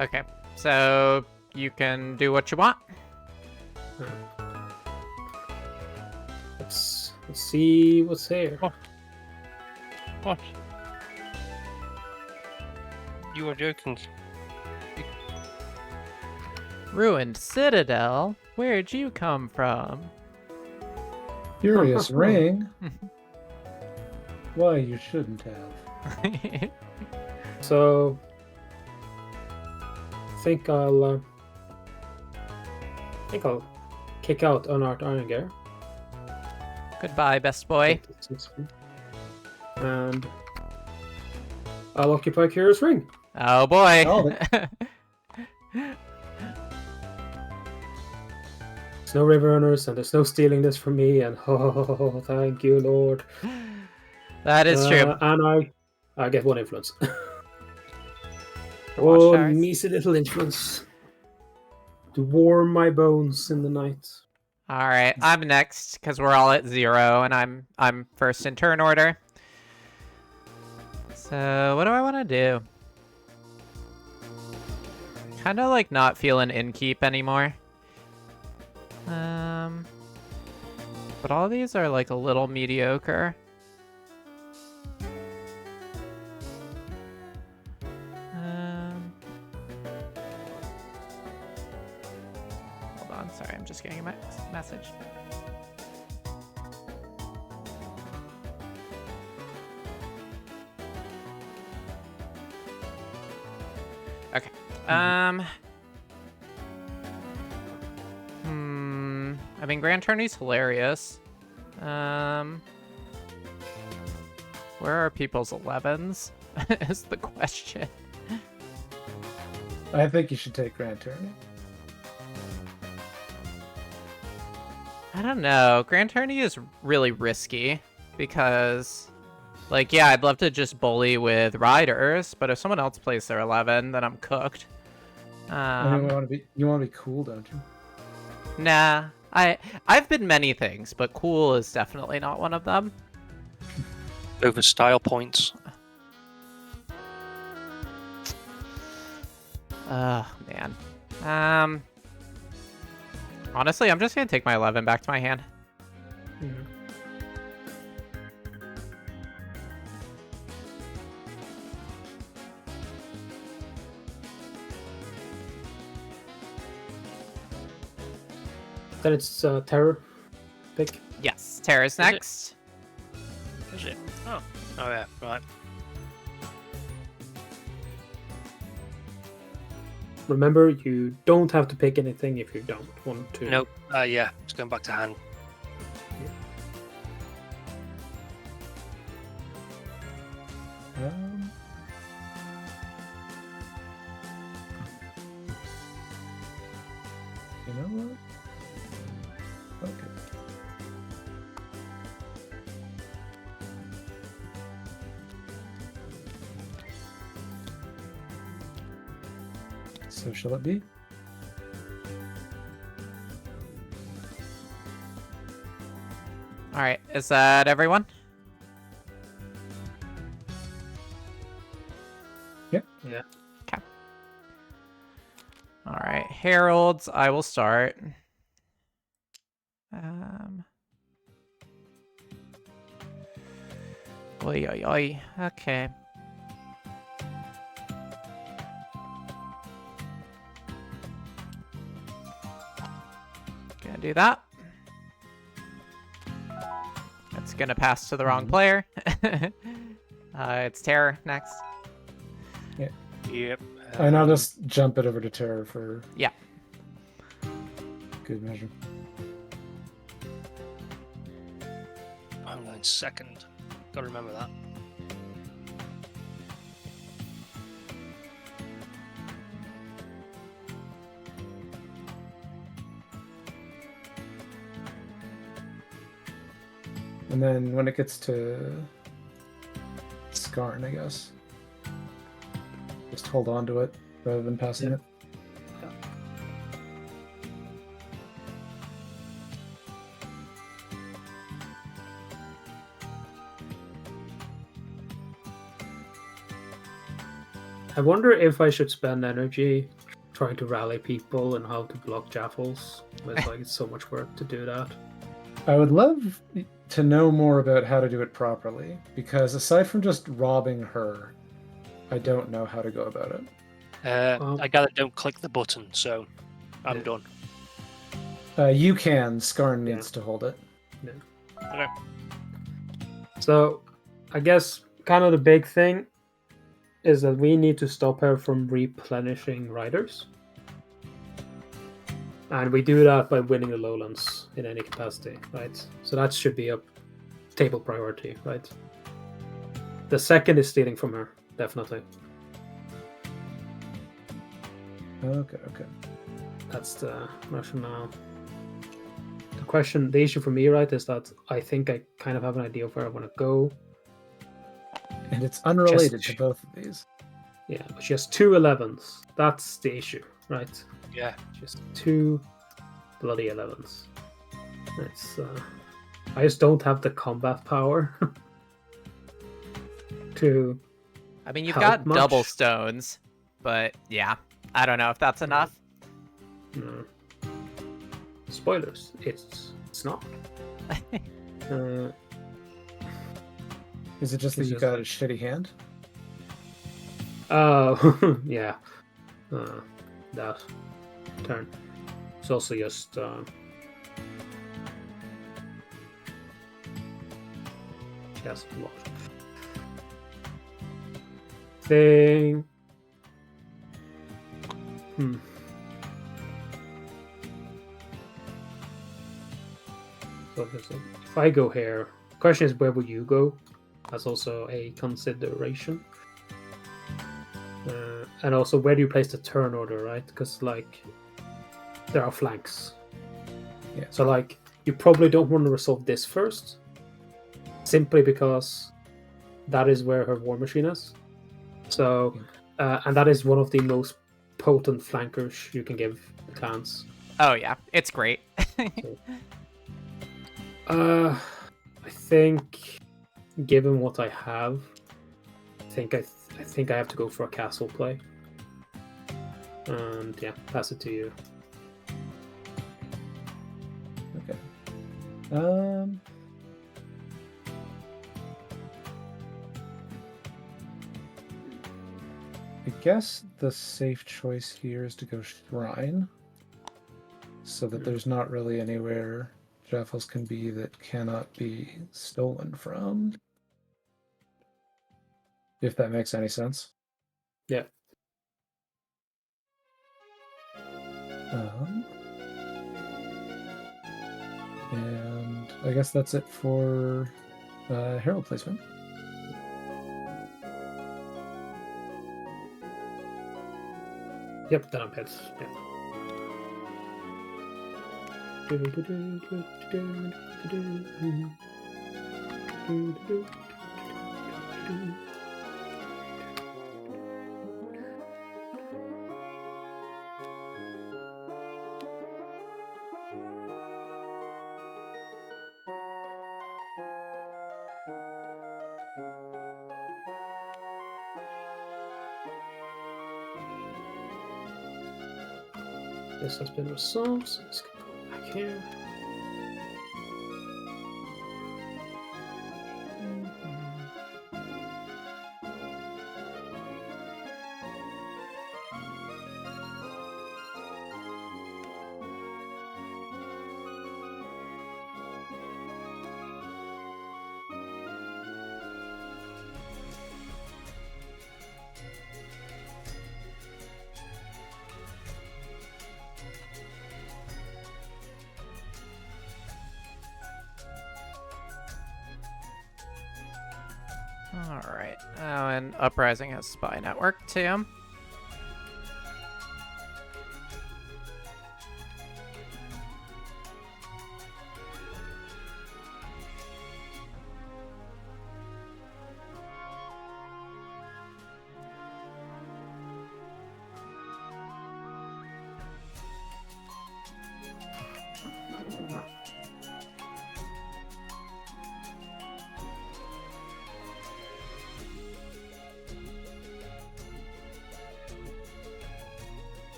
Okay, so you can do what you want. Let's see what's here. What? You are joking. Ruined Citadel? Where'd you come from? Furious Ring? Why, you shouldn't have. So I think I'll kick out Unart Irongear. Goodbye, best boy. And I'll occupy Curious Ring. Oh boy. Oh, There's no River Runners and there's no stealing this from me, and oh, thank you, Lord. That is true. And I get one influence. Watch Oh, towers. measly little influence. To warm my bones in the night. All right, I'm next because we're all at 0, and I'm first in turn order. So what do I want to do? Kind of like not feeling Innkeep anymore. But all these are like a little mediocre. Hold on, sorry, I'm just getting a message. Okay. I mean, Grand Tourney's hilarious. Where are people's 11s? Is the question. I think you should take Grand Tourney. I don't know. Grand Tourney is really risky because, like, yeah, I'd love to just bully with riders, but if someone else plays their 11, then I'm cooked. I mean, you want to be cool, don't you? Nah, I've been many things, but cool is definitely not one of them. Over style points. Oh man. Honestly, I'm just gonna take my 11 back to my hand. Then it's terror pick. Yes, Tara's it? next. Is it? Oh yeah, right. Remember, you don't have to pick anything if you don't want to. Nope. Yeah, it's going back to hand. You know what? Okay. So shall it be? All right, is that everyone? Yep. Yeah. Okay. All right, heralds. I will start. Oi, oi, oi. Okay. Gonna do that. It's gonna pass to the wrong player. It's Terror next. Yep. And I'll just jump it over to Terror for Yeah. good measure. I'm going second. Gotta remember that. And then when it gets to Skarn, I guess, just hold on to it rather than passing it. I wonder if I should spend energy trying to rally people and how to block Jaffles. It's like it's so much work to do that. I would love to know more about how to do it properly, because aside from just robbing her, I don't know how to go about it. I gather don't click the button, so I'm Yeah. done. You can. Skarn needs to hold it. Okay. So, I guess kind of the big thing is that we need to stop her from replenishing riders. And we do that by winning the lowlands in any capacity, right? So that should be a table priority, right? The second is stealing from her, definitely. Okay. That's the rationale. The issue for me, right, is that I think I kind of have an idea of where I want to go. And it's unrelated to both of these. Yeah, but she has 2 11s. That's the issue, right? Yeah. Just 2 bloody 11s. It's I just don't have the combat power to. I mean, you've help got much. double stones, but yeah, I don't know if that's enough. No. Spoilers. It's not. Is it just that It's you just got like- a shitty hand? Oh, yeah. That turn. It's also just. Yes, a lot. Thing. So if I go here, the question is where will you go? That's also a consideration. And also, where do you place the turn order, right? Because, like, there are flanks. Yeah. So, like, you probably don't want to resolve this first, simply because that is where her war machine is. So, and that is one of the most potent flankers you can give the clans. Oh yeah, it's great. I think, given what I have, I think I have to go for a castle play. And yeah, pass it to you. Okay. I guess the safe choice here is to go Shrine. so that there's not really anywhere Jaffles can be that cannot be stolen from. If that makes any sense. Yeah. And I guess that's it for Herald placement. Yep, then I'm hit. Yeah. This has been resolved, so let's go back here. Alright. Oh, and Uprising has spy network too.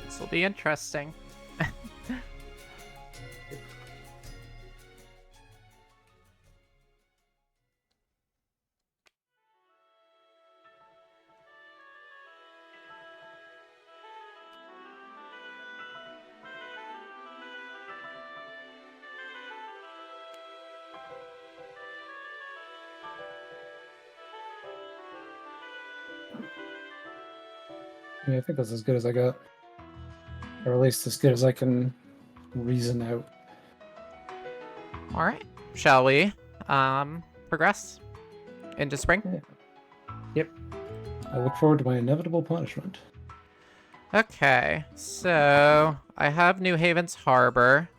This will be interesting. Yeah, I think that's as good as I got. Or at least as good as I can reason out. Alright. Shall we progress into spring? Yeah. Yep. I look forward to my inevitable punishment. Okay, so I have New Haven's Harbor.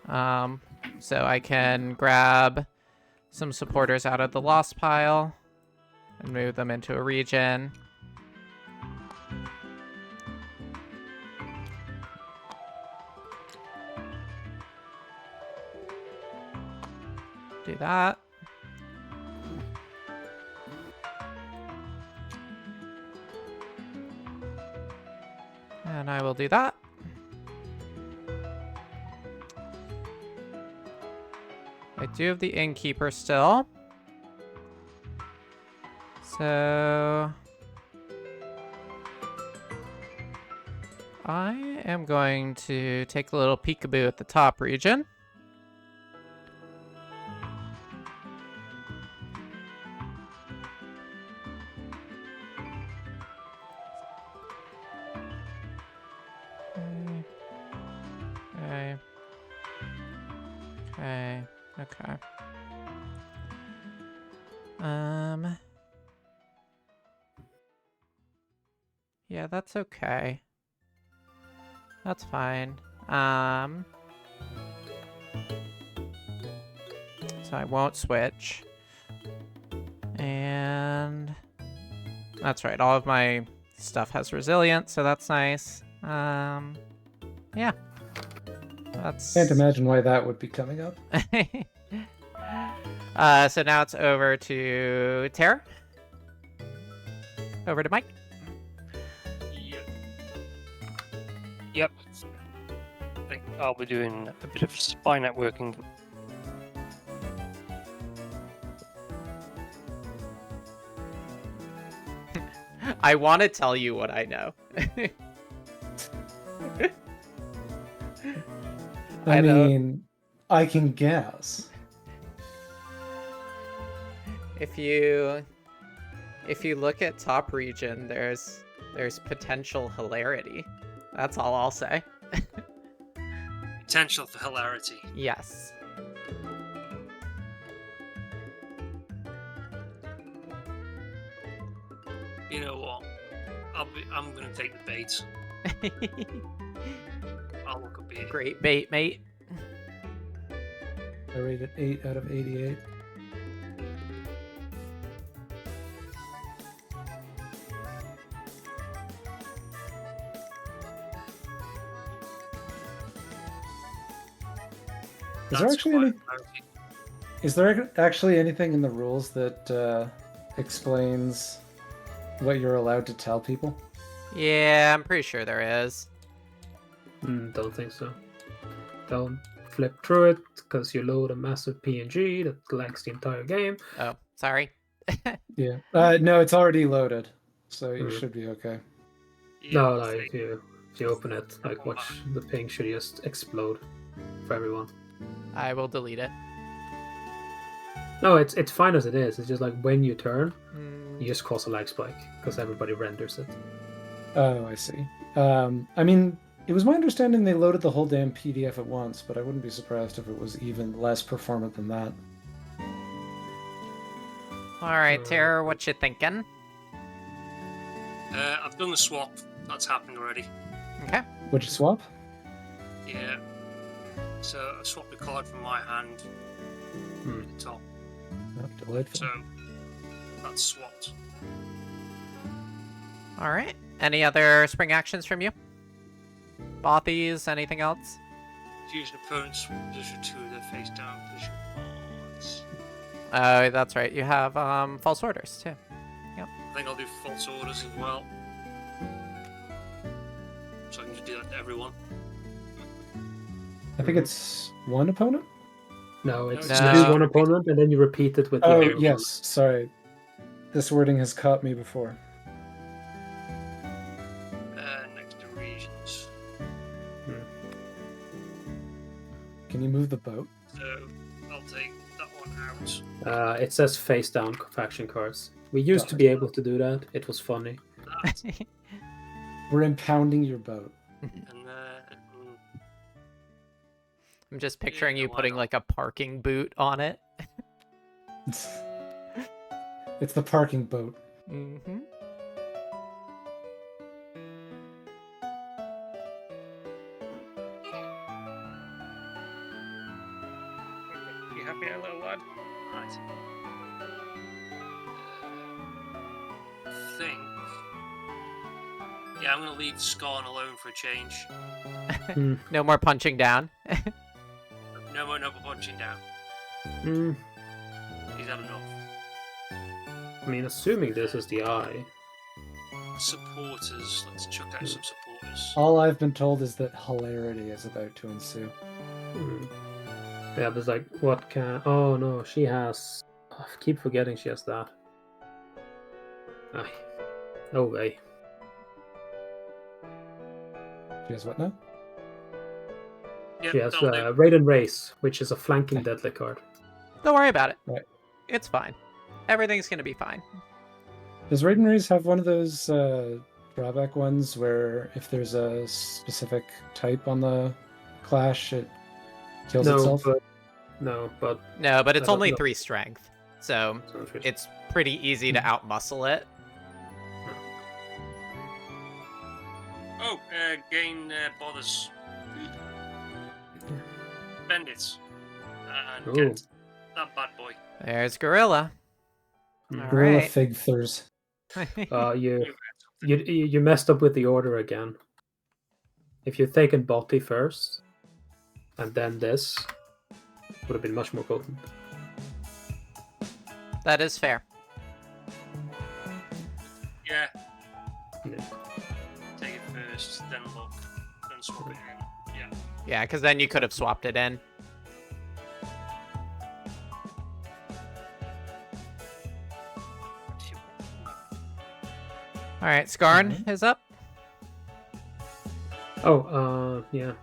So I can grab some supporters out of the lost pile and move them into a region. Do that. And I will do that. I do have the innkeeper still. So I am going to take a little peekaboo at the top region. Okay. Okay. Okay. Yeah, that's okay. That's fine. So I won't switch. And that's right. All of my stuff has resilience, so that's nice. Yeah. That's... Can't imagine why that would be coming up. So now it's over to Tara. Over to Mike. I'll be doing a bit of spy networking. I want to tell you what I know. I know. mean, I can guess. If you look at top region, there's potential hilarity. That's all I'll say. Potential for hilarity. Yes. You know what? I'm gonna take the bait. I'll look up here. Great bait, mate. I rated 8 out of 88. Is there actually anything in the rules that explains what you're allowed to tell people? Yeah, I'm pretty sure there is. Don't think so. Don't flip through it because you load a massive PNG that lags the entire game. Oh, sorry. Yeah. No, it's already loaded, so you should be okay. Yeah, No, like if you open it, like watch the ping should just explode for everyone. I will delete it. No, it's fine as it is. It's just like when you turn, Mm, you just cause a lag spike because everybody renders it. Oh, I see. I mean, it was my understanding they loaded the whole damn PDF at once, but I wouldn't be surprised if it was even less performant than that. All right, Terror, what you thinking? I've done the swap. That's happened already. Okay. Would you swap? Yeah. So I swapped the card from my hand to the top. Oh, delightful. So that's swapped. All right. Any other spring actions from you? Bothies, anything else? Use an opponent's position 2 of their face down position cards. Oh, that's right. You have false orders too. I think I'll do false orders as well. So I can just do that to everyone. I think it's one opponent? No, it's No, you it's do one opponent and then you repeat it with the Oh, other yes. Sorry. This wording has caught me before. Next to regions. Can you move the boat? So I'll take that one out. It says face down faction cards. We used to be able to do that. It was funny. That, We're impounding your boat. and then I'm just picturing Yeah, you why putting not? like a parking boot on it. It's the parking boat. Mm-hmm. you happy now, little lad? Right. I think. Yeah, I'm gonna leave Skarn alone for a change. No more punching down. No more punching down. Mm, He's had enough. I mean, assuming this is the eye. Supporters. Let's chuck out some supporters. All I've been told is that hilarity is about to ensue. Yeah, but it's like, what can... Oh, no, she has... I keep forgetting she has that. Aye. No way. She has what now? Yep, She has that'll do. Raid and Race, which is a flanking deadly card. Don't worry about it. Right. It's fine. Everything's gonna be fine. Does Raid and Raise have one of those drawback ones where if there's a specific type on the clash, it kills itself? No, but No, but it's I don't only know. 3 strength, so it's it's pretty easy to outmuscle it. Oh, gain bothers. Bandits. And Ooh. get that bad boy. There's Gorilla. Gorilla Alright. Fig Thurs. you messed up with the order again. If you'd taken Botti first, and then this, would have been much more potent. That is fair. Yeah, Yeah. take it first, then look, then swap it in. Yeah. Yeah, because then you could have swapped it in. All right, Skarn is up. Oh, yeah.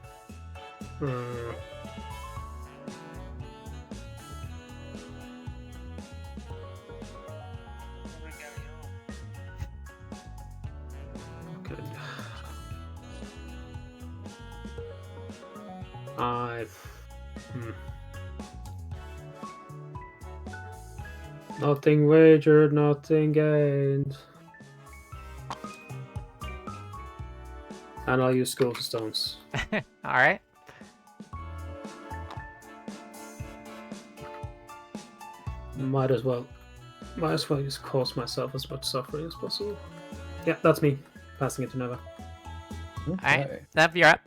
Okay. Nothing wagered, nothing gained. And I'll use Scroll to Stones. All right. Might as well just cause myself as much suffering as possible. Yeah, that's me. Passing it to Neva. All right. Nev, you're up.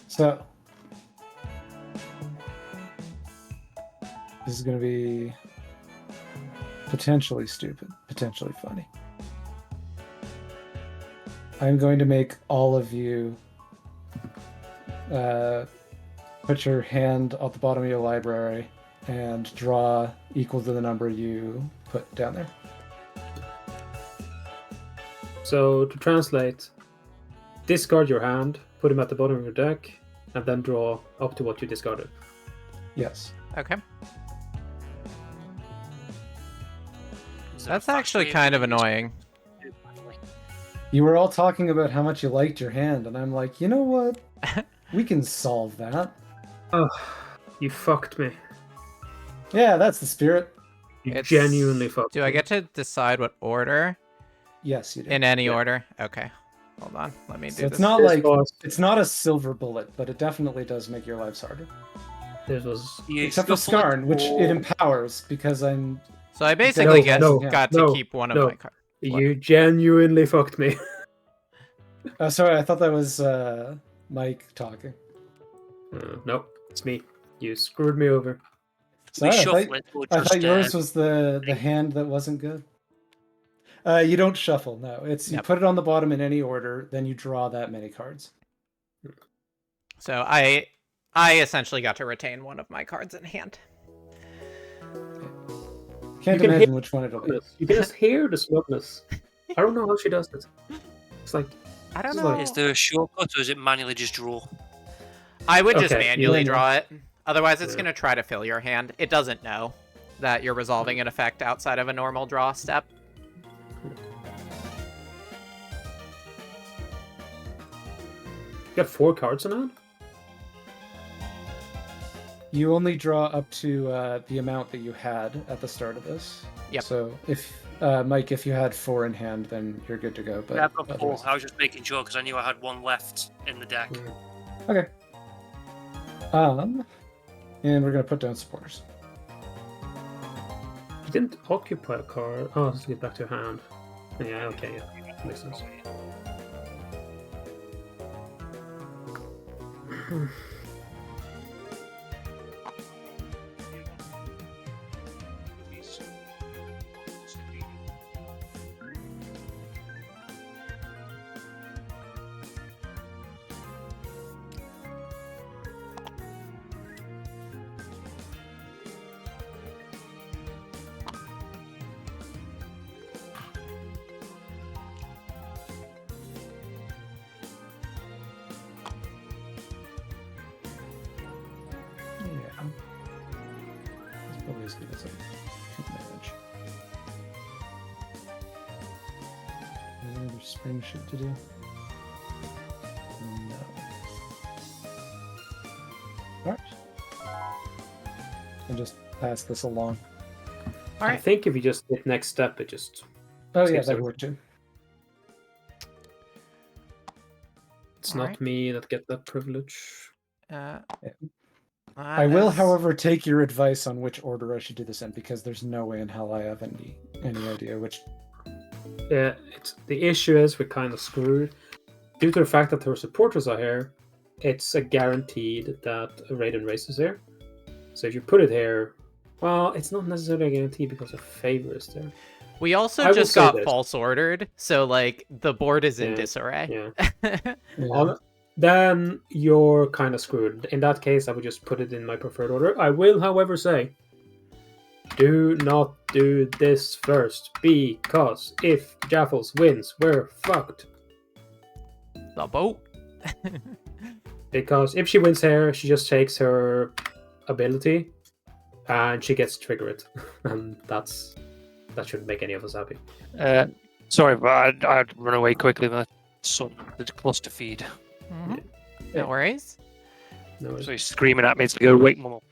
So this is going to be potentially stupid, potentially funny. I'm going to make all of you put your hand at the bottom of your library and draw equal to the number you put down there. So to translate, discard your hand, put him at the bottom of your deck, and then draw up to what you discarded. Yes. Okay. Is there That's a actually fact kind of we can use? annoying. You were all talking about how much you liked your hand, and I'm like, you know what? We can solve that. Oh, you fucked me. Yeah, that's the spirit. You It's- genuinely fucked Do me. I get to decide what order? Yes, you do. In any Yeah. order? Okay. Hold on. Let me do So it's this. not This like was- it's not a silver bullet, but it definitely does make your lives harder. This was... You Except for shuffle it, Skarn, which or- it empowers because I'm. So I basically No, got no, to keep one of no. my cards. What? You genuinely fucked me. Oh, sorry, I thought that was Mike talking. Nope, it's me. You screwed me over. We Sorry, shuffle it, or I just, thought yours was the hand that wasn't good. You don't shuffle. No, it's you Yep. put it on the bottom in any order, then you draw that many cards. So I essentially got to retain one of my cards in hand. Can't You can imagine which one it'll be. You can just hear the smugness. I don't know how she does this. It's like, I don't This is know. like- Is there a shortcut, or is it manually just draw? I would just Okay, manually yeah. draw it. Otherwise, it's Yeah. going to try to fill your hand. It doesn't know that you're resolving an effect outside of a normal draw step. you got 4 cards in hand? You only draw up to the amount that you had at the start of this. Yep. So if Mike, if you had 4 in hand, then you're good to go. But Yeah, I've got 4. otherwise- I was just making sure because I knew I had 1 left in the deck. Okay. And we're gonna put down supporters. You didn't occupy a card. Oh, let's get back to your hand. Yeah, okay, yeah. Makes sense. Yeah. It's probably as good as I can manage. Any other spring shit to do? No. Alright. And just pass this along. All I right. think if you just hit next step, it just... Oh yeah, Skips that everything. worked too. It's All not right. me that get that privilege. I will, however, take your advice on which order I should do this in because there's no way in hell I have any idea which. Yeah, it's the issue is we're kind of screwed. Due to the fact that her supporters are here, it's a guaranteed that a raid and race is here. So if you put it here, well, it's not necessarily a guarantee because a favor is there. We also I will just say got this. false ordered, so like the board is in Yeah, disarray. Yeah. Yeah. Then you're kind of screwed. In that case, I would just put it in my preferred order. I will, however, say, do not do this first, because if Jaffles wins, we're fucked. The boat. Because if she wins here, she just takes her ability, and she gets triggered, and that shouldn't make any of us happy. Sorry, but I'd run away quickly. My son did cluster feed. Mhm. Yeah. No worries. No worries. So he's screaming at me to go wake mum up.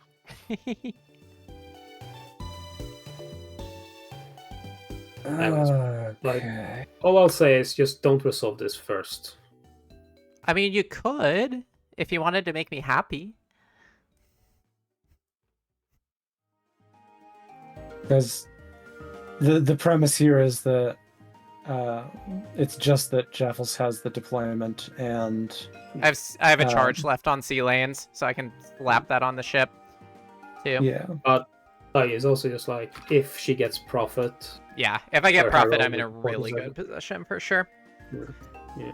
Okay. All I'll say is just don't resolve this first. I mean, you could if you wanted to make me happy. Because the premise here is that it's just that Jaffles has the deployment, and I have a charge left on sea lanes, so I can slap that on the ship too. yeah, It's also just like if she gets profit. Yeah, if I get Or profit, Herald I'm in a with really Porter's good position for sure. Yeah.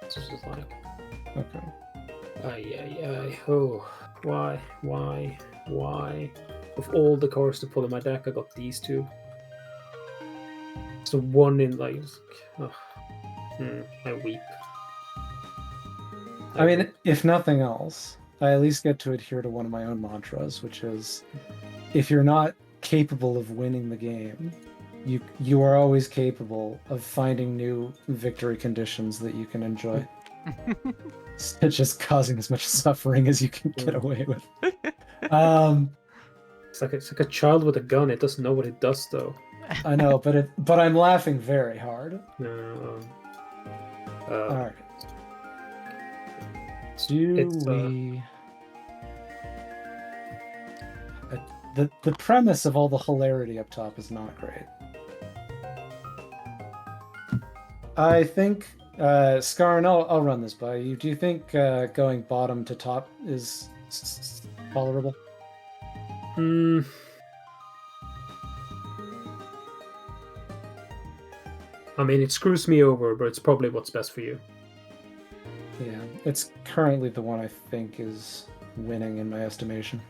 It's just like, okay. oh, why? Of all the cards to pull in my deck, I got these two. So one in like, I weep. I mean, if nothing else, I at least get to adhere to one of my own mantras, which is, if you're not capable of winning the game, you are always capable of finding new victory conditions that you can enjoy. It's just causing as much suffering as you can get away with. It's like a child with a gun. It doesn't know what it does, though. I know, but I'm laughing very hard. All right. The premise of all the hilarity up top is not great. I think, Skarn, I'll run this by you. Do you think going bottom to top is tolerable? I mean, it screws me over, but it's probably what's best for you. Yeah, it's currently the one I think is winning in my estimation.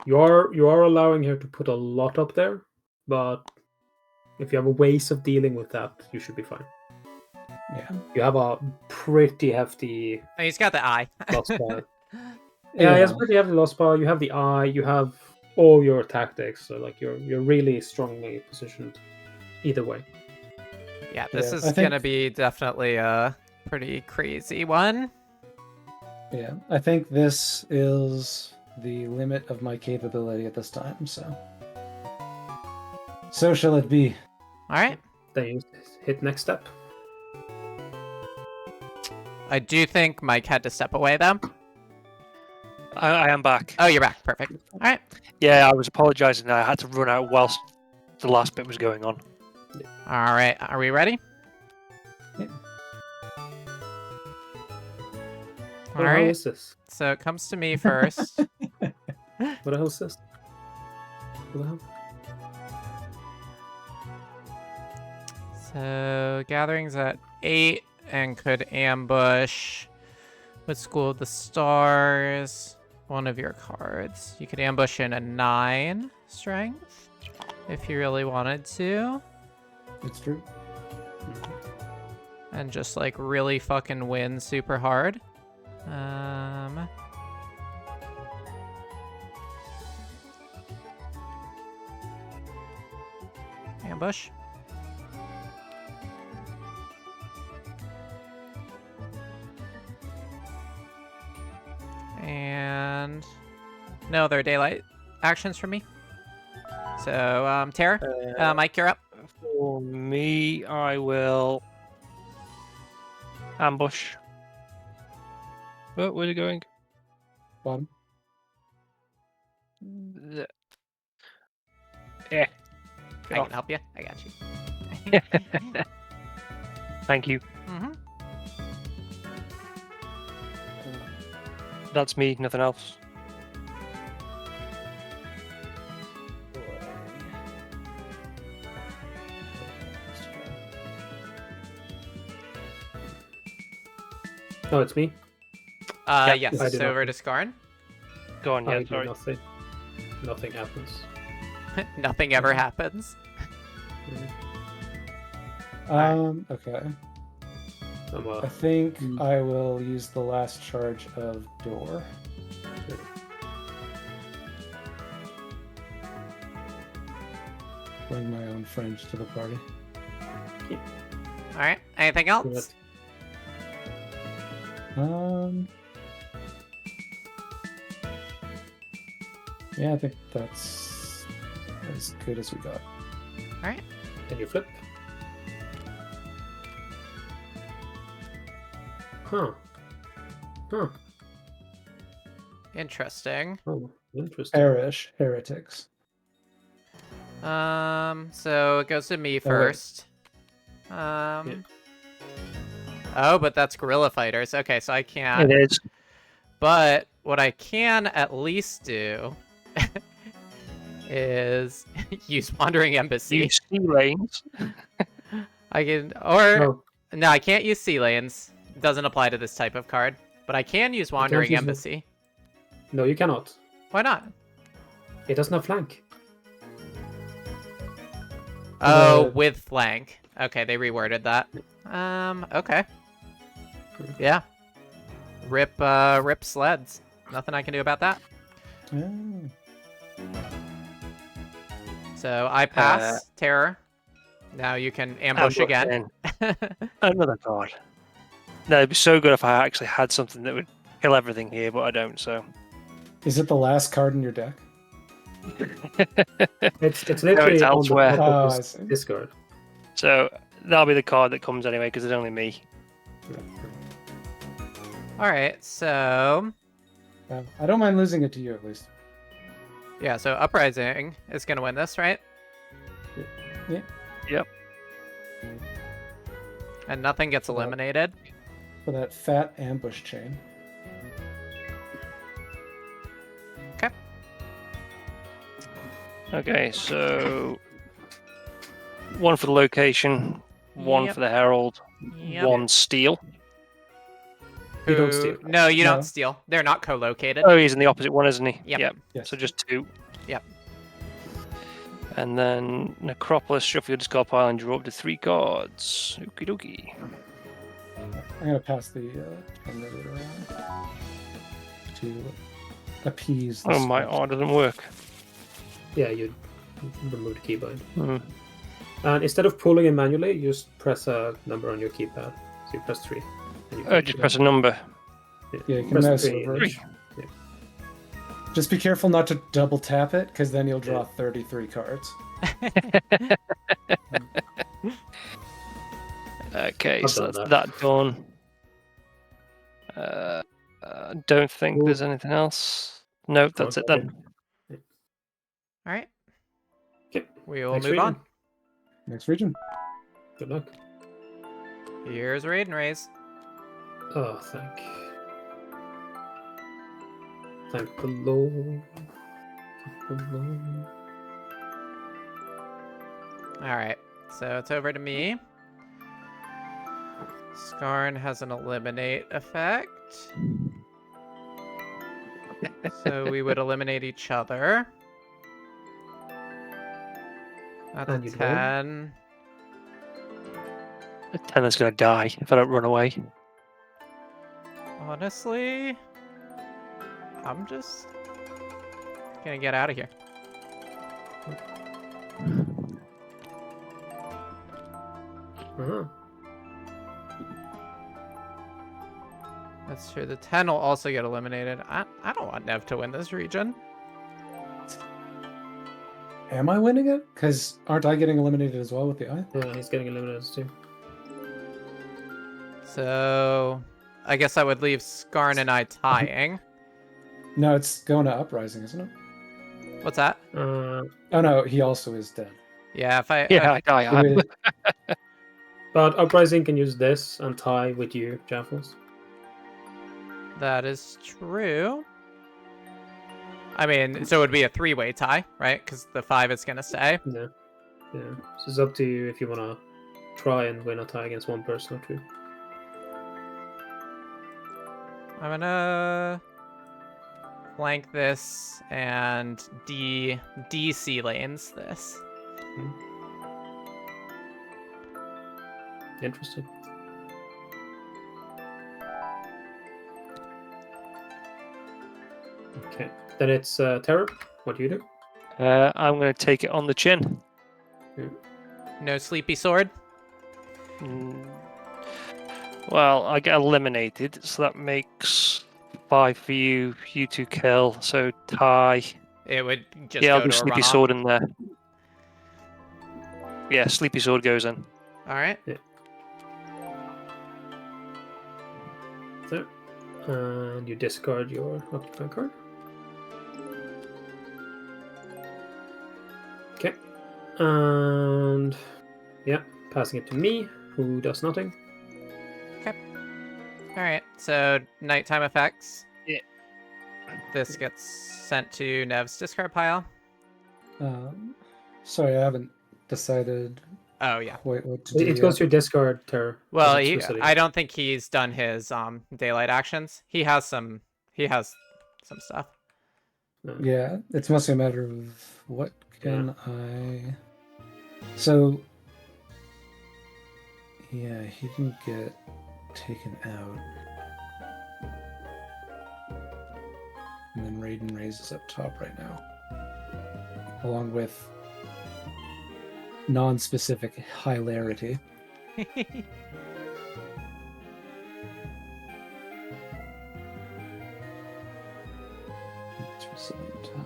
You are allowing her to put a lot up there, but if you have a ways of dealing with that, you should be fine. Yeah. You have a pretty hefty Oh, he's got the eye. loss bar. Yeah, he has a pretty hefty loss bar. You have the eye. You have all your tactics. So like you're really strongly positioned either way. Yeah, this Yeah, is I think- gonna be definitely a pretty crazy one. Yeah, I think this is the limit of my capability at this time, so shall it be. All right. Then you hit next step. I do think Mike had to step away though. I am back. Oh, you're back. Perfect. All right. Yeah, I was apologising. I had to run out whilst the last bit was going on. All right. Are we ready? Yeah. What All the hell right. is this? So it comes to me first. What the hell is this? What the hell? So gatherings at 8 and could ambush with School of the Stars. One of your cards. You could ambush in a 9 strength if you really wanted to. It's true. And just like really fucking win super hard. Ambush. And no other daylight actions from me. So, Tara, Mike, you're up. For me, I will ambush. Oh, where's it going? Bottom. Yeah. I can help you. I got you. Thank you. Mm-hmm. That's me, nothing else. Oh, it's me. Yep. Yes, I it's do over not- to Skarn. Go on, I yeah, do sorry. nothing. Nothing happens. Nothing ever happens. Okay. I'm I think Mm. I will use the last charge of door. Bring my own friends to the party. All right. Anything else? Yeah, I think that's as good as we got. All right. Can you flip? Huh. Interesting. Oh, interesting. Perish heretics. So it goes to me wait. first. Oh, but that's guerrilla fighters. Okay, so I can't. It is. But what I can at least do is use Wandering Embassy. Use sea lanes. I can, or No, no, I can't use Sea Lanes. It doesn't apply to this type of card. But I can use Wandering use Embassy. no, you cannot. Why not? It doesn't have flank. Oh, Uh, with flank. Okay, they reworded that. Okay. Yeah. Rip sleds. Nothing I can do about that. Oh. So I pass terror. Now you can ambush again. Another card. No, it'd be so good if I actually had something that would kill everything here, but I don't, so. Is it the last card in your deck? It's literally on elsewhere. the top Oh, of I this see. Discord. So that'll be the card that comes anyway, because there's only me. All right, so I don't mind losing it to you at least. yeah, so Uprising is gonna win this, right? Yeah. Yep. And nothing gets Well, eliminated. For that fat ambush chain. Okay, so one for the location, one Yep. for the herald, Yep. one steal. You don't Who- steal. No, you No. don't steal. They're not co-located. Oh, he's in the opposite one, isn't he? Yep. Yes. So just two. Yep. And then Necropolis, shuffle your discard pile and draw up to 3 cards. Okie dokie. I'm gonna pass the Terminator around to appease. The Oh, my squad. R doesn't work. Yeah, you remove the keybind. Hmm. And instead of pulling it manually, you just press a number on your keypad. So you press 3. And you Oh, just press a number. Yeah, you can press mouse 3. over. 3. Just be careful not to double tap it, because then you'll draw 33 cards. Okay, I've so done that's that done. Don't think Ooh. there's anything else. Nope, that's it then. All right. Okay. We will Next move on. region. Next region. Good luck. Here's Raid and Raise. Oh, thank the Lord. Thank the Lord. All right, so it's over to me. Skarn has an eliminate effect. So we would eliminate each other. That's a And you'd win. 10. A 10 is going to die if I don't run away. Honestly, I'm just gonna get out of here. Uh-huh. That's true. The 10 will also get eliminated. I don't want Nev to win this region. Am I winning it? Because aren't I getting eliminated as well with the eye? Yeah, he's getting eliminated too. So I guess I would leave Skarn and I tying. No, it's going to Uprising, isn't it? What's that? Oh no, he also is dead. Yeah, if I Yeah, I So am. it- But Uprising can use this and tie with you, Jaffles. That is true. I mean, so it would be a 3-way tie, right? Because the 5 is going to stay. Yeah. Yeah. So it's up to you if you want to try and win a tie against one person or two. I'm going to flank this and DC lanes this. Interesting. Okay. Then it's Terror. What do you do? I'm going to take it on the chin. No sleepy sword. Mm. Well, I get eliminated, so that makes 5 for you. You 2 kill, so tie. It would just Yeah, I'll go do to a Sleepy runoff. Sword in there. Yeah, Sleepy Sword goes in. All right. So, and you discard your occupant card. Okay. And yeah, passing it to me, who does nothing. All right. So nighttime effects. Yeah. This gets sent to Nev's discard pile. Sorry, I haven't decided Oh yeah. quite what to do. It goes to your discard, Terror. Well, because it's resilient. I don't think he's done his daylight actions. He has some stuff. Yeah, it's mostly a matter of what can I. So, yeah, he can get taken out, and then Raiden raises up top right now, along with non-specific hilarity. It's resilient. Okay.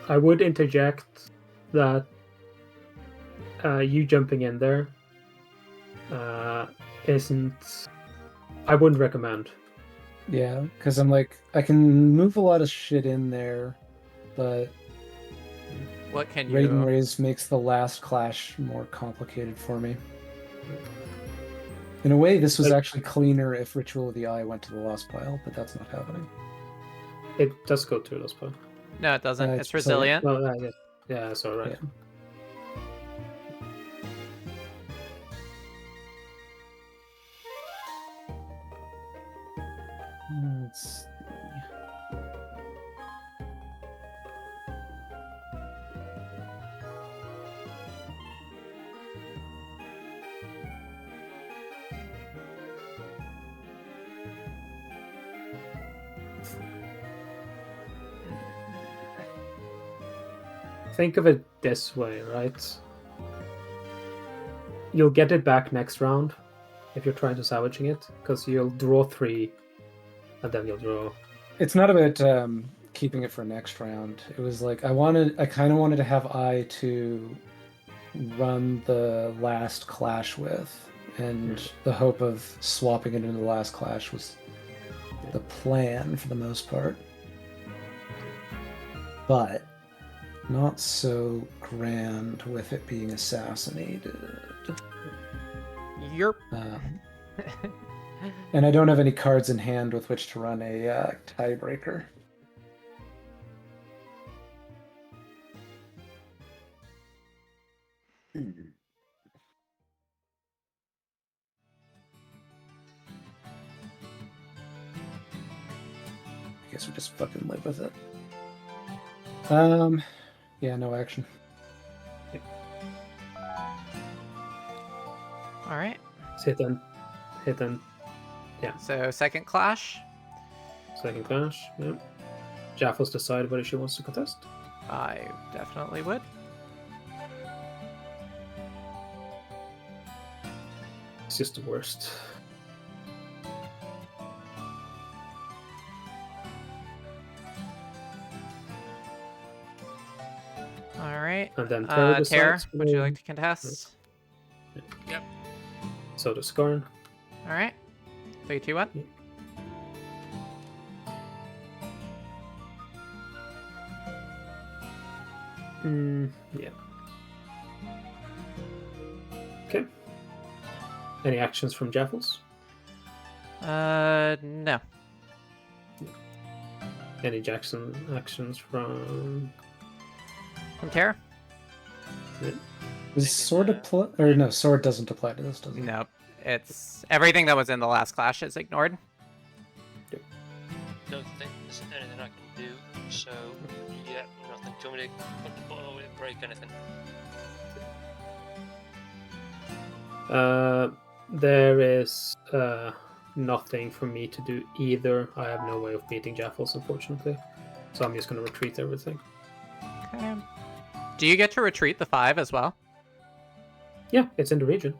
I would interject that you jumping in there isn't. I wouldn't recommend. Yeah, because I'm like, I can move a lot of shit in there, but What can you? Raiden Raise makes the last clash more complicated for me. In a way, this was actually cleaner if Ritual of the Eye went to the lost pile, but that's not happening. It does go to those points. No, it doesn't. It's It's resilient. Well, yeah, that's all right. Yeah. Let's see. Think of it this way, right? You'll get it back next round if you're trying to salvaging it, because you'll draw 3, and then you'll draw. It's not about keeping it for next round. It was like I kind of wanted to have Eye to run the last clash with, and the hope of swapping it into the last clash was the plan for the most part. But not so grand with it being assassinated. You're. And I don't have any cards in hand with which to run a tiebreaker. I guess we just fucking live with it. Yeah, no action. All right. Hit then. Yeah. So second clash. Second clash. Yeah. Jaffles decide whether she wants to contest. I definitely would. It's just the worst. All right. And then Terror Terror, decides would you whether- like to contest? Yep. So does Skarn. All right. 3, 2, 1. Yeah. Okay. Any actions from Jaffles? No. Any Jackson actions from... From Tara? Does sword apply? Or no, sword doesn't apply to this, does it? Nope. It's everything that was in the last clash is ignored. Don't think there's anything I can do. So yeah, nothing. Do you want me to put the button or break anything? There is nothing for me to do either. I have no way of beating Jaffles, unfortunately. So I'm just going to retreat everything. Okay. Do you get to retreat the 5 as well? Yeah, it's in the region.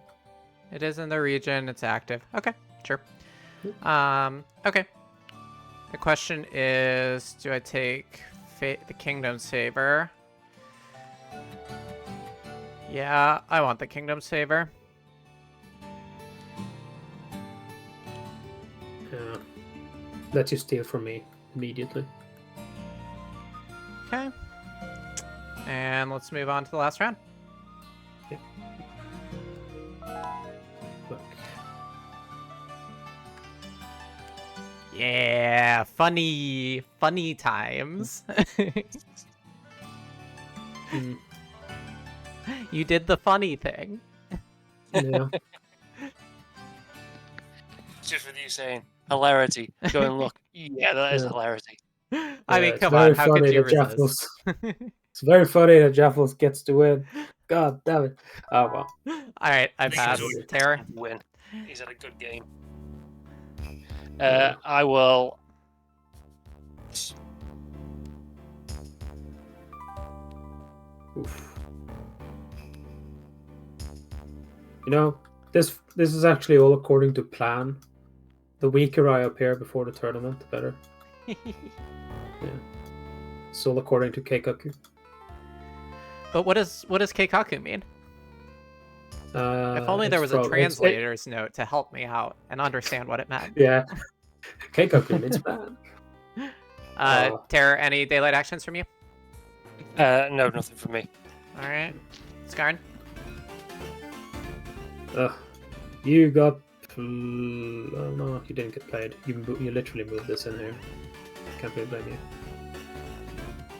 It is in the region. It's active. Okay, sure. Yep. Okay. The question is, do I take the Kingdom Saver? Yeah, I want the Kingdom Saver. Let you steal from me immediately. Okay. And let's move on to the last round. Yep. Look. Yeah, funny times. You did the funny thing. Yeah. Just with you saying hilarity. Go and look. Yeah, that is hilarity. I mean, it's come very on, how could funny you that resist? Jaffles. It's very funny that Jaffles gets to win. God damn it. Oh well. Alright, I pass. Terror. Win. He's had a good game. I will. Oof. You know, this is actually all according to plan. The weaker I appear before the tournament, the better. Yeah. It's all according to Keikaku. But what does Keikaku mean? If only there was a translator's note to help me out and understand what it meant. Yeah. Keikaku means bad. Terror, any daylight actions from you? No, nothing from me. Alright. Skarn? You got... Oh no, you didn't get played. You literally moved this in here. Can't really blame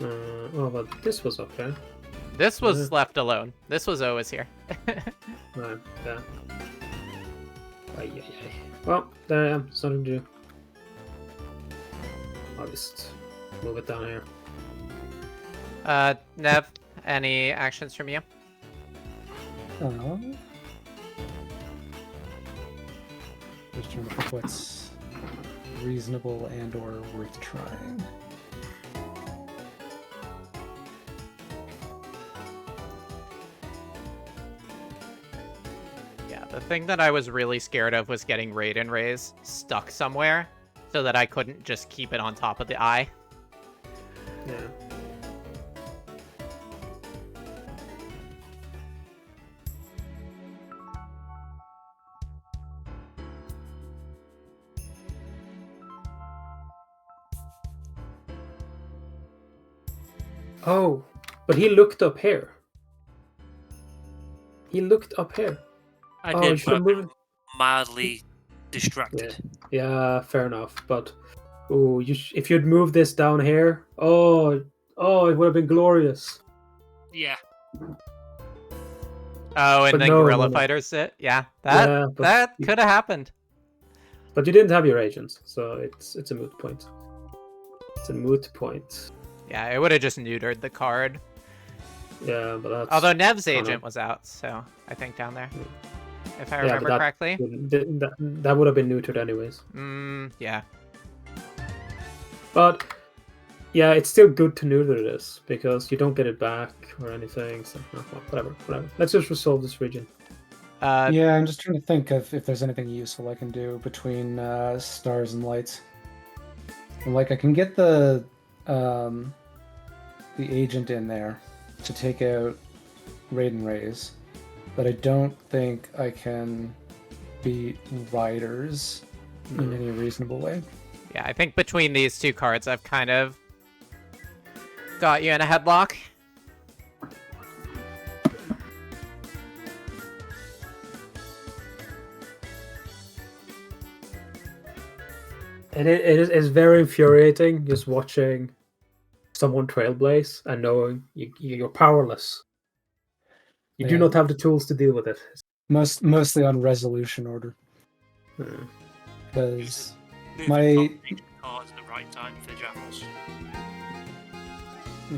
you. Oh, but this was up there. This was left alone. This was always here. Right, yeah. Well, there I am. There's nothing to do. I'll just move it down here. Nev, any actions from you? Just trying to pick what's reasonable and or worth trying. Yeah, the thing that I was really scared of was getting Raid and Raise stuck somewhere so that I couldn't just keep it on top of the eye. Yeah. Oh, but he looked up here. He looked up here. I Oh, did, you should but have moved. mildly distracted. Yeah, fair enough. But oh, if you'd moved this down here, oh, it would have been glorious. Yeah. Oh, and But then no, Guerrilla no. Fighters sit? Yeah, that could have happened. But you didn't have your agents, so it's a moot point. It's a moot point. Yeah, it would have just neutered the card. Yeah, but that's... Although Nev's agent was out, so I think down there. If I remember correctly. That would have been neutered anyways. Yeah. But yeah, it's still good to neuter this because you don't get it back or anything. So whatever. Let's just resolve this region. Yeah, I'm just trying to think of if there's anything useful I can do between stars and lights. And, like, I can get the agent in there to take out Raid and Raise, but I don't think I can beat Riders in any reasonable way. Yeah, I think between these two cards, I've kind of got you in a headlock. It's very infuriating just watching someone trailblaze and knowing you're powerless. You do Yeah. not have the tools to deal with it. Mostly on resolution order. Hmm. Because Moving my cards at the right time for Jaffles.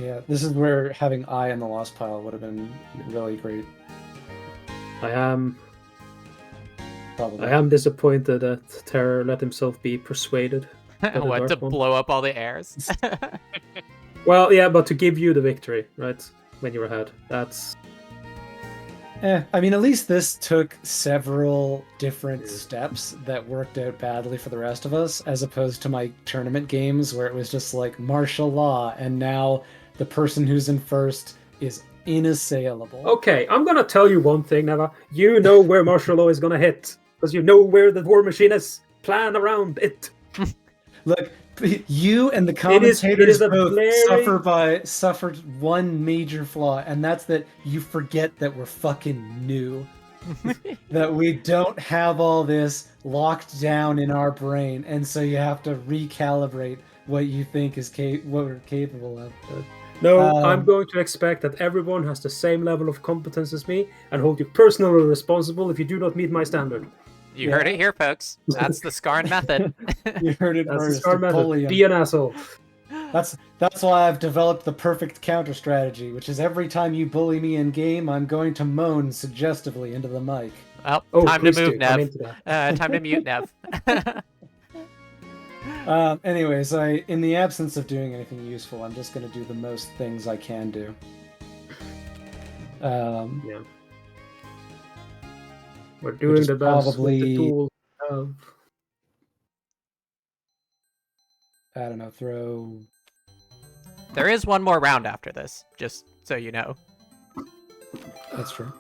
yeah, this is where having eye in the lost pile would have been really great. I am Probably. disappointed that Terror let himself be persuaded. the What, to Dark One. blow up all the airs? Well, yeah, but to give you the victory, right? When you're ahead. That's I mean, at least this took several different Yeah. steps that worked out badly for the rest of us, as opposed to my tournament games where it was just like martial law, and now the person who's in first is inassailable. okay. I'm gonna tell you one thing, Neva. You know where martial law is gonna hit because you know where the war machine is. Plan around it. Look, you and the It is commentators a both glaring- suffered one major flaw, and that's that you forget that we're fucking new. That we don't have all this locked down in our brain, and so you have to recalibrate what you think is what we're capable of. No, I'm Um, going to expect that everyone has the same level of competence as me and hold you personally responsible if you do not meet my standard. You heard Yeah. it here, folks. That's the Skarn method. You heard it That's the first. Skarn Bully method. 'em. Be an asshole. That's why I've developed the perfect counter strategy, which is every time you bully me in game, I'm going to moan suggestively into the mic. Well, Oh, time to please move, do. I'm Nev. into that. Time to mute, Nev. Anyways, in the absence of doing anything useful, I'm just going to do the most things I can do. Yeah. We're doing is the best with probably- the tools we have. I don't know, throw... There is one more round after this, just so you know. That's true.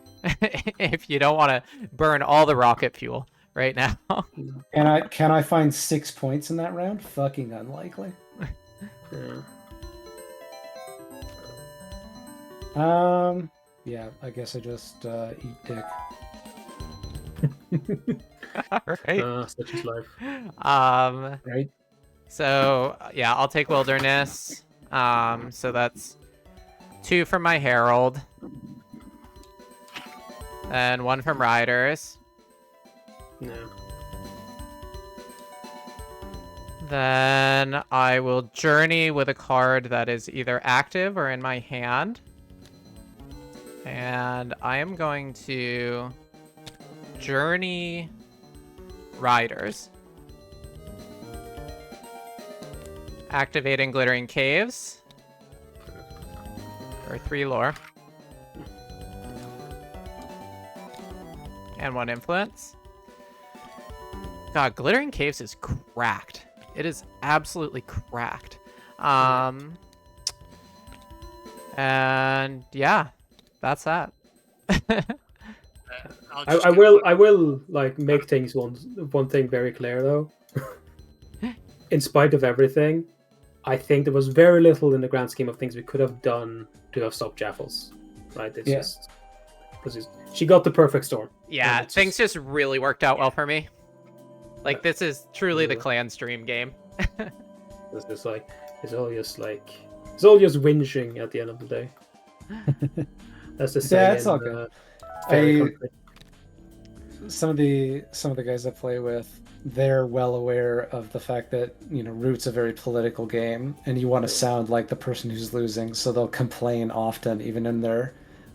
If you don't want to burn all the rocket fuel right now. Can I find 6 points in that round? Fucking unlikely. Yeah. Yeah, I guess I just eat dick. Right. Such is life. Right? So yeah, I'll take Wilderness. So that's 2 from my Herald. And 1 from Riders. Yeah. Then I will Journey with a card that is either active or in my hand. And I am going to Journey Riders. Activating Glittering Caves. For 3 lore. And 1 influence. God, Glittering Caves is cracked. It is absolutely cracked. And yeah, that's that. I will like make things one thing very clear though. In spite of everything, I think there was very little in the grand scheme of things we could have done to have stopped Jaffles. Right? It's just because she got the perfect storm. Yeah, it's things just really worked out well for me. Like, this is truly the clan stream game. It's just like it's all just whinging at the end of the day. That's the same. Yeah, it's all good. Fairy country. Some of the guys I play with, they're well aware of the fact that, you know, Root's a very political game, and you want to sound like the person who's losing, so they'll complain often, even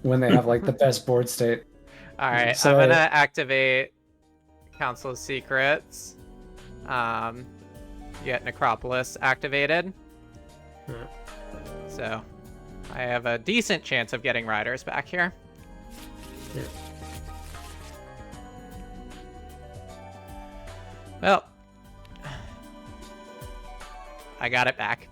when they have like the best board state. All right, So I'm gonna activate Council of Secrets. Get Necropolis activated. Yeah. So I have a decent chance of getting Riders back here. Yeah. Well, I got it back.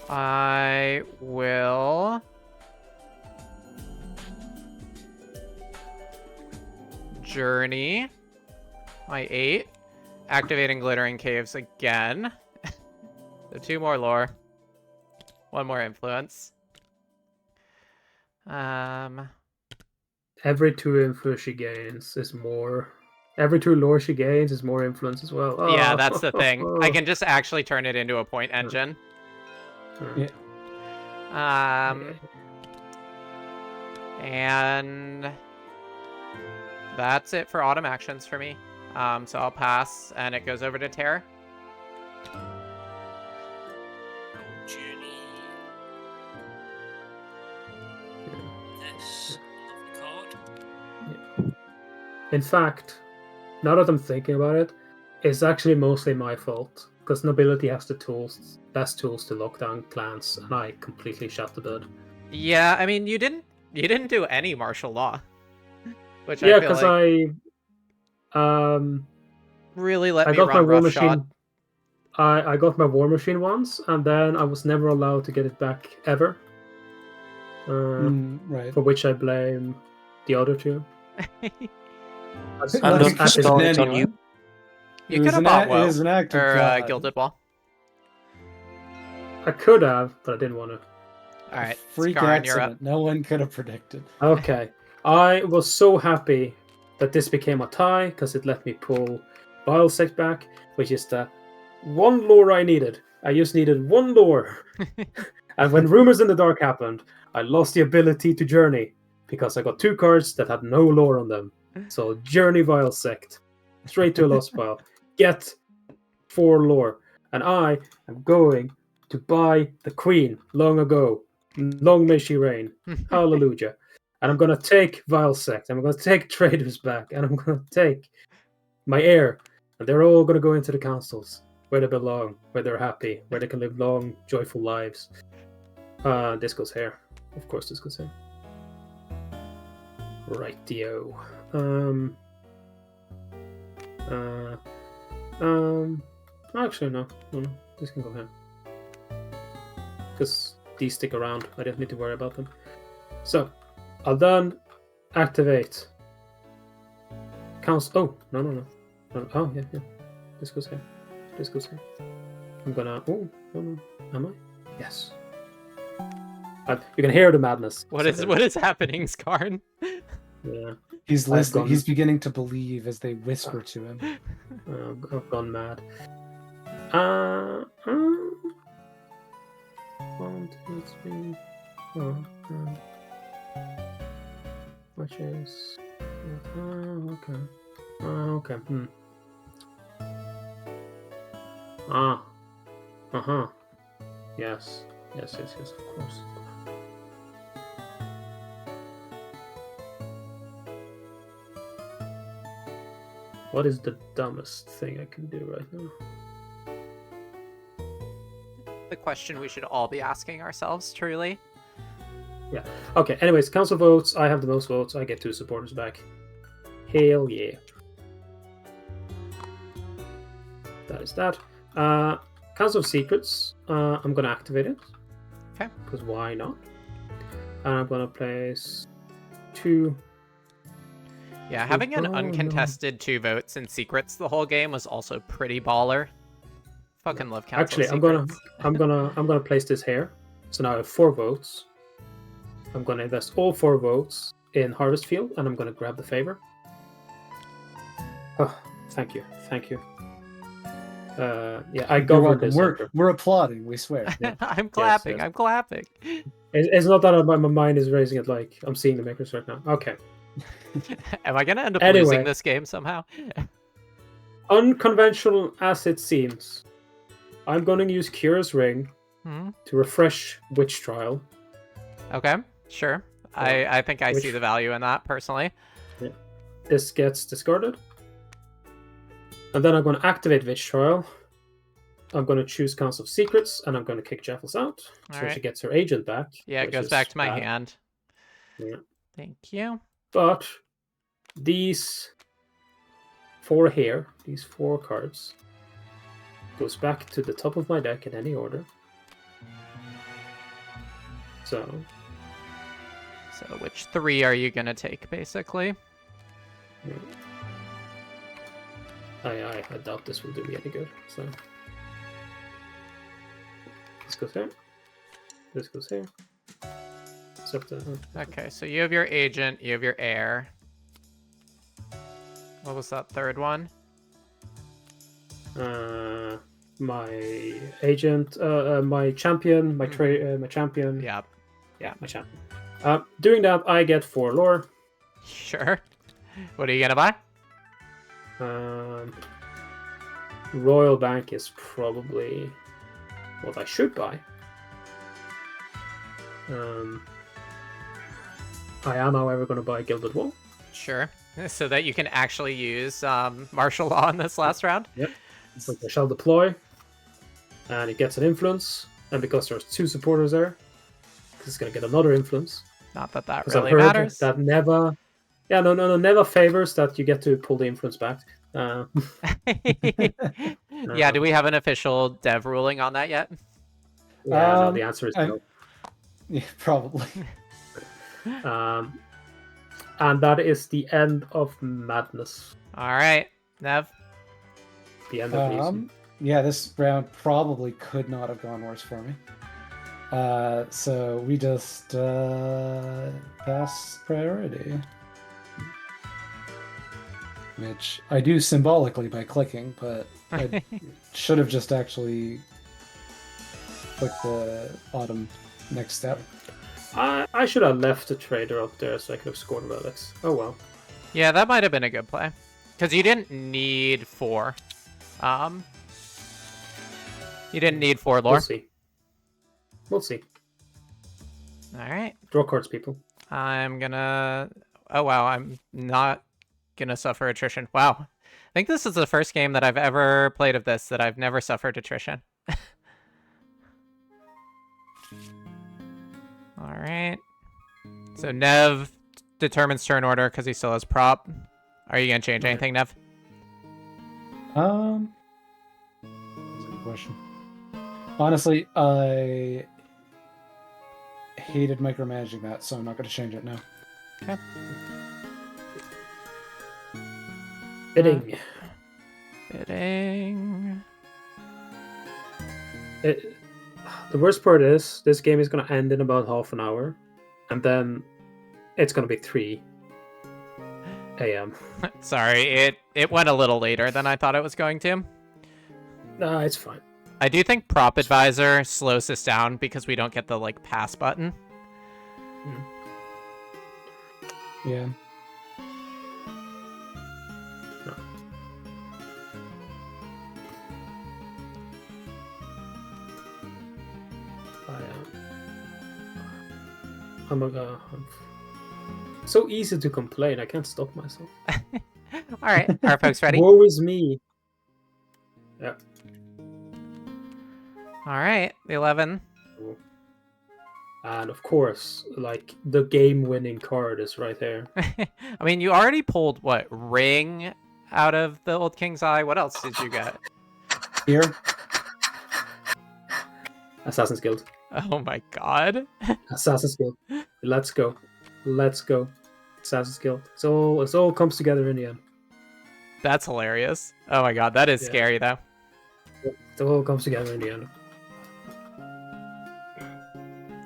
I will Journey my 8, activating Glittering Caves again. So 2 more lore, 1 more influence. Yeah, every 2 info she gains is more. Every 2 lore she gains is more influence as well. Yeah, Oh. that's the thing. I can just actually turn it into a point engine. Yeah. And that's it for autumn actions for me. So I'll pass, and it goes over to Tara. Journey. This lovely card. In fact, now that I'm thinking about it, it's actually mostly my fault because nobility has the best tools to lock down clans, and I completely shut the bed. Yeah, I mean, you didn't do any martial law, which Yeah, I feel because like really let I me got my run war roughshod. machine. I got my war machine once, and then I was never allowed to get it back ever. Right. For which I blame the other 2. I'm not spelling it on you. You could have bought It is an act of or God. Gilded Wall. I could have, but I didn't want to. All right, Freak Skarn, you're up. accident. No one could have predicted. Okay. I was so happy that this became a tie because it let me pull Vile Sect back, which is the one lore I needed. I just needed 1 lore. And when Rumors in the Dark happened, I lost the ability to journey because I got 2 cards that had no lore on them. So Journey Vile Sect. Straight to a lost pile. Get 4 lore. And I am going to buy the Queen long ago. Long may she reign. Hallelujah. And I'm going to take Vile Sect. I'm going to take Traders back. And I'm going to take my heir. And they're all going to go into the councils where they belong, where they're happy, where they can live long, joyful lives. This goes here. Of course, this goes here. Rightio. Actually, no. This can go here. Because these stick around. I don't need to worry about them. So, I'll then activate. Oh, no. Oh, yeah. This goes here. This goes here. I'm gonna. Oh, no. Am I? Yes. You can hear the madness. What is happening, Skarn? Yeah. He's listening. He's beginning to believe as they whisper to him. I've gone mad. 1, 2, 3, 4, 5. Which is okay. Okay. Yes. Of course. What is the dumbest thing I can do right now? The question we should all be asking ourselves, truly. Yeah. Okay, anyways, council votes. I have the most votes. I get 2 supporters back. Hell yeah. That is that. Council of Secrets. I'm going to activate it. Okay. Because why not? And I'm going to place 2. Yeah, having an uncontested 2 votes in secrets the whole game was also pretty baller. Fucking love Council Actually, of Secrets. I'm gonna place this here. So now I have 4 votes. I'm gonna invest all 4 votes in Harvest Field, and I'm gonna grab the favor. Oh, thank you. Yeah, I govern this. We're applauding. We swear. Yeah. I'm clapping. Yes. I'm clapping. It's not that my mind is raising it like I'm seeing the makers right now. Okay. Am I gonna end up Anyway. losing this game somehow? Unconventional as it seems, I'm going to use Cura's Ring to refresh Witch Trial. Okay, sure. I think I see the value in that, personally. Yeah. This gets discarded. And then I'm going to activate Witch Trial. I'm going to choose Council of Secrets, and I'm going to kick Jaffles out. So she gets her agent back. Yeah, it goes back to my hand. Yeah. Thank you. But these 4 here, these 4 cards, goes back to the top of my deck in any order. So which 3 are you gonna take, basically? Yeah. I doubt this will do me any good. So this goes here. This goes here. It's up to. Okay, so you have your agent, you have your heir. What was that third one? My agent, my champion, my my champion. Yep. Yeah, my champion. Doing that, I get 4 lore. Sure. What are you gonna buy? Royal Bank is probably what I should buy. I am, however, going to buy Gilded Wall. Sure. So that you can actually use martial law in this last round? Yep. So I shall deploy, and it gets an influence. And because there's 2 supporters there, it's going to get another influence. Not that that Because I've really heard matters. that Neva... Yeah, no, Neva favors that you get to pull the influence back. Yeah, do we have an official dev ruling on that yet? Yeah, no, the answer is no. Yeah, probably. And that is the end of Madness. All right, Nev. The end of reason. Yeah, this round probably could not have gone worse for me. So we just pass priority. Which I do symbolically by clicking, but I should have just actually clicked the autumn next step. I should have left the trader up there so I could have scored relics. Oh well. Yeah, that might have been a good play. Because you didn't need 4. You didn't need 4 lore. We'll see. We'll see. All right. Draw cards, people. I'm gonna... Oh, wow. I'm not gonna suffer attrition. Wow. I think this is the first game that I've ever played of this that I've never suffered attrition. All right. So Nev determines turn order because he still has prop. Are you gonna change anything, Nev? That's a good question. Honestly, I hated micromanaging that, so I'm not going to change it now. Okay. Bidding. Bidding. The worst part is this game is going to end in about half an hour, and then it's going to be 3 a.m. Sorry, it went a little later than I thought it was going to. No, it's fine. I do think Prop Advisor slows us down because we don't get the pass button. Yeah. No. I'm so easy to complain. I can't stop myself. All right, are folks ready? Woe is me. Yeah. All right, the 11. And of course, the game-winning card is right there. I mean, you already pulled what, Ring out of the Old King's Eye? What else did you get? Here. Assassin's Guild. Oh my god. Assassin's Guild. Let's go. Let's go. Assassin's Guild. It all comes together in the end. That's hilarious. Oh my god, that is scary though. It all comes together in the end.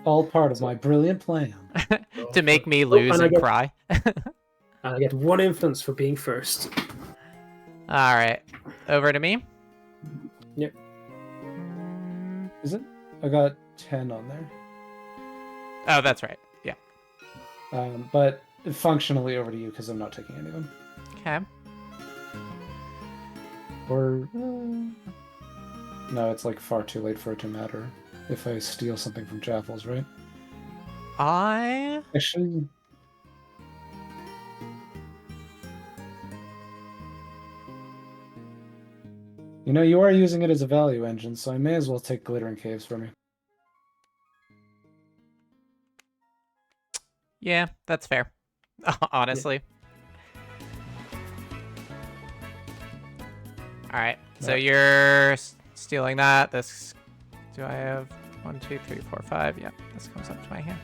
All part of my brilliant plan. To make me lose and cry. And I get 1 influence for being first. All right, over to me. Yep. Is it? I got 10 on there. Oh, that's right. Yeah. But functionally over to you because I'm not taking any of them. Okay. Or no, it's far too late for it to matter if I steal something from Jaffles, right? Actually, you are using it as a value engine, so I may as well take Glittering Caves from you. Yeah, that's fair. Honestly. All right, so you're stealing that. This, do I have 1, 2, 3, 4, 5? Yep, this comes up to my hand.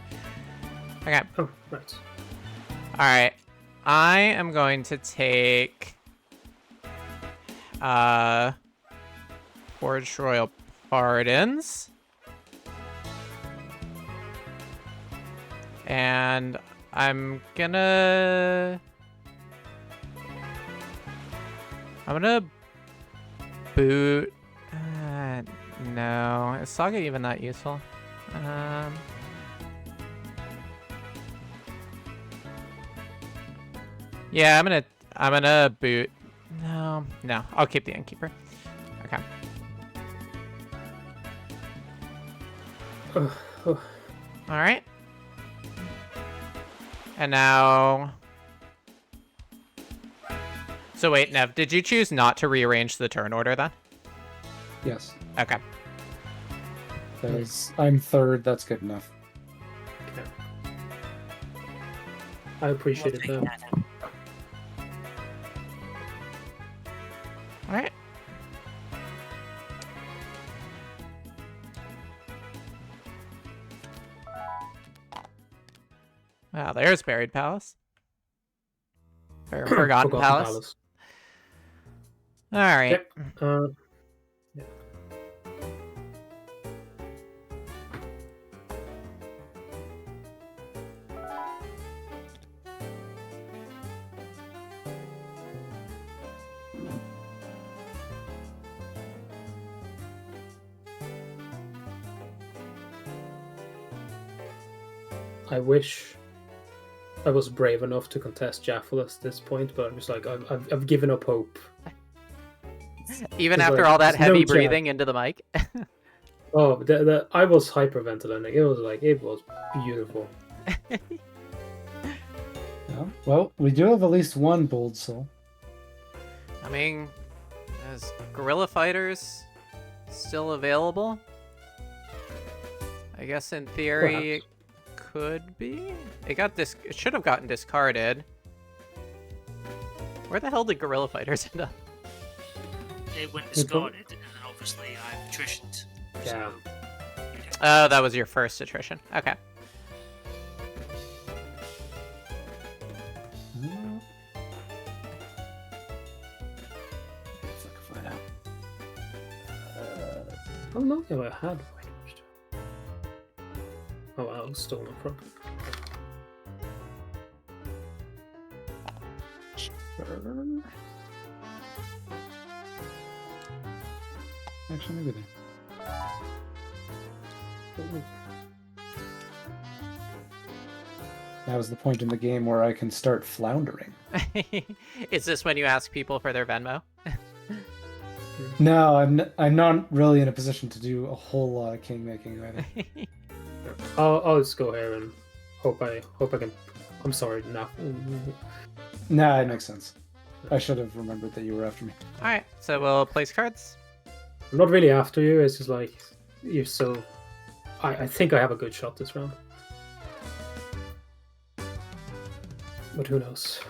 Okay. Oh, right. All right, I am going to take Forged Royal Pardons. And I'm gonna boot. No, is Saga even that useful? Yeah, I'm gonna boot. No, I'll keep the Innkeeper. Okay. All right. And now. So wait, Nev, did you choose not to rearrange the turn order then? Yes. Okay. Because I'm third, that's good enough. Okay. I appreciate it, though. All right. Wow, there's Buried Palace. Or Forgotten Palace. All right. Yep. Yeah. I wish I was brave enough to contest Jaffles at this point, but I'm just like, I've given up hope. Even It's after like, all that there's no heavy chance. breathing into the mic. Oh, I was hyperventilating. It was beautiful. Yeah. Well, we do have at least one bold soul. I mean, is Guerrilla Fighters still available? I guess in theory it could be. It should have gotten discarded. Where the hell did Guerrilla Fighters end up? It went discarded, and obviously I've attritioned. Yeah. Oh, that was your first attrition. Okay. If I can find out. How long have I had whitewashed? Oh, I was stolen from. Actually, maybe they. That was the point in the game where I can start floundering. Is this when you ask people for their Venmo? No, I'm not really in a position to do a whole lot of king making either. I'll just go here and hope I can. I'm sorry, no. Nah, it makes sense. I should have remembered that you were after me. All right, so we'll place cards. I'm not really after you. It's just like you're so. I think I have a good shot this round, but who knows?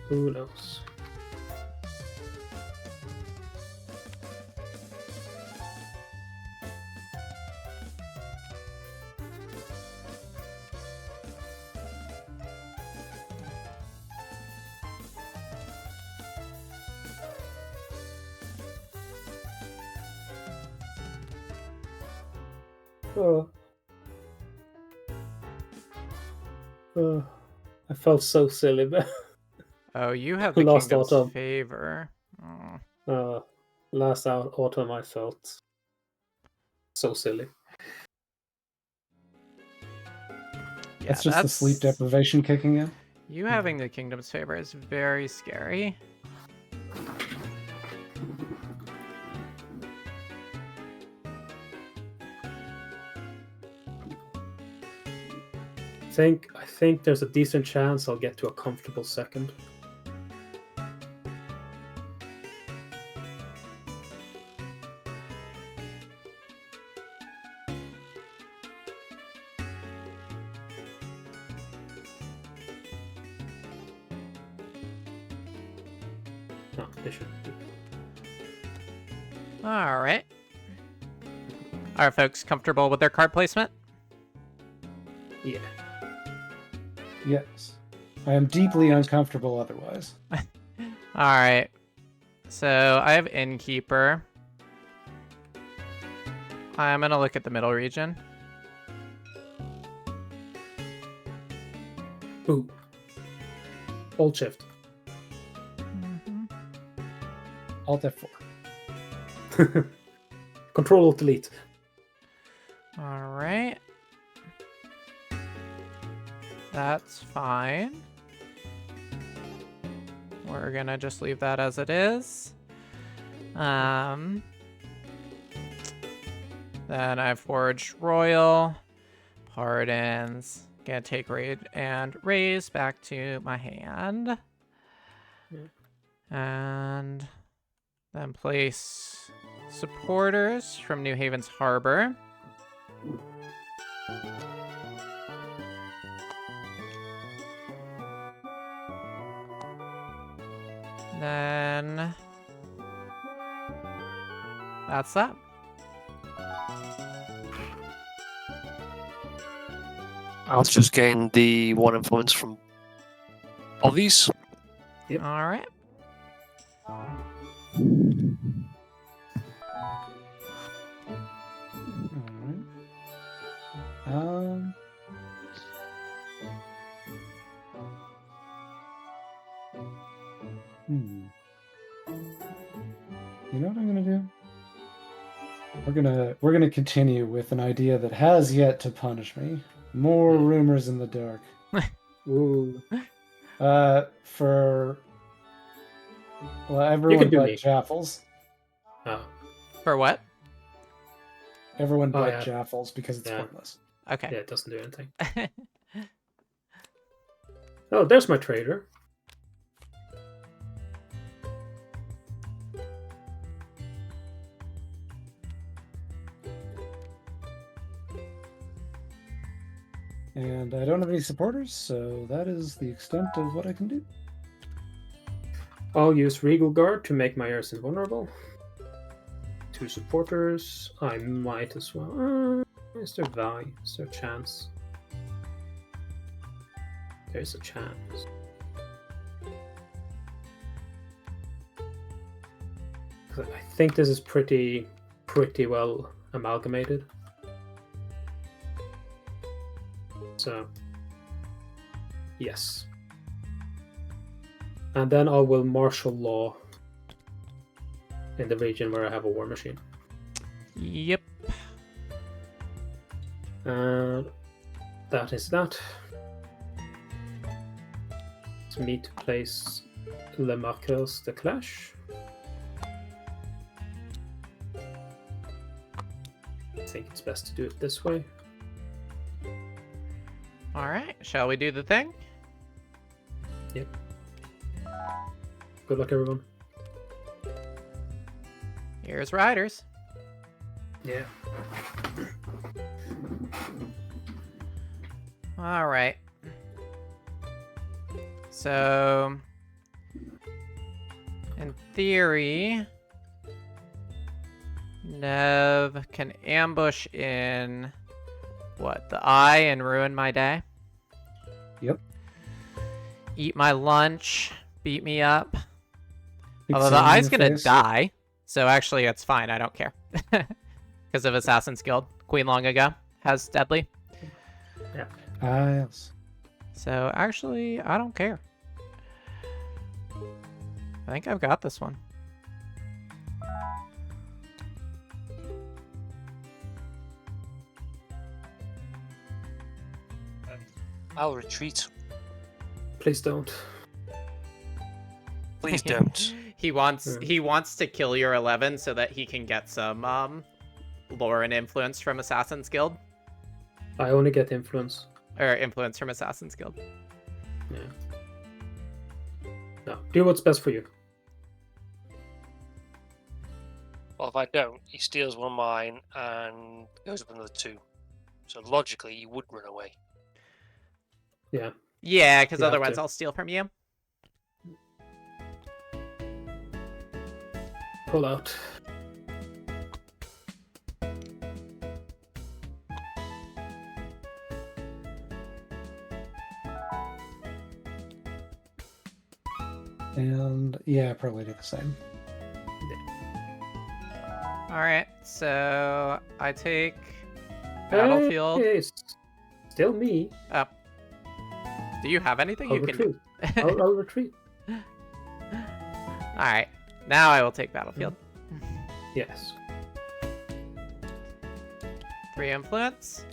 Who knows? I felt so silly, but Oh, you have the Last Kingdom's autumn. favor. Oh. last autumn I felt so silly. Yeah, That's just the sleep deprivation kicking in. You having the Kingdom's favor is very scary. I think there's a decent chance I'll get to a comfortable second. No, they should be. All right. Are folks comfortable with their card placement? Yeah. Yes. I am deeply uncomfortable otherwise. All right. So I have Innkeeper. I'm going to look at the middle region. Ooh. Alt shift. Alt F4. Control Alt Delete. All right. That's fine. We're gonna just leave that as it is. Then I've forged Royal. Pardons. Gonna take raid and raise back to my hand. And then place supporters from New Haven's Harbor. Then that's that. I'll just gain the 1 influence from all these. Yep. All right. Alright. You know what I'm gonna do? We're gonna continue with an idea that has yet to punish me. More rumors in the dark. Ooh. For everyone do but me. Jaffles. Oh. For what? Everyone Oh, but yeah. Jaffles because it's Yeah. pointless. Okay. Yeah, it doesn't do anything. Oh, there's my trader. And I don't have any supporters, so that is the extent of what I can do. I'll use Regal Guard to make my heirs invulnerable. 2 supporters. I might as well. Is there value? Is there a chance? There's a chance. I think this is pretty well amalgamated. So, yes. And then I will martial law in the region where I have a war machine. Yep. And that is that. It's me to place Le Marqueurs de Clash. I think it's best to do it this way. All right. Shall we do the thing? Yep. Good luck, everyone. Here's Riders. Yeah. All right. So, in theory, Nev can ambush in the eye and ruin my day. Yep. Eat my lunch, beat me up. Big Although the sand in eye's your gonna face. die, so actually it's fine. I don't care because of Assassin's Guild. Queen long ago has deadly. Ah, yes. So actually, I don't care. I think I've got this one. I'll retreat. Please don't. Please don't. He wants to kill your 11 so that he can get some lore and influence from Assassin's Guild. I only get influence. Or influence from Assassin's Guild. Yeah. No, do what's best for you. Well, if I don't, he steals one of mine and goes up another 2. So logically, he would run away. Yeah. Yeah, because You have otherwise to. I'll steal from you. Pull out. And yeah, probably do the same. Alright, so I take Battlefield. Hey, it's still me. Up. Do you have anything I'll you retreat. can? I'll retreat. All right. Now I will take battlefield. Yes. 3 influence.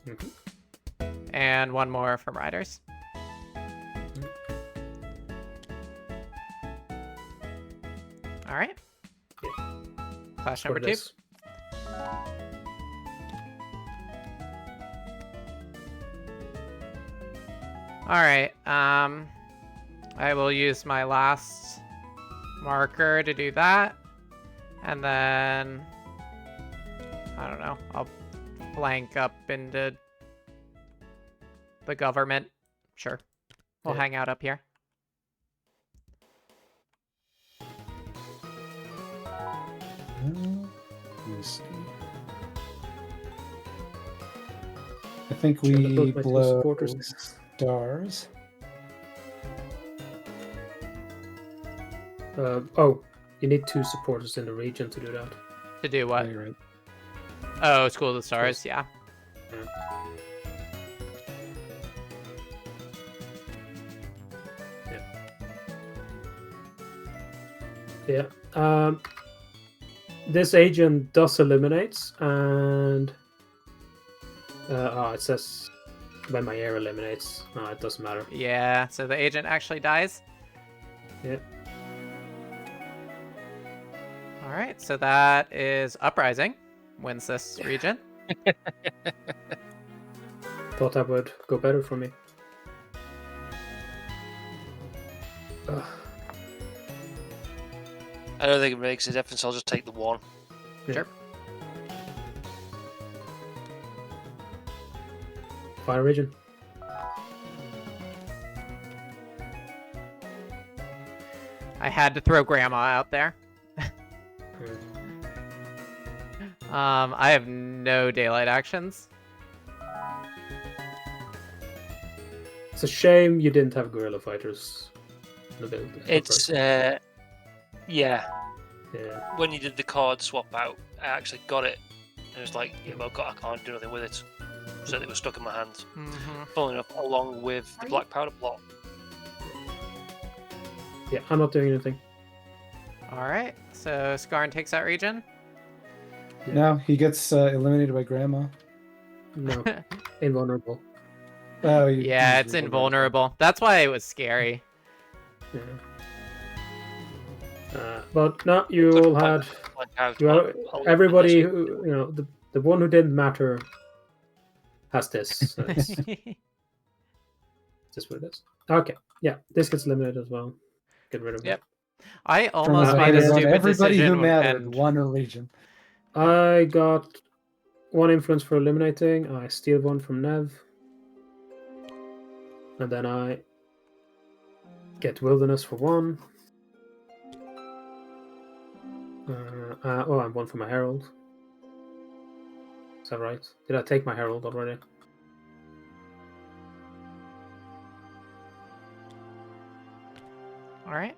Mhm. And 1 more from riders. All right. Yeah. Clash For number 2. this. All right. I will use my last marker to do that, and then I don't know. I'll flank up into the government. Sure. We'll Yeah. hang out up here. Let me see. I think Should I we put my 2 blow supporters? stars. Oh, you need 2 supporters in the region to do that. To do what? Yeah, you're right. Oh, School of the Stars. Yes. Yeah. Yeah. This agent does eliminates, and it says when my air eliminates. No, it doesn't matter. Yeah. So the agent actually dies. Yeah. All right. So that is Uprising. Wins this region. Thought that would go better for me. Ugh. I don't think it makes a difference. I'll just take the 1. Sure. Fire region. I had to throw Grandma out there. I have no daylight actions. It's a shame you didn't have guerrilla fighters in the build. It's yeah. Yeah. When you did the card swap out, I actually got it. And it was like, yeah, well, I can't do nothing with it. So it was stuck in my hands. Mm-hmm. Funnily enough, along with the black powder plot. Yeah, I'm not doing anything. All right. So Skarn takes that region. No, he gets eliminated by Grandma. No, invulnerable. Oh, Yeah, it's invulnerable. That's why it was scary. Yeah. But no, you all had everybody who the one who didn't matter has this. So it's just what it is. Okay, yeah, this gets eliminated as well. Get rid of Yep. it. I almost made a Everyone- stupid everybody decision who mattered and won a region. I got 1 influence for eliminating. I steal 1 from Nev, and then I get wilderness for 1. And 1 for my herald. Is that right? Did I take my herald already? all right.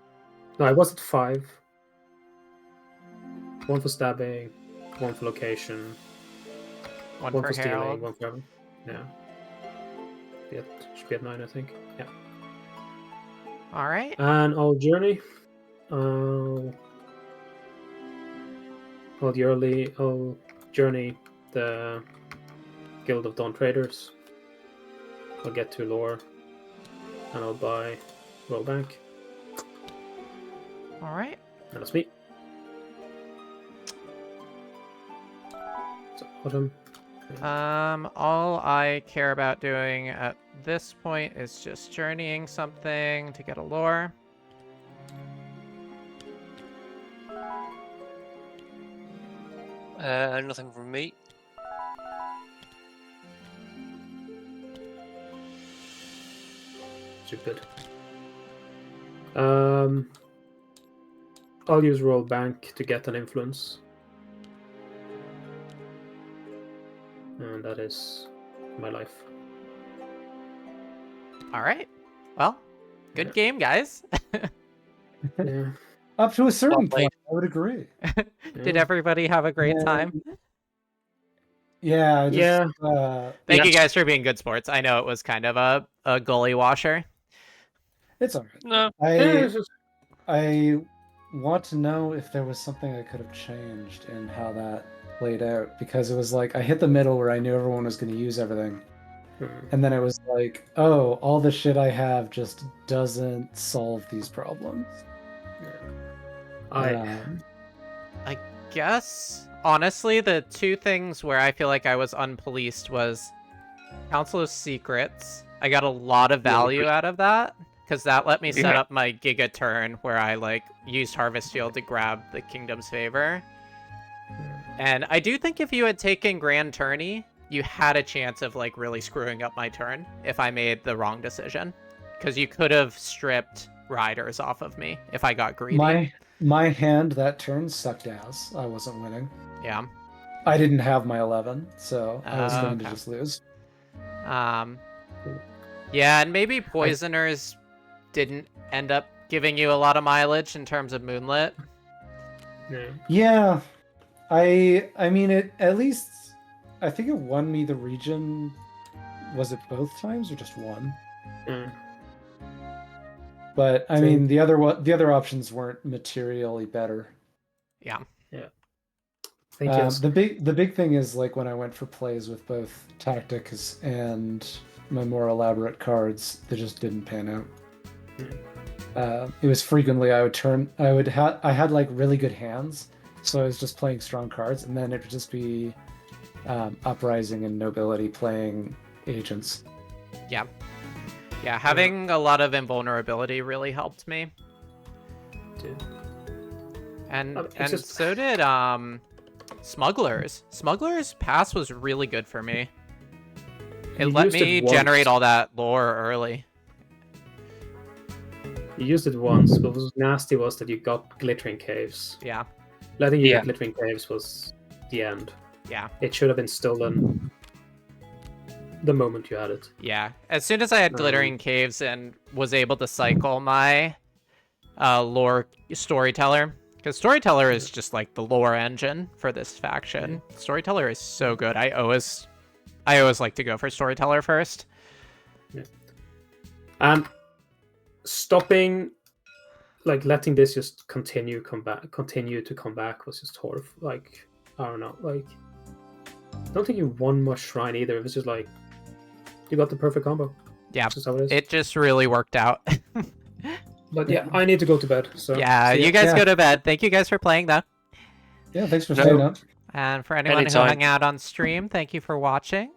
No, I was at 5. 1 for stabbing, 1 for location, One 1 for for stealing, Harold. 1 for yeah. Should be at 9, I think. Yeah. All right. And I'll journey. I'll journey the Guild of Dawn Traders. I'll get to lore, and I'll buy Roll Bank. All right. And that's me. So, autumn. All I care about doing at this point is just journeying something to get a lore. Nothing from me. Stupid. I'll use Roll Bank to get an influence. And that is my life. All right. Well, good Yeah. game, guys. Yeah. Up to a certain Well played. point, I would agree. Did everybody have a great Yeah. time? Yeah, I just, Yeah. Thank you Yeah. guys for being good sports. I know it was kind of a gully washer. it's all right. No. it's just, I want to know if there was something I could have changed in how that played out, because it was like I hit the middle where I knew everyone was going to use everything, and then it was like, oh, all the shit I have just doesn't solve these problems. I I guess, honestly, the two things where I feel like I was unpoliced was Council of Secrets. I got a lot of value out of that, because that let me set Yeah. up my Giga turn where I, like, used Harvest Field to grab the Kingdom's Favor. And I do think if you had taken Grand Tourney, you had a chance of, like, really screwing up my turn if I made the wrong decision. Because you could have stripped riders off of me if I got greedy. My hand that turn sucked ass. I wasn't winning. Yeah. I didn't have my 11, so I was going to Okay. just lose. Yeah, and maybe Poisoners didn't end up giving you a lot of mileage in terms of Moonlit. Yeah, I mean, it at least I think it won me the region. Was it both times or just one? But I mean, the other options weren't materially better. Yeah. think it's The big thing is, like, when I went for plays with both tactics and my more elaborate cards, they just didn't pan out. It was frequently I had like really good hands, so I was just playing strong cards, and then it would just be Uprising and Nobility playing agents. Yeah. Yeah, having a lot of invulnerability really helped me. And it's just- so did Smugglers. Smugglers pass was really good for me. It You let used it me once. generate all that lore early. You used it once, but what was nasty was that you got Glittering Caves. Yeah. Letting you Yeah. get Glittering Caves was the end. Yeah. It should have been stolen the moment you had it. Yeah. As soon as I had Glittering Caves and was able to cycle my lore Storyteller, because Storyteller is just like the lore engine for this faction. Storyteller is so good. I always like to go for Storyteller first. And stopping, like letting this just continue to come back was just horrible. Like, I don't know, like, I don't think you won much shrine either. It was just like you got the perfect combo. Yeah, That's just how it is. it just really worked out. But yeah, I need to go to bed. So Yeah, see ya. you guys Yeah. go to bed. Thank you guys for playing, though. Yeah, thanks for No. staying up. And for anyone who Anytime. hung out on stream, thank you for watching.